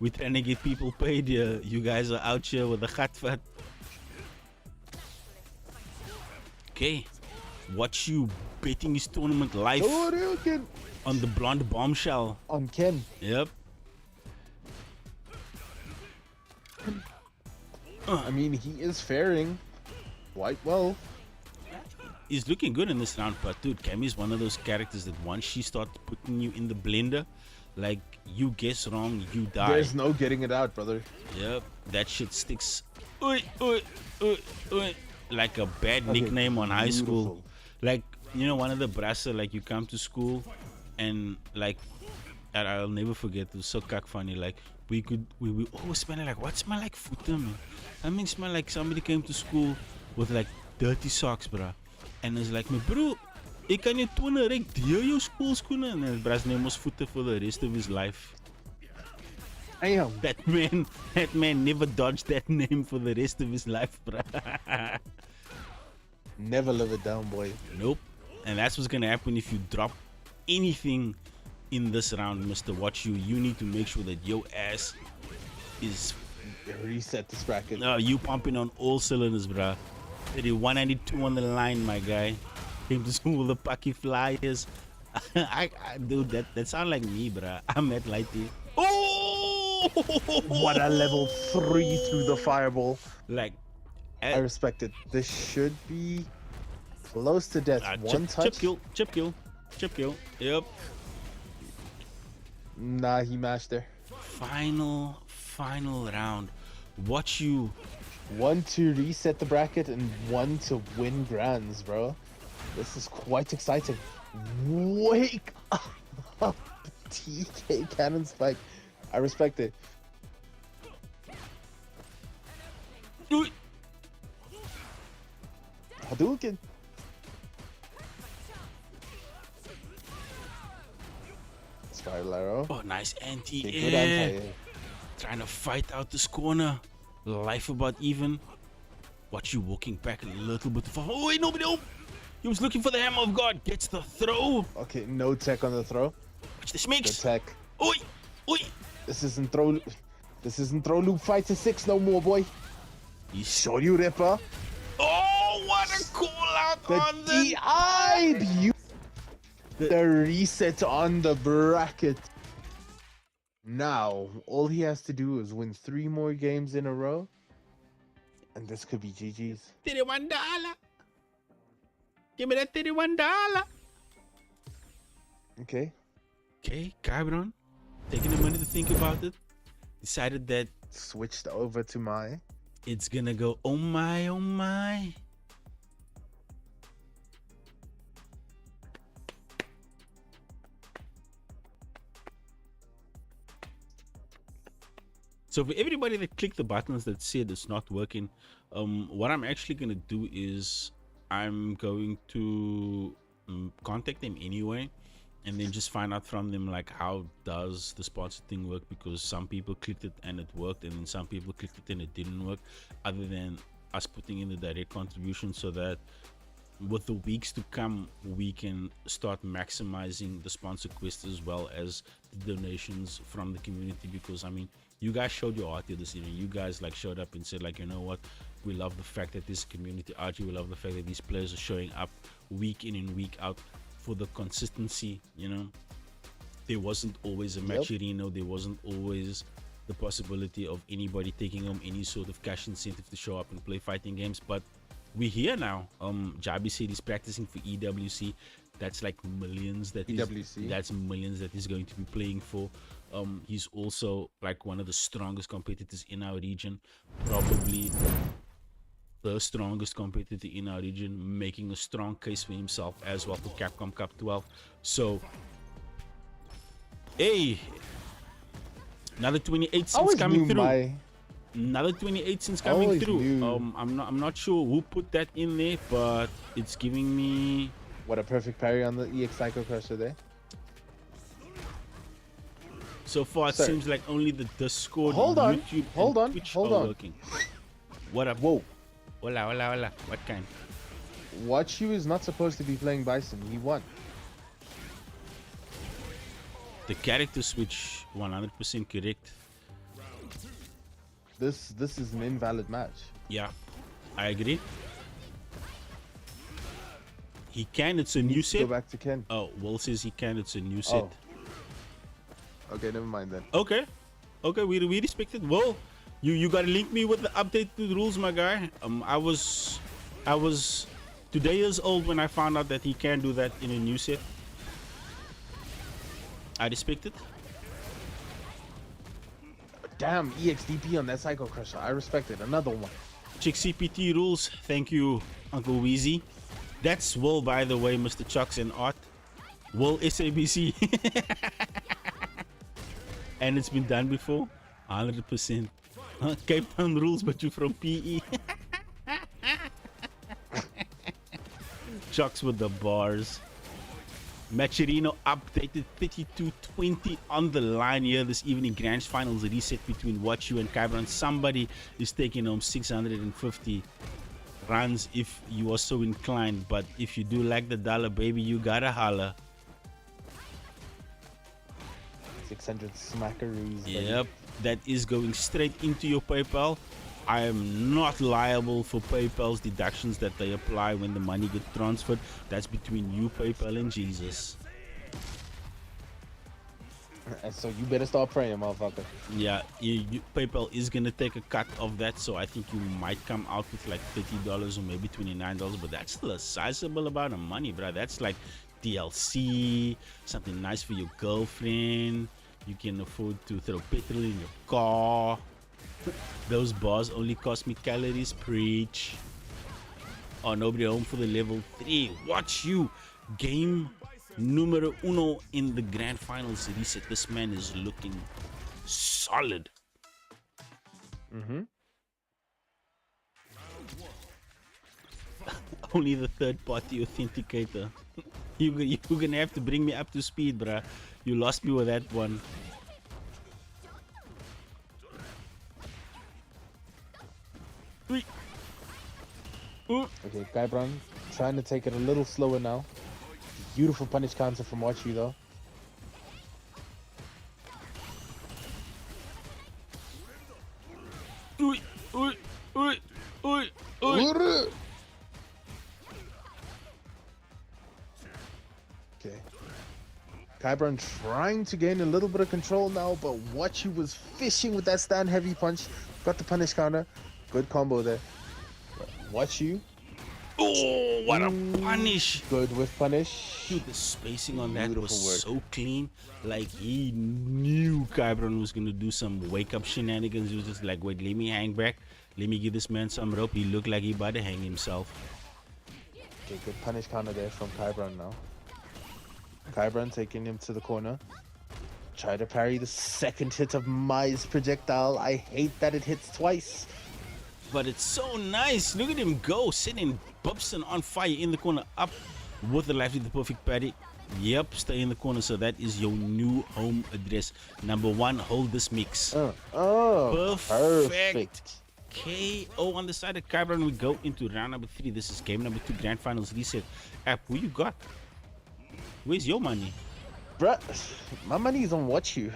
We're trying to get people paid here. You guys are out here with a gatvat. Okay, watch you betting his tournament live Oh, Ryukin! on the blonde bombshell. On Ken. Yep. I mean, he is faring quite well. He's looking good in this round, but dude, Cammy is one of those characters that once she starts putting you in the blender, like you guess wrong, you die. There's no getting it out, brother. Yep, that shit sticks. Oi, oi, oi, oi, like a bad Okay, nickname on high school. beautiful. Like, you know, one of the brassa, like you come to school and like, and I'll never forget, it was so cock funny. Like we always smell like, what smell like foot, man? I mean, smell like somebody came to school with like dirty socks, bruh. And it's like, my bro, ik kan je tonen, rek deur jou schoolskoenen. And his bra's name was voeten for the rest of his life. Damn. That man never dodged that name for the rest of his life, bruh. Never live it down, boy. Nope. And that's what's gonna happen if you drop anything in this round, Mr. Watch You need to make sure that your ass is Reset this bracket. you pumping on all cylinders, bruh. 192 on the line, my guy. Came to school with the Paki Flyers. Dude, that sound like me, bruh. I'm at Lighty. Oh! What a level 3 through the fireball. Like, I respect it. This should be close to death. One touch. Chip kill. Yep. Nah, he mashed there. Final round. Watch You. 1 to reset the bracket and 1 to win grands, bro. This is quite exciting. Wake up, TK Cannon Spike. I respect it. Ooh. Hadouken. Spiral arrow. Oh, nice Okay, good anti-air. anti-air. Trying to fight out this corner. Life about even. Watch You walking back a little bit far. Oh, wait, nobody. Oh. He was looking for the hammer of God. Gets the throw. Okay, no tech on the throw. Watch this Good mix. tech. Oi. This isn't throw loop fight to 6 no more, boy. He's Show you Ripper. Oh, what a call out The on the DI. The reset on the bracket. Now, all he has to do is win 3 more games in a row. And this could be GG's. $31. Give me that $31. Okay. Okay, Cabron, taking a minute to think about it, decided that Switched over to my. it's gonna go, oh my, oh my. So for everybody that clicked the buttons that said it's not working, what I'm actually gonna do is I'm going to contact them anyway, and then just find out from them like how does the sponsor thing work, because some people clicked it and it worked, and then some people clicked it and it didn't work, other than us putting in the direct contribution, so that with the weeks to come we can start maximizing the sponsor quest as well as the donations from the community. Because I mean, you guys showed your heart here this evening. You guys like showed up and said like, you know what, we love the fact that this community out here, we love the fact that these players are showing up week in and week out for the consistency. You know, there wasn't always a match arena, there wasn't always the possibility of anybody taking home any sort of cash incentive to show up and play fighting games, but we're here now. Jabi said he's practicing for EWC. That's like millions that EWC. that's millions that he's going to be playing for. He's also like one of the strongest competitors in our region, probably the strongest competitor in our region, making a strong case for himself as well for Capcom Cup 12. So hey, another 28 cents coming through. Another 28 cents coming Always through. knew. I'm not sure who put that in there, but it's giving me. What a perfect parry on the EX Psycho Crusher there. So far, it Sir. seems like only the Discord, Hold on, YouTube, hold and on, Twitch hold are on. working. What up? Whoa. Hola. What kind? Watch You is not supposed to be playing Bison. He won. The character switch, 100% correct. This is an invalid match. Yeah, I agree. He can. It's a new Go set. back to Ken. Oh, Will says he can. It's a new set. Oh. Okay, never mind then. Okay, we respect it. Well, you gotta link me with the updated rules, my guy. I was 2 years old when I found out that he can do that in a new set. I respect it. Damn, EXDP on that Psycho Crusher. I respect it. Another one. Check CPT rules. Thank you, Uncle Weezy. That's Will, by the way, Mr. Chucks and Art. Will SABC. And it's been done before. 100%. Cape Town rules, but you from PE. Chucks with the bars. Matcherino updated 32-20 on the line here this evening. Grand Finals reset between Watch You and Kyber. Somebody is taking home 650 runs if you are so inclined. But if you do like the dollar, baby, you gotta holler. 600 smackaroos. buddy. Yep, that is going straight into your PayPal. I am not liable for PayPal's deductions that they apply when the money gets transferred. That's between you, PayPal, and Jesus. And so you better start praying, motherfucker. Yeah, PayPal is gonna take a cut of that, so I think you might come out with like $30 or maybe $29, but that's still a sizable amount of money, bro. That's like DLC, something nice for your girlfriend. You can afford to throw petrol in your car. Those bars only cost me calories. Preach. Oh, nobody home for the level 3. Watch you. Game numero uno in the grand finals reset. This man is looking solid. Mm-hmm. Only the third party authenticator. You're gonna have to bring me up to speed, bruh. You lost me with that one. Ui. Okay, Guybron, trying to take it a little slower now. Beautiful punish counter from Watchu though. Ui, ui, ui, ui, ui. Okay. Guybron trying to gain a little bit of control now, but Watchu was fishing with that stand heavy punch. Got the punish counter. Good combo there. Watchu. Oh, what a punish! Good with punish. Dude, the spacing on that Beautiful was work. so clean. Like, he knew Kybron was gonna do some wake-up shenanigans. He was just like, wait, let me hang back. Let me give this man some rope. He looked like he about to hang himself. Okay, good punish counter there from Kybron now. Kybron taking him to the corner. Try to parry the second hit of Mai's projectile. I hate that it hits twice. But it's so nice. Look at him go, sitting Bubson on fire in the corner, up with the life with the perfect parry. Yep, stay in the corner. So that is your new home address. Number 1, hold this mix. Perfect. KO on the side of Kybron. We go into round number 3. This is game number 2, grand finals reset. App, who you got? Where's your money? Bruh, my money is on Watchu.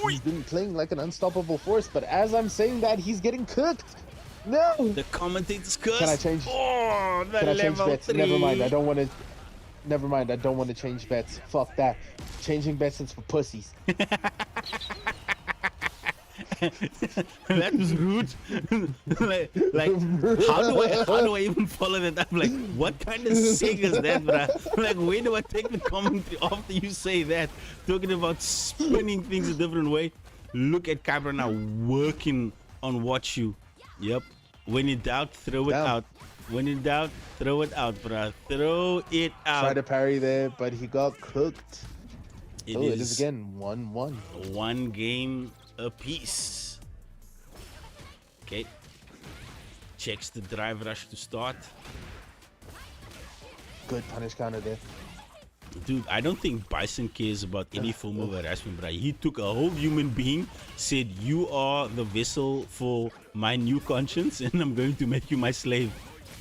He's been playing like an unstoppable force, but as I'm saying that, he's getting cooked. No! The commentator's curse. Can I change? Oh, the Can I change level bets? 3. Never mind. I don't want to. Never mind. I don't want to change bets. Fuck that. Changing bets is for pussies. That was rude. like how do I even follow that up? Like, what kind of saying is that, bruh? Like, where do I take the commentary after you say that? Talking about spinning things a different way. Look at Kybron now working on Watchu. Yep. When in doubt, throw it Damn. out. When in doubt, throw it out, bruh. Throw it out. Tried to parry there, but he got cooked. It It is is again 1-1. one game apiece. Okay. Checks the drive rush to start. Good punish counter there. Dude, I don't think Bison cares about any form of harassment, bro. He took a whole human being, said, you are the vessel for my new conscience, and I'm going to make you my slave.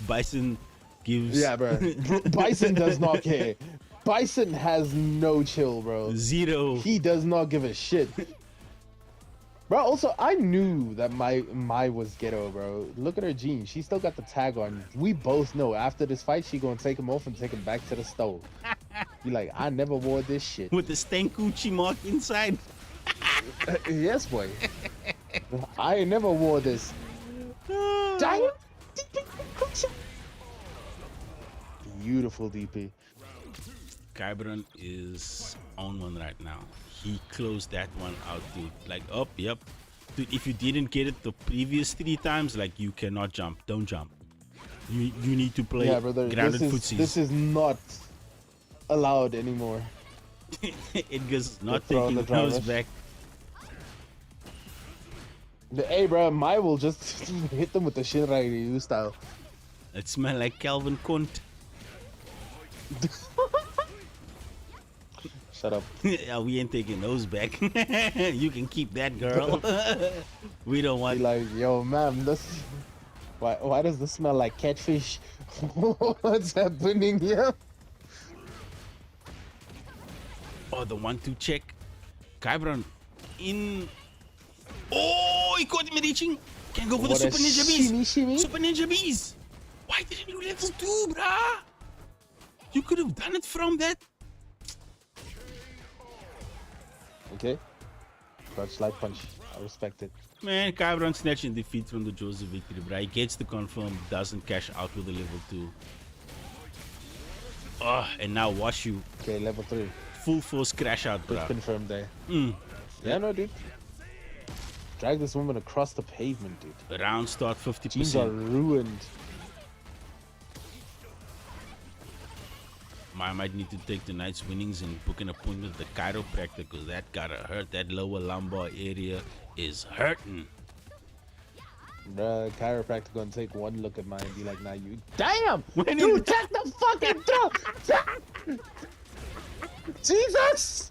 Bison gives Yeah, bro. Bison does not care. Bison has no chill, bro. 0. He does not give a shit. Bro, also, I knew that my was ghetto, bro. Look at her jeans. She still got the tag on. We both know after this fight, she gonna take him off and take him back to the stove. Be like, I never wore this shit. With the Stankuchi mark inside. Yes, boy. I never wore this. Damn. Beautiful DP. Kybron is on one right now. He closed that one out, dude. Like, oh, yep. Dude, if you didn't get it the previous 3 times, like, you cannot jump. Don't jump. You need to play Yeah, brother. grounded footsies. This is not allowed anymore. Edgar's not throw in taking the drive those rush. back. Hey, bro, Mai will just hit them with the Shinrai Ryu style. It smells like Calvin Kunt. Shut up. Yeah, we ain't taking those back. You can keep that, girl. We don't Be want. like, yo, ma'am, this. Why does this smell like catfish? What's happening here? Oh, the 1-2 check. Kybron in. Oh, he caught him reaching. Can go for the What a Super Ninja Bees. shimmy, shimmy. Super Ninja Bees. Why didn't you level 2, bruh? You could have done it from that. Okay. Dodge light punch. I respect it. Man, Kybron snatching defeat from the jaws of victory, bruh. He gets the confirm, doesn't cash out with the level 2. Oh, and now Washu. Okay, level 3. Full force crash out, Good bruh. confirmed there. Mm. Yeah, no, dude. Drag this woman across the pavement, dude. Round start Teams are 50%. ruined. I might need to take tonight's winnings and book an appointment with the chiropractor because that gotta hurt. That lower lumbar area is hurting. Bruh, chiropractor gonna take one look at mine and be like, nah, you. Damn! When Dude, take the fucking throw! Jesus!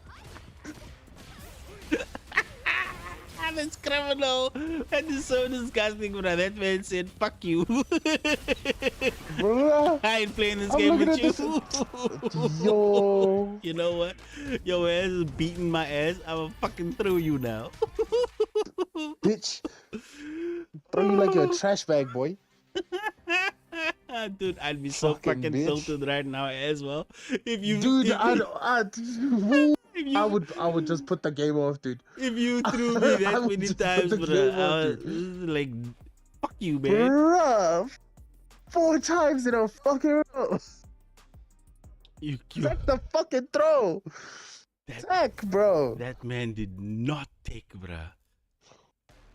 That's criminal. That is so disgusting, bro. That man said, fuck you. Bruh. I ain't playing this I'm game looking with at you. Yo. You know what? Your ass is beating my ass. I'ma fucking throw you now. Bitch. Throw you like you're a trash bag, boy. Dude, I'd be so Fucking fucking bitch. tilted right now as well. If you, Dude, if you, I would just put the game off, dude. if you threw me I that would many just put times, the bro, game on, I was dude. like, fuck you, man. Bruh. 4 times in a fucking row. You, Take the fucking throw. That- Zach, bro. that man did not take, bruh.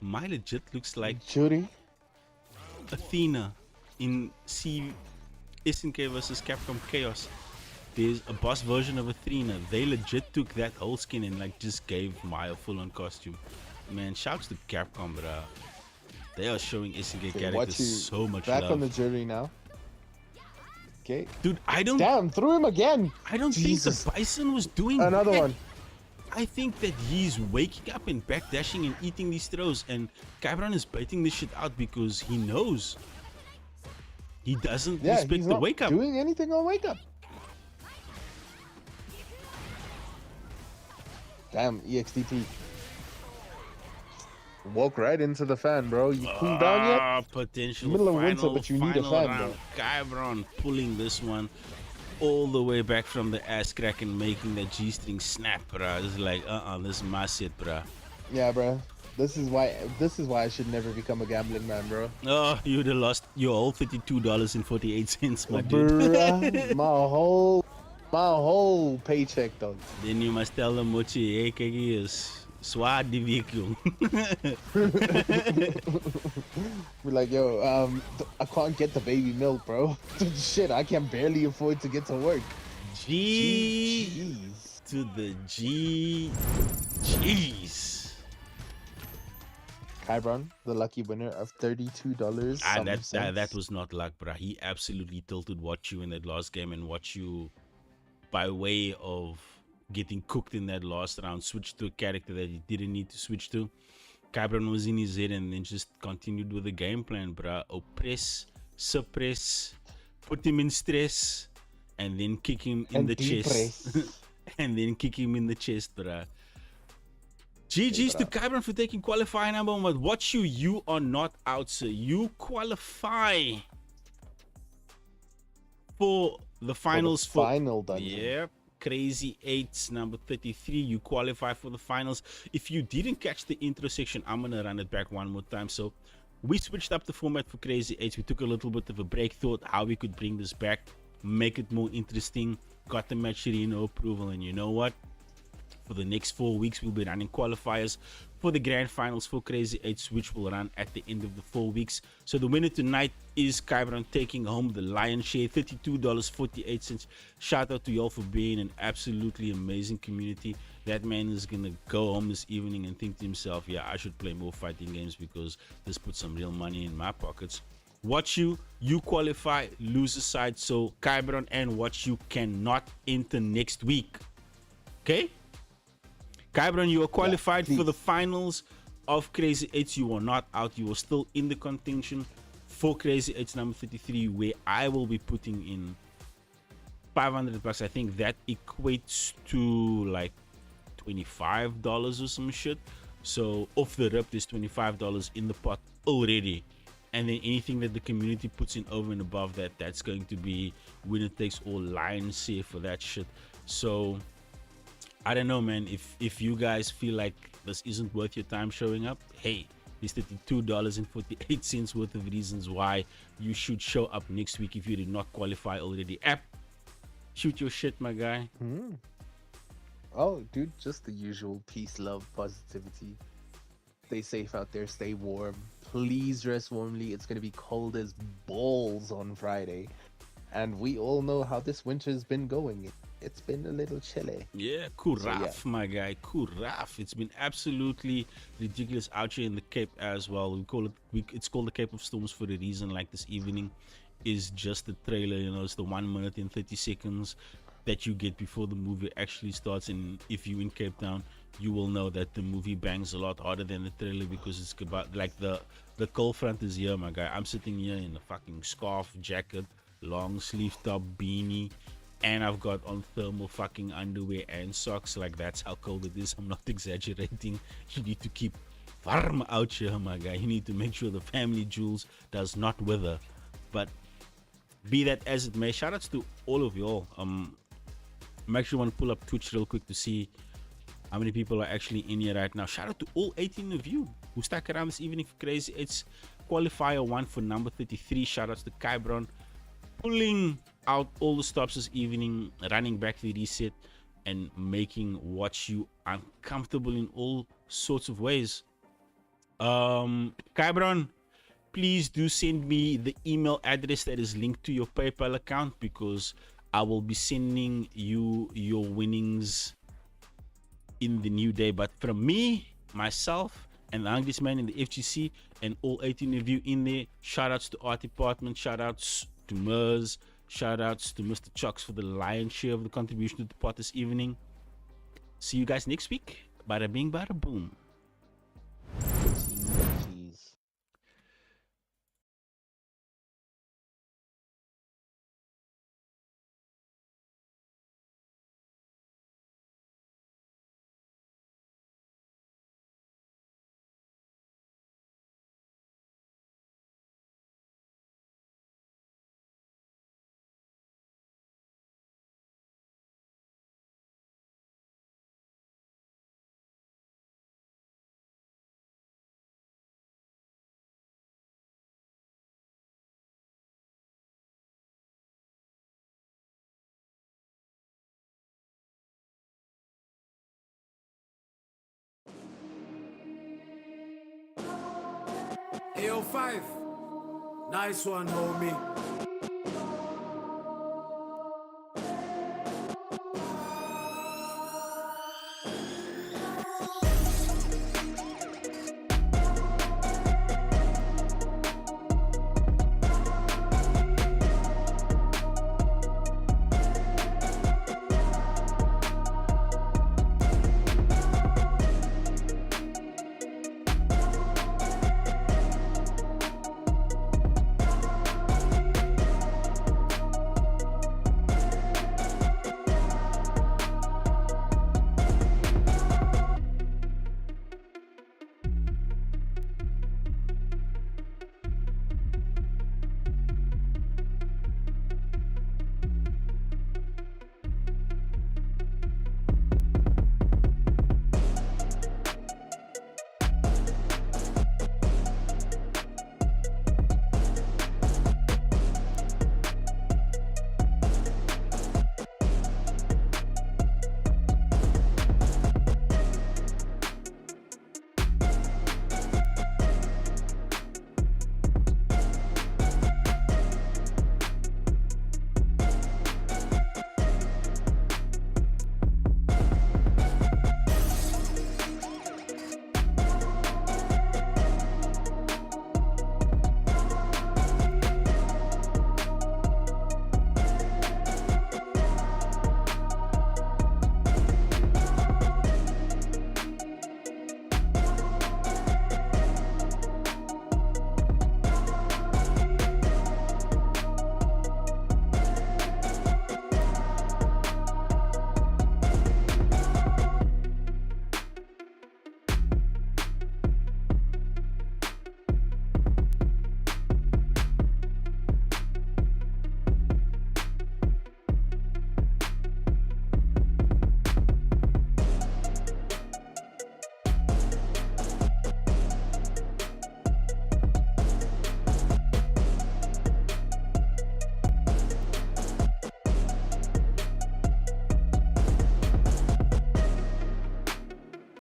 My legit looks like Judy. Athena in SNK versus Capcom Chaos. There's a boss version of Athena. They legit took that whole skin and like just gave Maya a full-on costume. Man, shouts to Capcom, bruh. They are showing SNK Okay, characters watch you so much back love. on the jury now. Okay. Dude, I don't Damn, threw him again. Jesus. think the Bison was doing Another that. one. I think that he's waking up and backdashing and eating these throws, and Kybron is baiting this shit out because he knows he doesn't Yeah, respect he's the not wake up. doing anything on wake up. Damn, EXDT. Walk right into the fan, bro. You cooled down yet? Potential Middle of winter, final, but you need a final fan, round. Kybron pulling this one all the way back from the ass crack and making that G-string snap, bruh. This is like, this is my shit, bruh. Yeah, bro. This is why I should never become a gambling man, bro. Oh, you'd have lost your whole $52.48, my dude. Bruh, my whole paycheck, dog. Then you must tell them what you is. Swaar die week, jong. We're like, yo, I can't get the baby milk, bro. Shit, I can barely afford to get to work. G Jeez. to the G. Jeez. Kybron, the lucky winner of $32. That was not luck, bruh. He absolutely tilted Watchu in that last game, and Watchu, by way of getting cooked in that last round, switched to a character that he didn't need to switch to. Kybron was in his head and then just continued with the game plan, bruh. Oppress, suppress, put him in stress, and then kick him in And the chest. depress. And then kick him in the chest, bruh. GG's to Kybron for taking qualifying number 1. But watch you are not out, sir. You qualify for the finals. For final dungeon. Yep. Crazy 8's number 33. You qualify for the finals. If you didn't catch the intro section, I'm gonna run it back one more time. So we switched up the format for Crazy 8's. We took a little bit of a break, thought how we could bring this back, make it more interesting. Got the match Reno approval, and you know what? For the next 4 weeks, we'll be running qualifiers for the grand finals for Crazy 8's, which will run at the end of the 4 weeks. So the winner tonight is Kybron, taking home the lion's share, $32.48. Shout out to y'all for being an absolutely amazing community. That man is gonna go home this evening and think to himself, yeah, I should play more fighting games because this puts some real money in my pockets. Watch you qualify, loser side. So Kybron and Watch you cannot enter next week. Okay? Kybron, you are qualified for the finals of Crazy 8's. You are not out. You are still in the contention for Crazy 8's number 33, where I will be putting in $500. I think that equates to like $25 or some shit. So off the rip, there's $25 in the pot already. And then anything that the community puts in over and above that, that's going to be winner takes all, lion's share for that shit. So I don't know, man. If you guys feel like this isn't worth your time showing up, hey, there's $32.48 worth of reasons why you should show up next week if you did not qualify already. App, shoot your shit, my guy. Oh, dude, just the usual peace, love, positivity. Stay safe out there. Stay warm. Please dress warmly. It's gonna be cold as balls on Friday, and we all know how this winter's been going. It's been a little chilly. Yeah, cool So, yeah. rough, my guy. Cool rough. It's been absolutely ridiculous out here in the Cape as well. It's called the Cape of Storms for a reason. Like this evening is just the trailer, you know, it's the 1 minute and 30 seconds that you get before the movie actually starts. And if you're in Cape Town, you will know that the movie bangs a lot harder than the trailer, because it's about like the cold front is here, my guy. I'm sitting here in a fucking scarf, jacket, long sleeve top, beanie, and I've got on thermal fucking underwear and socks. Like, that's how cold it is. I'm not exaggerating. You need to keep warm out here, my guy. You need to make sure the family jewels does not wither. But be that as it may, shout outs to all of y'all. I'm actually want to pull up Twitch real quick to see how many people are actually in here right now. Shout out to all 18 of you who stuck around this evening for Crazy. It's qualifier 1 for number 33. Shout outs to Kybron pulling out all the stops this evening, running back the reset, and making watch you uncomfortable in all sorts of ways. Kybron, please do send me the email address that is linked to your PayPal account, because I will be sending you your winnings in the new day. But from me, myself, and the Hungriest Man in the FGC, and all 18 of you in there, shout outs to Art Department, shout outs to Mers, shout outs to Mr. Chucks for the lion's share of the contribution to the pot this evening. See you guys next week. Bada bing, bada boom. Jeez. AO5. Nice one, homie.